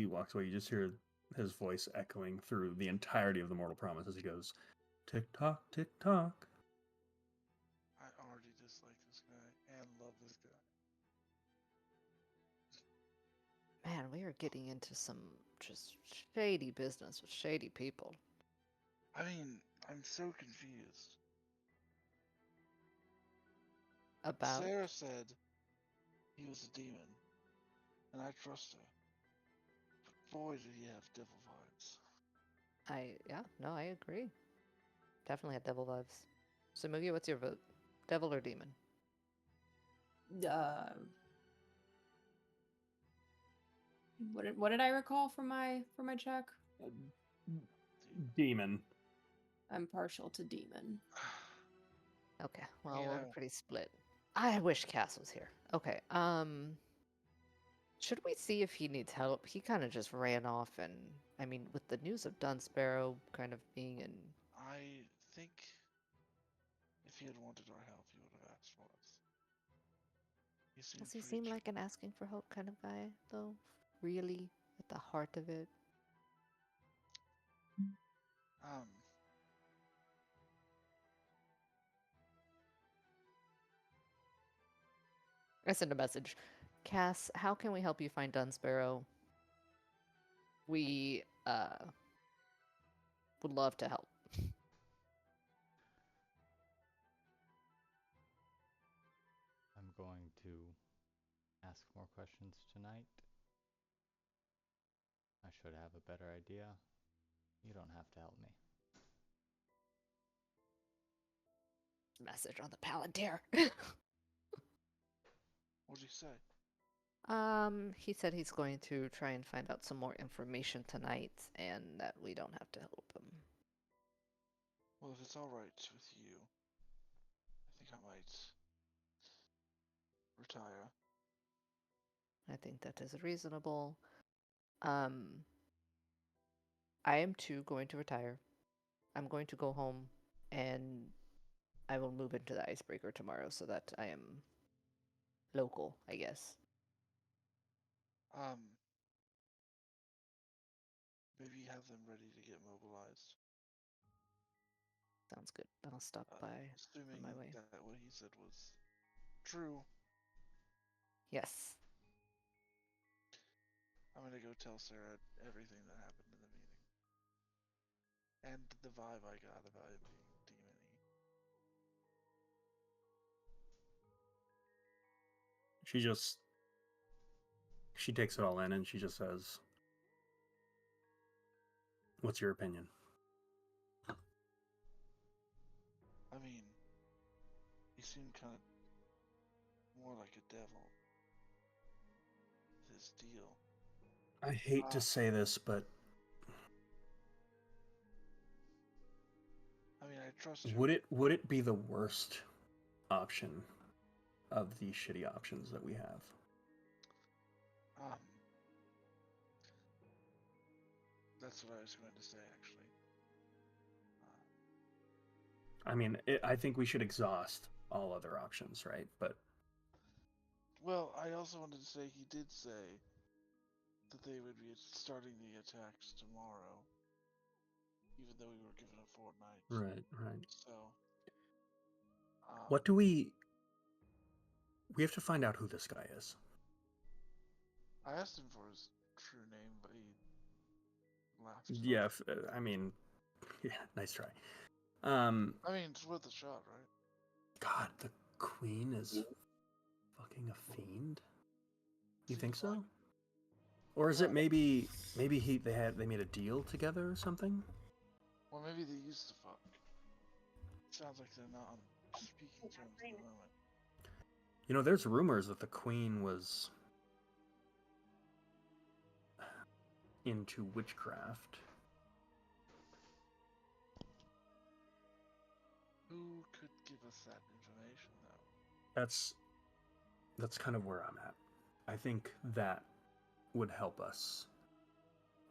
walks away, you just hear his voice echoing through the entirety of the Mortal Promise as he goes, tick tock, tick tock. I already dislike this guy and love this guy. Man, we are getting into some just shady business with shady people. I mean, I'm so confused. About Sarah said he was a demon, and I trust her. But boy, did he have devil vibes. I agree. Definitely had devil vibes. So Mugi, what's your vote? Devil or demon? What did I recall from my check? Demon. I'm partial to demon. Okay, well You we're know. pretty split. I wish Cass was here. Okay, should we see if he needs help? He kind of just ran off, and I mean, with the news of Dunsparrow kind of being in. I think if he had wanted our help, he would have asked for us. He seemed Does he pretty seem like an asking for help kind of guy, though? Really, at the heart of it? um. I sent a message. Cass, how can we help you find Dunsparrow? We would love to help. I'm going to ask more questions tonight. I should have a better idea. You don't have to help me. Message on the Palantir. What'd you say? He said he's going to try and find out some more information tonight, and that we don't have to help him. Well, if it's all right with you, I think I might retire. I think that is reasonable. Um, I am too going to retire. I'm going to go home, and I will move into the icebreaker tomorrow so that I am local, I guess. Maybe have them ready to get mobilized. Sounds good. I'll stop by Assuming on my way. that what he said was true, Yes. I'm gonna go tell Sarah everything that happened in the meeting. And the vibe I got about it being demon-y. She takes it all in and she just says, "What's your opinion?" I mean, he seemed kind of more like a devil. His deal. I hate to say this, but I mean, I trust you. would it be the worst option of the shitty options that we have? That's what I was going to say, actually. I mean, I think we should exhaust all other options, right? But Well, I also wanted to say he did say that they would be starting the attacks tomorrow, even though we were given a fortnight. right. So, What do we have to find out who this guy is. I asked him for his true name, but he laughed. Yeah, I mean, yeah, nice try. I mean, it's worth a shot, right? God, the queen is fucking a fiend. You think Seems like- so? Or is it Well- maybe they made a deal together or something? Or maybe they used to fuck. Sounds like they're not on speaking terms at the moment. You know, there's rumors that the queen was into witchcraft. Who could give us that information, though? That's kind of where I'm at. I think that would help us,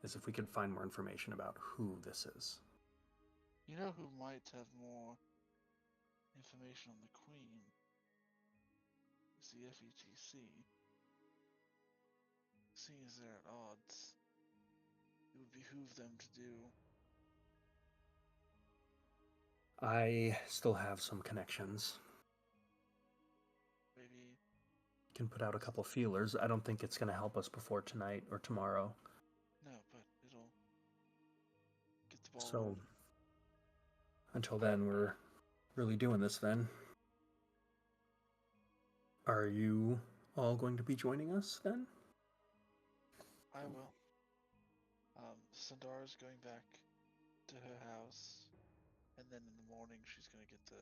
is if we could find more information about who this is. You know who might have more information on the Queen? Is the FETC. Seeing as they're at odds, it would behoove them to do. I still have some connections. Maybe. Can put out a couple feelers. I don't think it's going to help us before tonight or tomorrow. No, but it'll get the ball So rolling. until then, we're really doing this then. Are you all going to be joining us then? I will. Sandara's going back to her house, and then in the morning she's gonna get the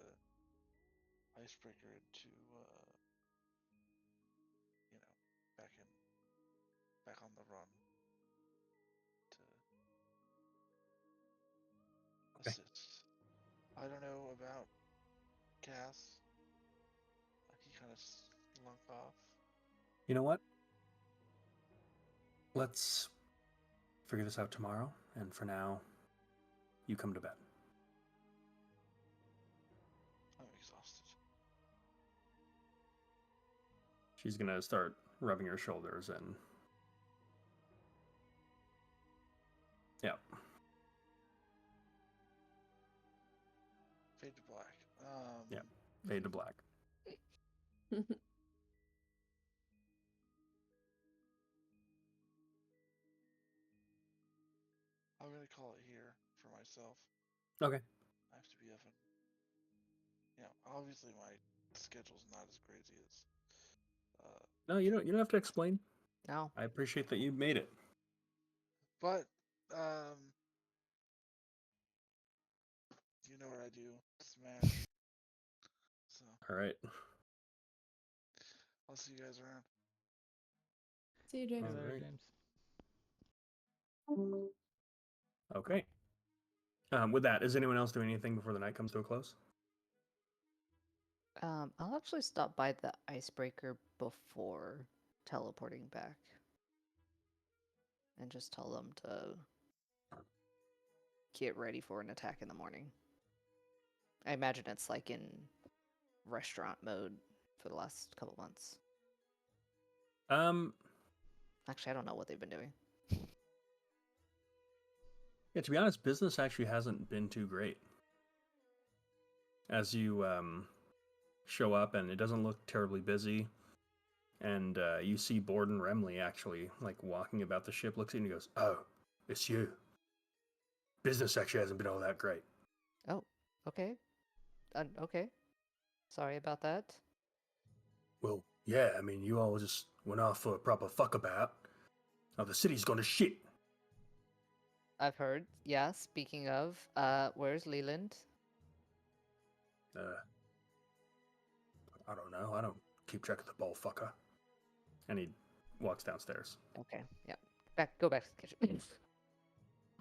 icebreaker to, back on the run to Okay. assist. I don't know about Cass. He kind of slunk off. You know what? Let's figure this out tomorrow, and for now, you come to bed. I'm exhausted. She's gonna start rubbing her shoulders and yeah. Fade to black. Yeah. Fade to black. I'm gonna call it here for myself. Okay. I have to be up and, obviously my schedule's not as crazy as. No, you don't have to explain. No. I appreciate that you made it. But you know what I do? Smash. So All right. I'll see you guys around. See you, James. All Hey there, right. James. Okay. With that, is anyone else doing anything before the night comes to a close? I'll actually stop by the icebreaker before teleporting back. And just tell them to get ready for an attack in the morning. I imagine it's like in restaurant mode for the last couple months. Actually, I don't know what they've been doing. Yeah, to be honest, business actually hasn't been too great. as you show up, and it doesn't look terribly busy. And you see Borden Remley actually like walking about the ship, looks at you and he goes, "Oh, it's you. Business actually hasn't been all that great." Oh, okay. Okay. Sorry about that. Well, yeah, I mean, you all just went off for a proper fuck about. Now the city's gone to shit. I've heard. Yeah, speaking of, where's Leland? I don't know. I don't keep track of the ball fucker. And he walks downstairs. Okay, yeah. Go back to the kitchen.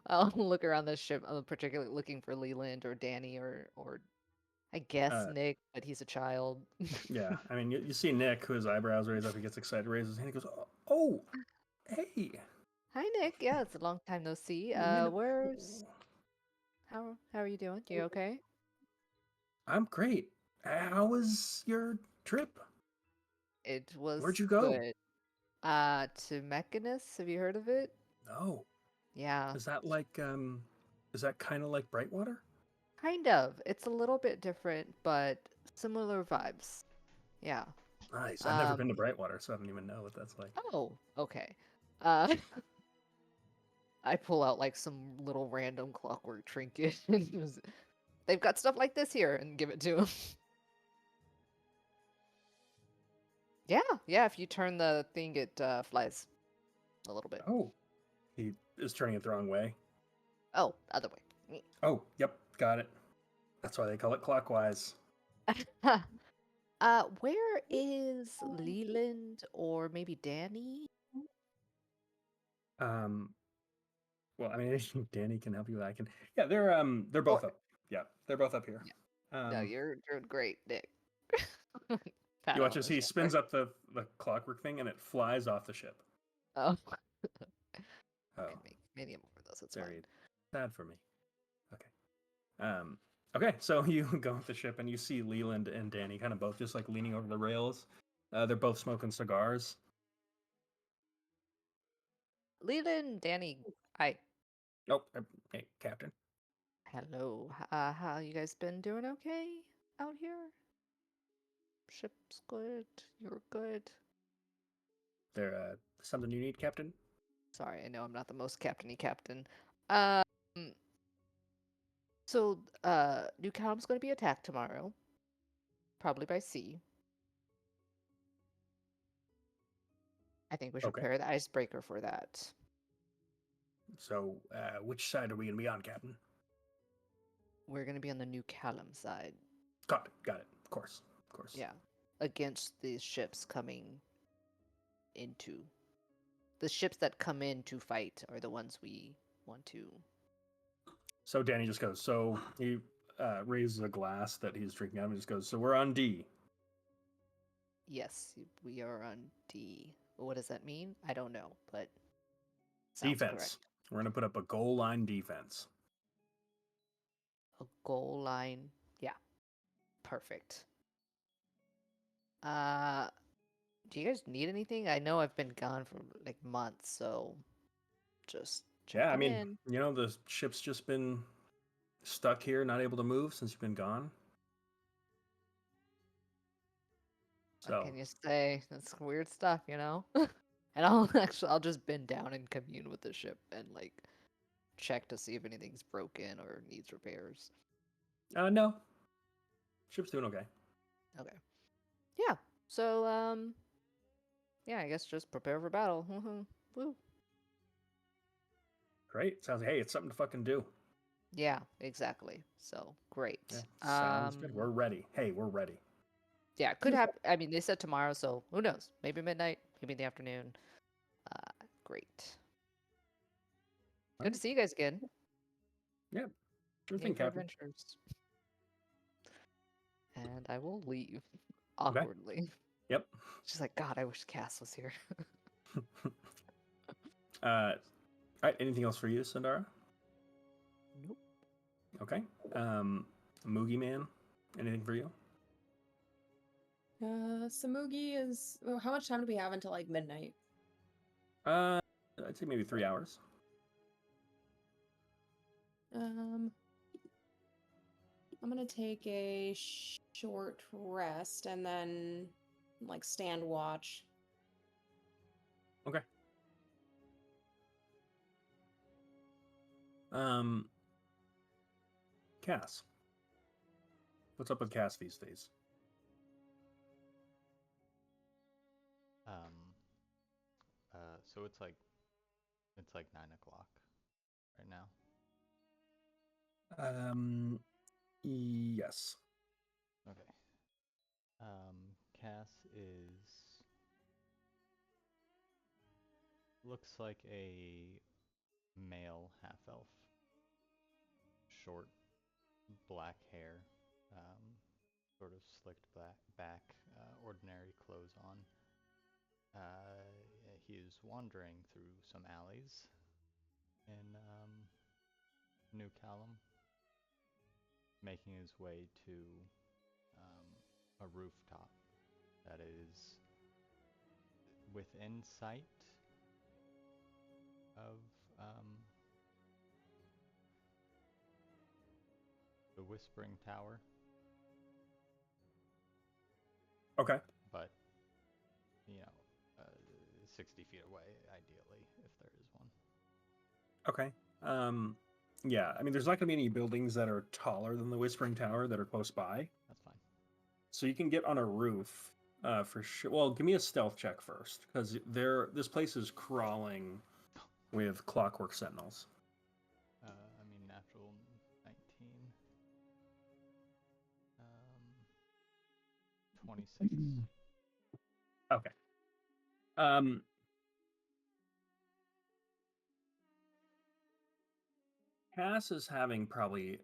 I'll look around the ship. I'm particularly looking for Leland or Danny or I guess Nick, but he's a child. Yeah, I mean, you see Nick, whose eyebrows raise up, he gets excited, raises his hand, he goes, "Oh, hey." Hi Nick. Yeah, it's a long time no see. Where's how are you doing? You okay? I'm great. How was your trip? It was Where'd you go? good. To Mechanus. Have you heard of it? No. Yeah, Is that kind of like Brightwater? kind of. It's a little bit different, but similar vibes. Yeah. Nice. I've never been to Brightwater, so I don't even know what that's like. Oh, okay. Uh, I pull out like some little random clockwork trinket. And they've got stuff like this here, and give it to him. Yeah. If you turn the thing, it flies a little bit. Oh. He is turning it the wrong way. Oh, other way. Oh, yep, got it. That's why they call it clockwise. Where is Leland or maybe Danny? Well, I mean, Danny can help you. I can. Yeah, they're both up. Yeah, they're both up here. Yeah. No, you're doing great, Nick. Pat You watch on as the he shoulder. spins up the clockwork thing and it flies off the ship. Oh. Oh, Okay, make many more of those. It's very fine. sad for me. Okay. Okay, so you go with the ship and you see Leland and Danny kind of both just like leaning over the rails. They're both smoking cigars. Leland, Danny, hi. Oh, hey, Captain. Hello. How you guys been doing? Okay out here? Ship's good. You're good. There something you need, Captain? Sorry, I know I'm not the most captainy captain. Um. So, New Callum's going to be attacked tomorrow, probably by sea. I think we should Okay. prepare the icebreaker for that. So, which side are we gonna be on, Captain? We're going to be on the New Callum side. Got it. Of course. Yeah, against the ships coming into. The ships that come in to fight are the ones we want to. So Danny just goes. So he raises a glass that he's drinking out of and just goes. So we're on D. Yes, we are on D. What does that mean? I don't know, but sounds Defense. correct. We're gonna put up a goal line defense. A goal line. Yeah. Perfect. Do you guys need anything? I know I've been gone for like months, so just Yeah, I checking mean, in. the ship's just been stuck here, not able to move since you've been gone. What So can you say? That's weird stuff, you know? And I'll just bend down and commune with the ship and like check to see if anything's broken or needs repairs. no. Ship's doing okay. Okay. Yeah. So yeah, I guess just prepare for battle. Woo. Great. Sounds like, hey, it's something to fucking do. Yeah, exactly. So great. Yeah, sounds good. We're ready. Hey, we're ready. Yeah, it could happen. I mean, they said tomorrow, so who knows? Maybe midnight, maybe in the afternoon. Great. Good to see you guys again. Yeah, sure Continue thing, your Captain. adventures. And I will leave awkwardly. Yep. She's like, God, I wish Cass was here. All right. Anything else for you, Sundara? Nope. Okay. Moogie Man. Anything for you? Samugi is. Well, how much time do we have until like midnight? I'd say maybe 3 hours. I'm gonna take a short rest and then like stand watch. Okay. Um, Cass. What's up with Cass these days? So it's like 9 o'clock right now. Yes. Okay. Cass looks like a male half elf. Short, black hair, sort of slicked back, ordinary clothes on. He is wandering through some alleys in New Callum, making his way to a rooftop that is within sight of the Whispering Tower, Okay. but 60 feet away, ideally, if there is one. Okay. Yeah, I mean, there's not going to be any buildings that are taller than the Whispering Tower that are close by. That's fine. So you can get on a roof for sure. Well, give me a stealth check first, because this place is crawling with clockwork sentinels. Natural 19. 26. Okay. Cass is having probably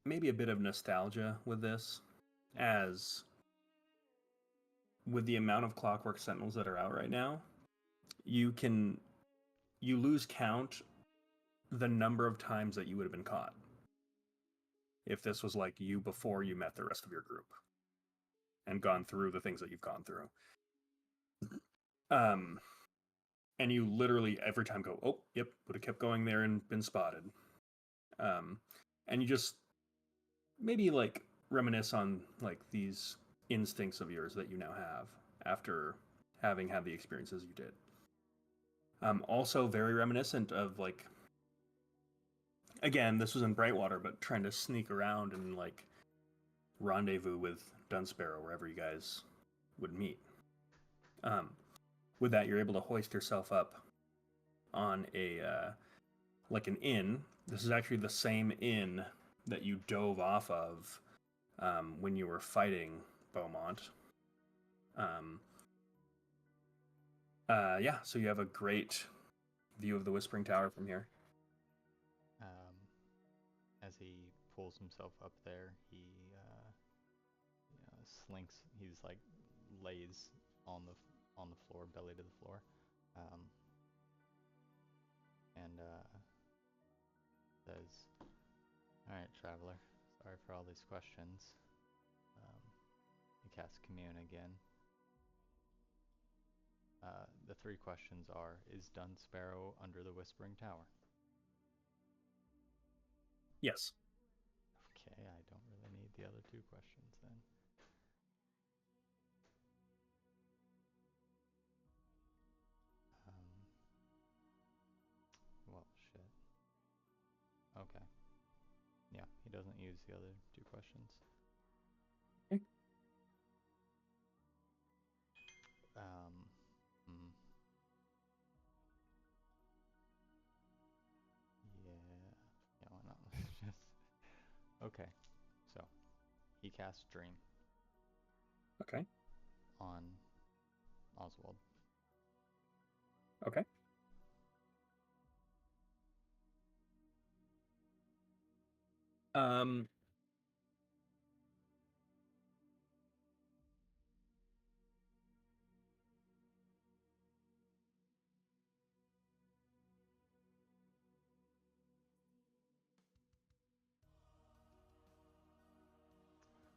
maybe a bit of nostalgia with this, as with the amount of clockwork sentinels that are out right now, you lose count the number of times that you would have been caught if this was like you before you met the rest of your group and gone through the things that you've gone through. And you literally every time go, oh, yep, would have kept going there and been spotted. And you just maybe like reminisce on like these instincts of yours that you now have after having had the experiences you did. Also very reminiscent of like, again, this was in Brightwater, but trying to sneak around and like rendezvous with Dunsparrow wherever you guys would meet. With that, you're able to hoist yourself up on a like an inn. This is actually the same inn that you dove off of when you were fighting Beaumont. Yeah, so you have a great view of the Whispering Tower from here. As he pulls himself up there, he slinks. He's like lays on the floor, belly to the floor, and says, "All right, traveler. Sorry for all these questions." He casts Commune again. The 3 questions are: is Dunsparrow under the Whispering Tower? Yes. Okay, I don't really need the other 2 questions then. Well, shit. Okay. Yeah, he doesn't use the other 2 questions. Okay. Yeah, why not? Just okay. So he casts Dream. Okay. On Oswald. Okay.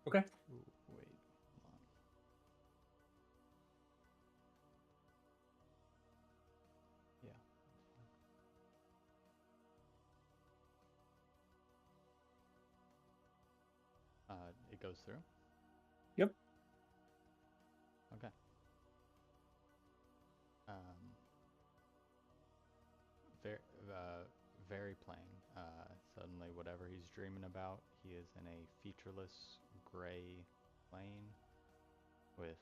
Okay. Ooh, wait, hold on. Yeah. goes through? Yep. Okay. Very, very plain. Suddenly, whatever he's dreaming about, he is in a featureless gray plane with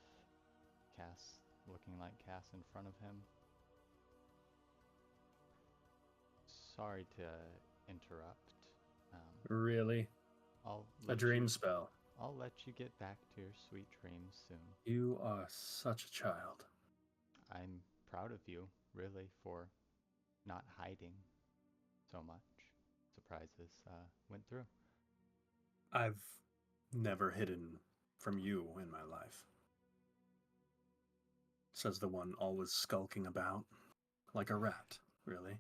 Cass looking like Cass in front of him. Sorry to interrupt. Really? I'll A let dream you, spell. I'll let you get back to your sweet dreams soon. You are such a child. I'm proud of you, really, for not hiding so much. Surprises went through. I've never hidden from you in my life, says the one always skulking about, like a rat, really.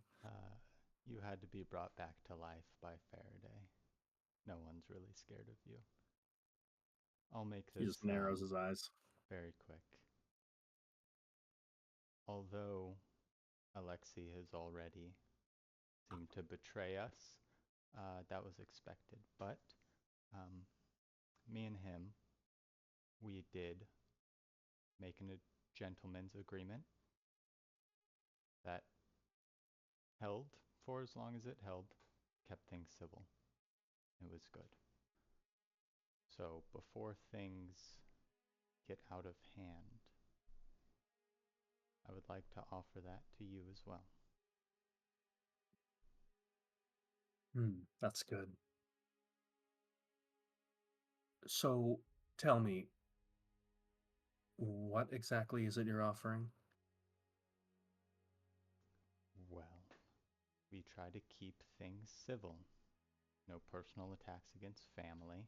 You had to be brought back to life by Faraday. No one's really scared of you. I'll make He this just narrows his eyes. very quick. Although Alexei has already seemed to betray us, that was expected. But me and him, we did make a gentleman's agreement that held for as long as it held, kept things civil. It was good. So before things get out of hand, I would like to offer that to you as well. That's good. So, tell me, what exactly is it you're offering? Well, we try to keep things civil. No personal attacks against family.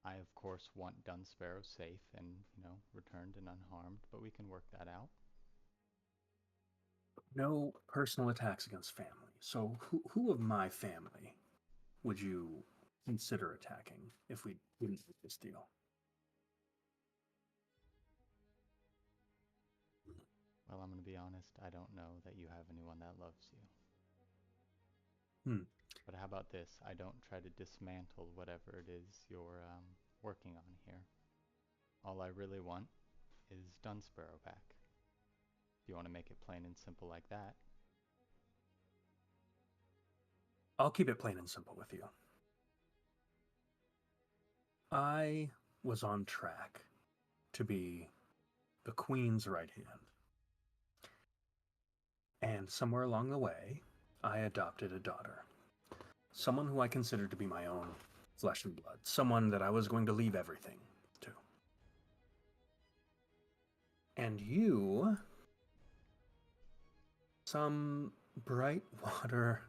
I, of course, want Dunsparrow safe and, returned and unharmed, but we can work that out. No personal attacks against family. So, who of my family would you consider attacking if we didn't make this deal? Well, I'm going to be honest, I don't know that you have anyone that loves you. But how about this? I don't try to dismantle whatever it is you're working on here. All I really want is Dunsparrow back. If you want to make it plain and simple like that. I'll keep it plain and simple with you. I was on track to be the Queen's right hand. And somewhere along the way, I adopted a daughter. Someone who I considered to be my own flesh and blood. Someone that I was going to leave everything to. And you, some bright water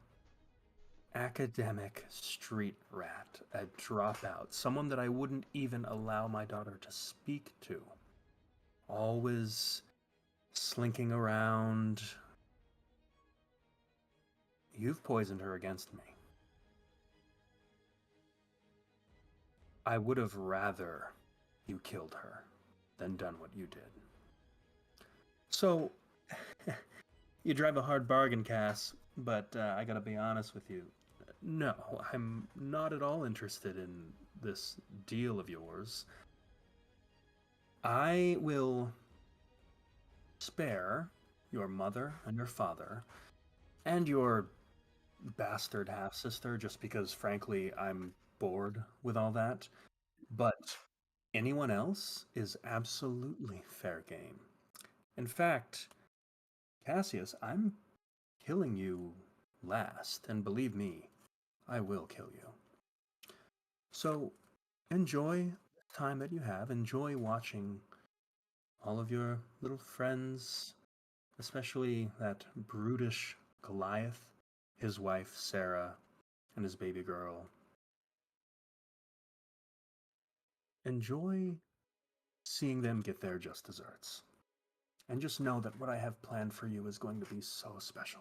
academic street rat, a dropout, someone that I wouldn't even allow my daughter to speak to. Always slinking around. You've poisoned her against me. I would have rather you killed her than done what you did. So, you drive a hard bargain, Cass, but I gotta be honest with you. No, I'm not at all interested in this deal of yours. I will spare your mother and your father and your bastard half-sister just because, frankly, I'm bored with all that. But anyone else is absolutely fair game. In fact, Cassius, I'm killing you last, and believe me, I will kill you. So enjoy the time that you have. Enjoy watching all of your little friends, especially that brutish Goliath, his wife Sarah, and his baby girl. Enjoy seeing them get their just desserts. And just know that what I have planned for you is going to be so special.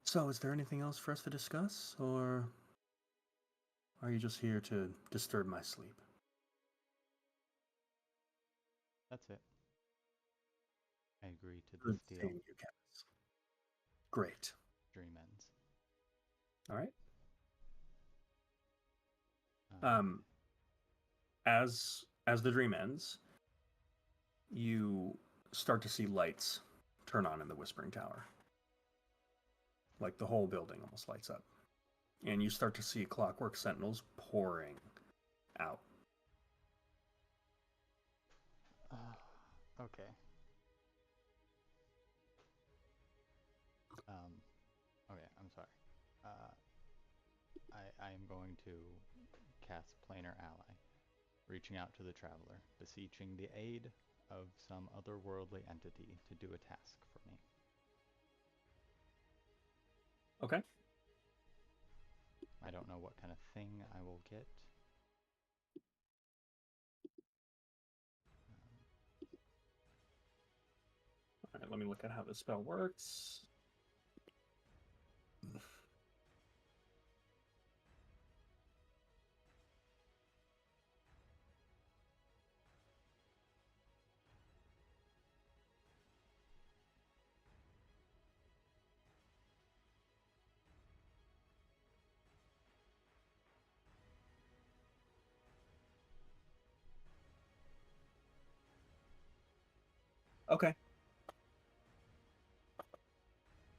So, is there anything else for us to discuss, or are you just here to disturb my sleep? That's it. I agree to Good this deal. seeing you, Cass. Great. Dream ends. All right. As the dream ends, you start to see lights turn on in the Whispering Tower. Like the whole building almost lights up. And you start to see clockwork sentinels pouring out. Okay. Okay, I'm sorry. I am going to cast Planar Ally, reaching out to the traveler, beseeching the aid of some otherworldly entity to do a task for me. Okay. I don't know what kind of thing I will get. All right, let me look at how this spell works. Okay.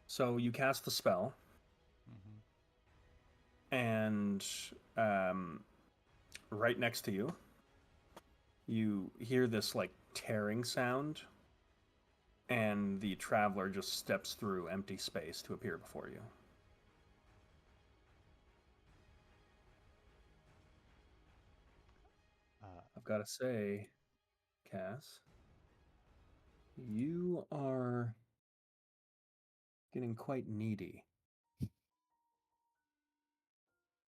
So you cast the spell, and right next to you, you hear this like tearing sound, and the traveler just steps through empty space to appear before you. I've got to say, Cass, you are getting quite needy.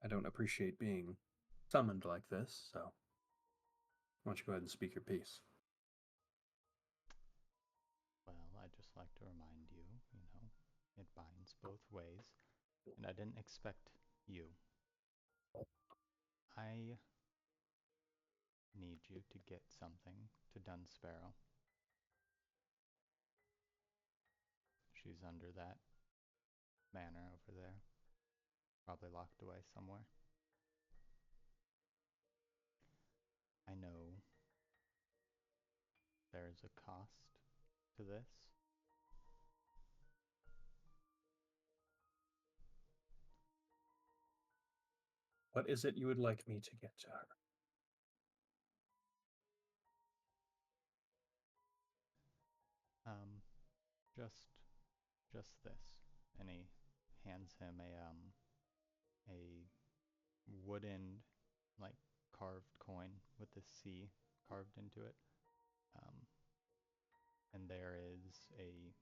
I don't appreciate being summoned like this, so why don't you go ahead and speak your piece? Well, I'd just like to remind you, it binds both ways, and I didn't expect you. I need you to get something to Dunsparrow. She's under that manor over there, probably locked away somewhere. I know there's a cost to this. What is it you would like me to get to her? Just this. And he hands him a wooden, like, carved coin with the C carved into it. And there is a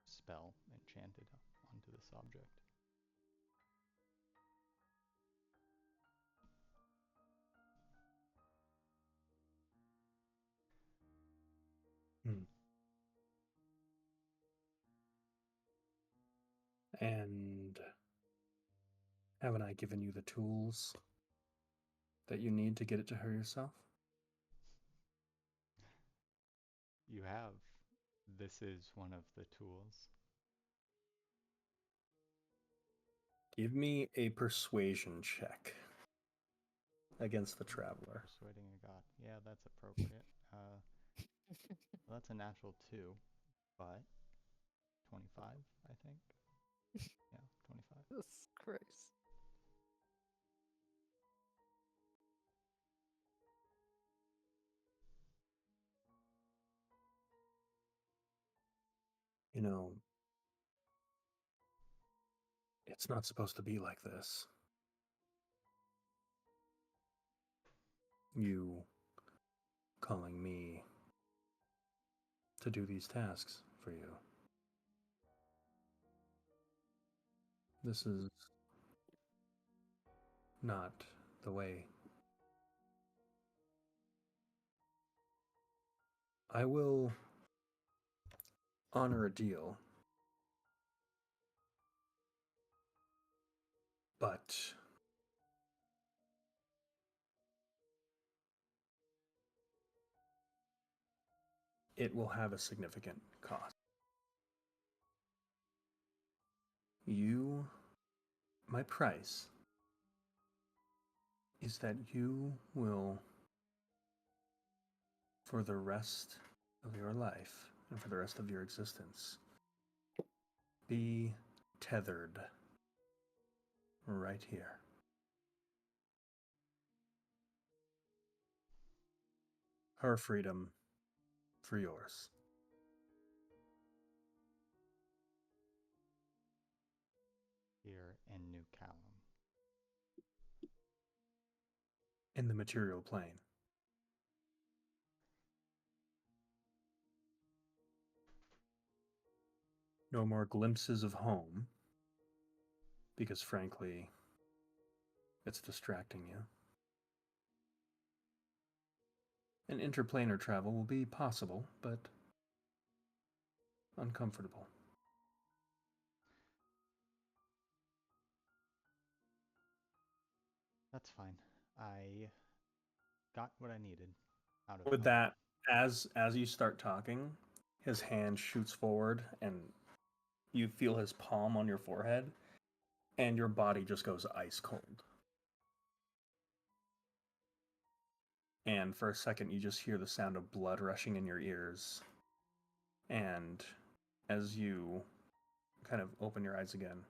spell enchanted onto this object. And haven't I given you the tools that you need to get it to her yourself? You have. This is one of the tools. Give me a persuasion check against the traveler. Persuading a god. Yeah, that's appropriate. Well, that's a natural 2, but 25, I think. Yeah, 25. Jesus Christ. You know, it's not supposed to be like this. You calling me to do these tasks for you. This is not the way. I will honor a deal, but it will have a significant cost. My price is that you will, for the rest of your life and for the rest of your existence, be tethered right here. Her freedom for yours. Here in New Callum. In the material plane. No more glimpses of home, because frankly, it's distracting you. An interplanar travel will be possible, but uncomfortable. That's fine. I got what I needed out of With home. that, as you start talking, his hand shoots forward and you feel his palm on your forehead and your body just goes ice cold. And for a second you just hear the sound of blood rushing in your ears. And as you kind of open your eyes again,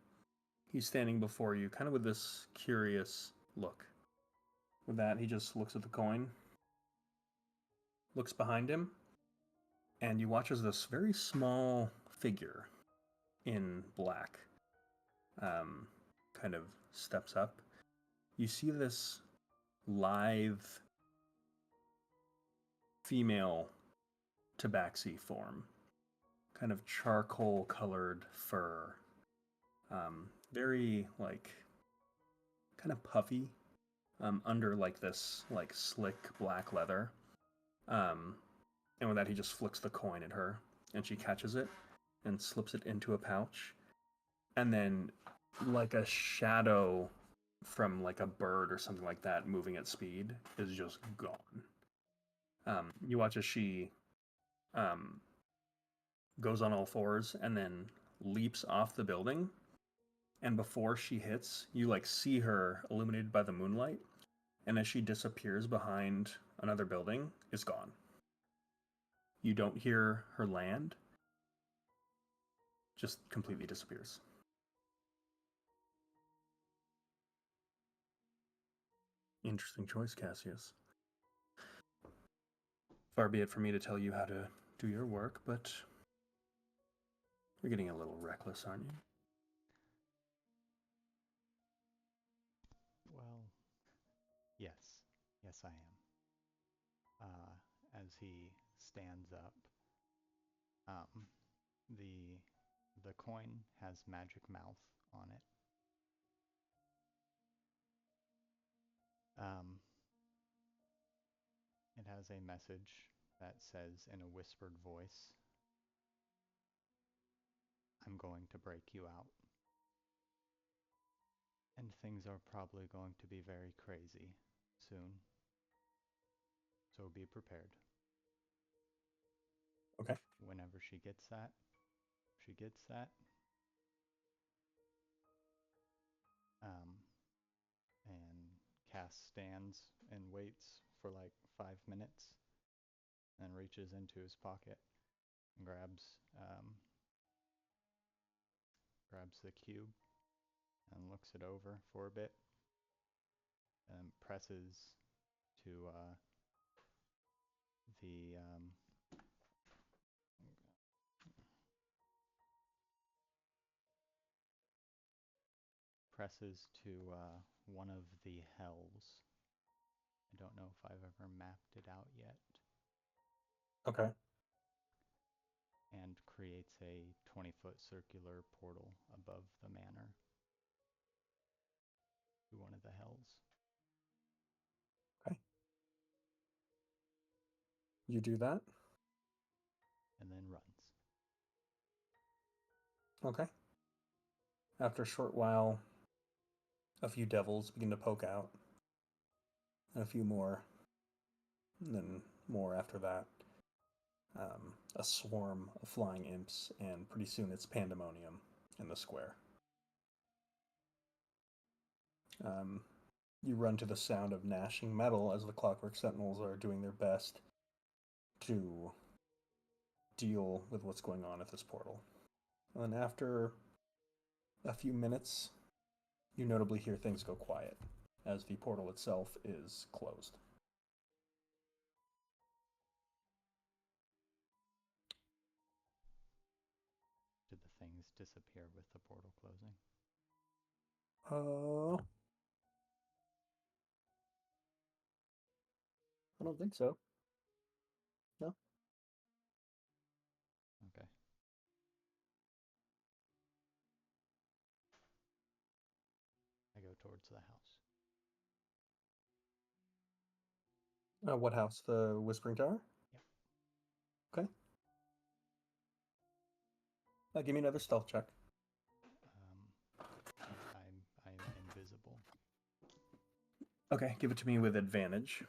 he's standing before you kind of with this curious look. With that, he just looks at the coin, looks behind him, and you watch as this very small figure in black kind of steps up. You see this lithe female tabaxi form, kind of charcoal colored fur, very like kind of puffy under like this like slick black leather. And with that, he just flicks the coin at her, and she catches it and slips it into a pouch. And then, like a shadow from like a bird or something like that moving at speed is just gone. You watch as she goes on all fours and then leaps off the building. And before she hits, you like see her illuminated by the moonlight. And as she disappears behind another building, is gone. You don't hear her land. Just completely disappears. Interesting choice, Cassius. Far be it for me to tell you how to do your work, but you're getting a little reckless, aren't you? Well, yes. Yes, I am. As he stands up, the coin has magic mouth on it. It has a message that says in a whispered voice, "I'm going to break you out. And things are probably going to be very crazy soon. So be prepared." Okay. Whenever she gets that, and Cass stands and waits for like 5 minutes, and reaches into his pocket and grabs the cube and looks it over for a bit, and presses to the one of the hells. I don't know if I've ever mapped it out yet. Okay. And creates a 20-foot circular portal above the manor to one of the hells. Okay. You do that? And then runs. Okay. After a short while, a few devils begin to poke out. And a few more. And then more after that. A swarm of flying imps, and pretty soon it's pandemonium in the square. You run to the sound of gnashing metal as the Clockwork Sentinels are doing their best to deal with what's going on at this portal. And then after a few minutes, you notably hear things go quiet as the portal itself is closed. Did the things disappear with the portal closing? I don't think so. No. Okay. I go towards the house. What house? The Whispering Tower? Yep. Okay. Give me another stealth check. I'm invisible. Okay, give it to me with advantage.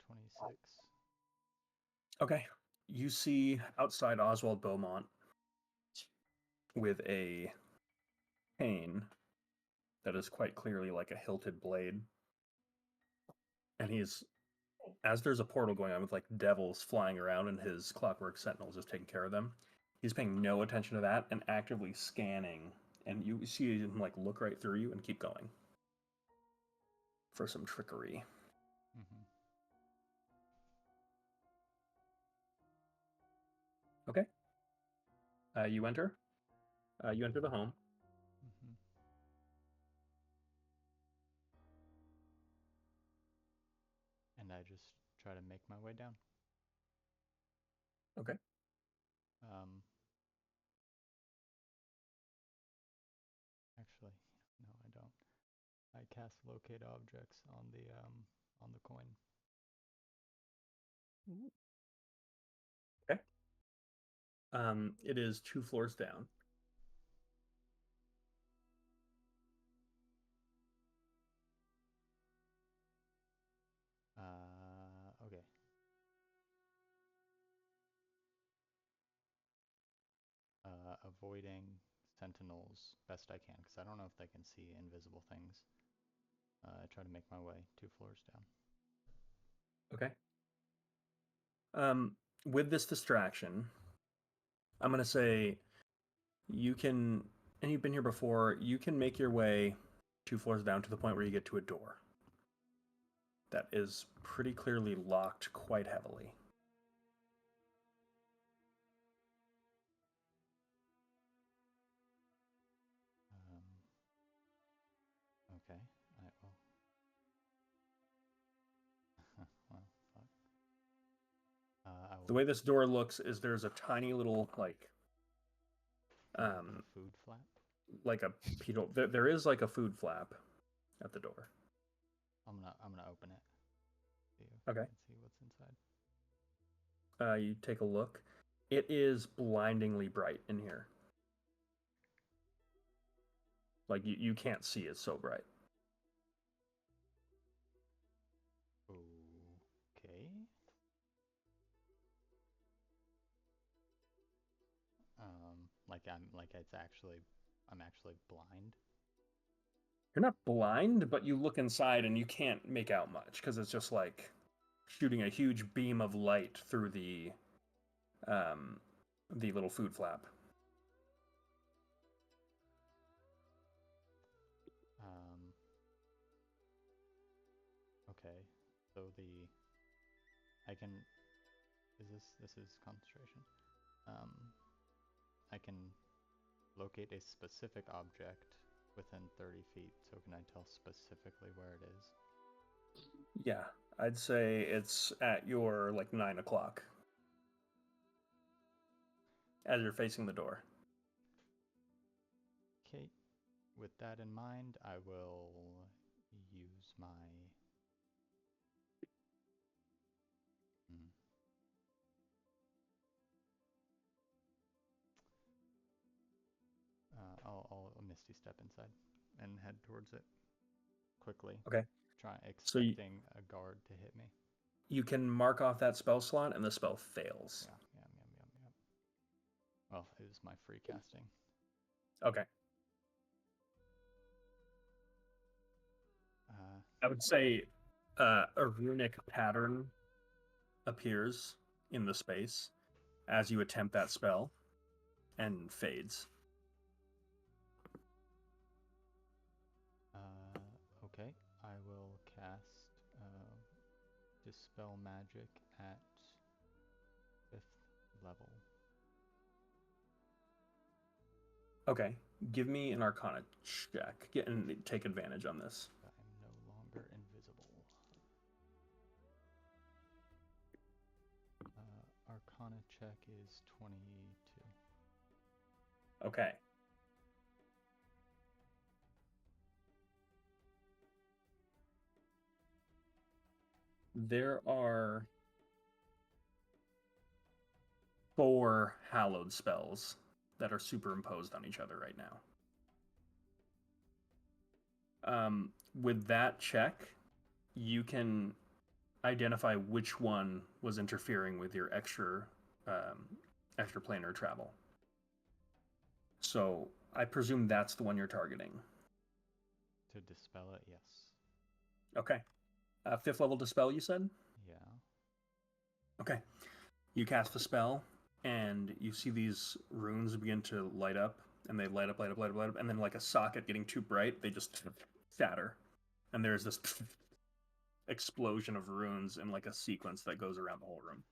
26. Okay. You see outside Oswald Beaumont with a cane that is quite clearly like a hilted blade. And he's, as there's a portal going on with like devils flying around and his Clockwork Sentinels is taking care of them, he's paying no attention to that and actively scanning. And you see him like look right through you and keep going for some trickery. Mm-hmm. Okay. You enter. You enter the home. Mm-hmm. And I just try to make my way down. Okay. Actually, no, I don't. I cast locate objects on the coin. Okay. It is 2 floors down. Okay. Avoiding sentinels best I can, because I don't know if they can see invisible things. I try to make my way 2 floors down. Okay. With this distraction, I'm going to say you can, and you've been here before, you can make your way 2 floors down to the point where you get to a door that is pretty clearly locked quite heavily. Okay. I will. Well, fuck. I will. The way this door looks is there's a tiny little like a food flap. Like a pedal. There is like a food flap at the door. I'm gonna open it. See Okay. And see what's inside. You take a look. It is blindingly bright in here. Like you can't see, it's so bright. Okay. I'm actually blind. You're not blind, but you look inside and you can't make out much because it's just like shooting a huge beam of light through the little food flap. Okay. So I can. This is concentration. I can locate a specific object within 30 feet. So can I tell specifically where it is? Yeah, I'd say it's at your like 9 o'clock as you're facing the door. Okay. With that in mind, I will use my. I'll Misty Step inside and head towards it quickly. Okay. Expecting a guard to hit me. You can mark off that spell slot and the spell fails. Yeah. Well, it was my free casting. Okay. Uh, I would say a runic pattern appears in the space as you attempt that spell and fades. Okay, I will cast Dispel Magic at 5th level. Okay. Give me an Arcana check. And take advantage on this. I am no longer invisible. Arcana check is 22. Okay. There are 4 hallowed spells that are superimposed on each other right now. With that check, you can identify which one was interfering with your extraplanar travel. So I presume that's the one you're targeting. To dispel it, yes. Okay. 5th level dispel, you said? Yeah. Okay. You cast the spell, and you see these runes begin to light up, and they light up, and then like a socket getting too bright, they just shatter. And there's this explosion of runes in like a sequence that goes around the whole room.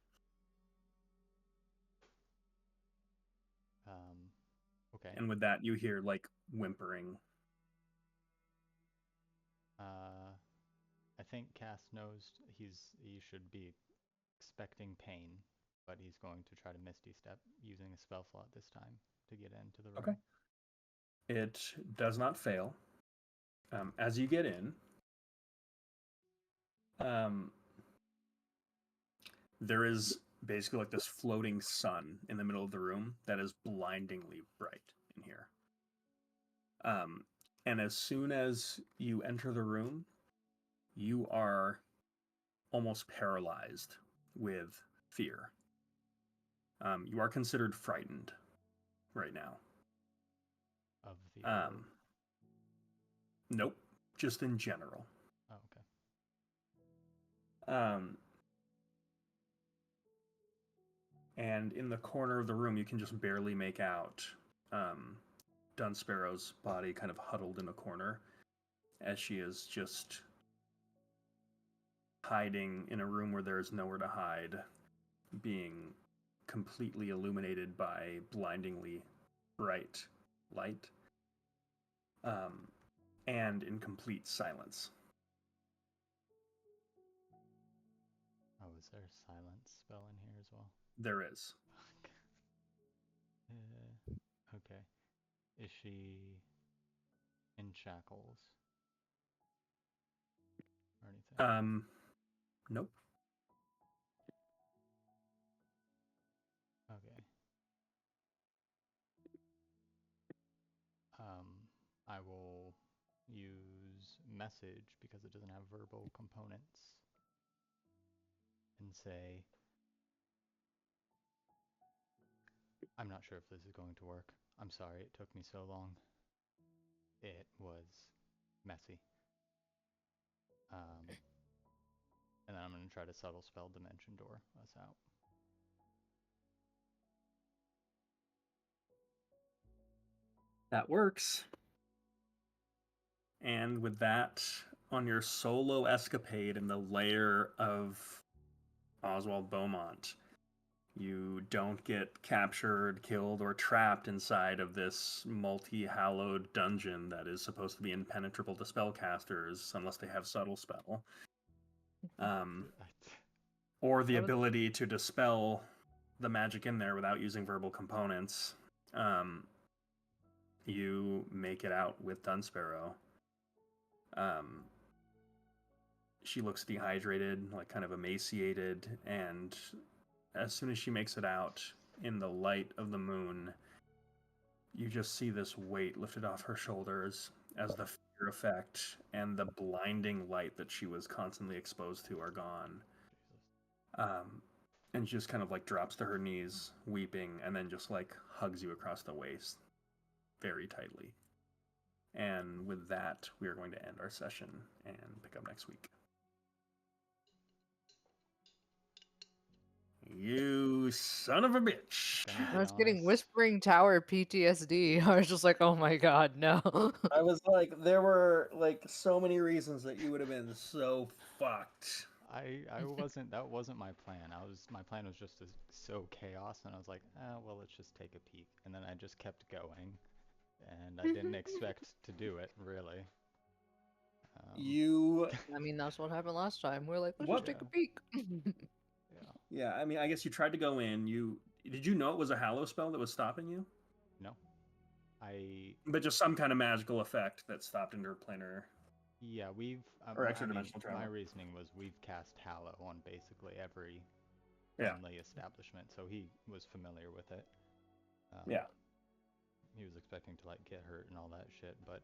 Okay. And with that, you hear like whimpering. I think Cass knows he should be expecting pain, but he's going to try to Misty Step using a spell slot this time to get into the room. Okay. It does not fail. As you get in, there is basically like this floating sun in the middle of the room that is blindingly bright in here. And as soon as you enter the room, you are almost paralyzed with fear. You are considered frightened right now. Of the orb? Nope, just in general. Oh, okay. And in the corner of the room, you can just barely make out Dunsparrow's body kind of huddled in a corner as she is just hiding in a room where there is nowhere to hide, being completely illuminated by blindingly bright light, and in complete silence. Oh, is there a silence spell in here as well? There is. Okay. Is she in shackles? Or anything? Nope. Okay. I will use message because it doesn't have verbal components and say, I'm not sure if this is going to work. I'm sorry it took me so long. It was messy. And then I'm going to try to subtle spell Dimension Door us out. That works. And with that, on your solo escapade in the lair of Oswald Beaumont, you don't get captured, killed, or trapped inside of this multi-hallowed dungeon that is supposed to be impenetrable to spellcasters unless they have subtle spell. Or the ability to dispel the magic in there without using verbal components. You make it out with Dunsparrow. She looks dehydrated, like kind of emaciated, and as soon as she makes it out in the light of the moon, you just see this weight lifted off her shoulders as the fear effect and the blinding light that she was constantly exposed to are gone. And she just kind of like drops to her knees, weeping, and then just like hugs you across the waist very tightly. And with that, we are going to end our session and pick up next week. You son of a bitch. Gonna I be was getting honest. Whispering Tower PTSD. I was just like, oh my god, no. I was like, there were like so many reasons that you would have been so fucked. I wasn't. That wasn't my plan. My plan was just to sow chaos, and I was like, well, let's just take a peek. And then I just kept going, and I didn't expect to do it really. You I mean, that's what happened last time. We're like, let's What? just take a peek. Yeah. Yeah, I mean, I guess you tried to go in. Did you know it was a hallow spell that was stopping you? No. But just some kind of magical effect that stopped interplanar. Yeah, we've. Or I extra-dimensional mean, my travel. reasoning was we've cast Hallow on basically every Yeah. friendly establishment, so he was familiar with it. Yeah. He was expecting to like get hurt and all that shit, but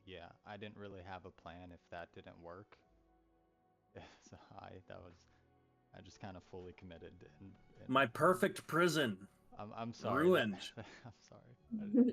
yeah, I didn't really have a plan if that didn't work. So I just kind of fully committed and My perfect prison. I'm sorry. Ruined. I'm sorry.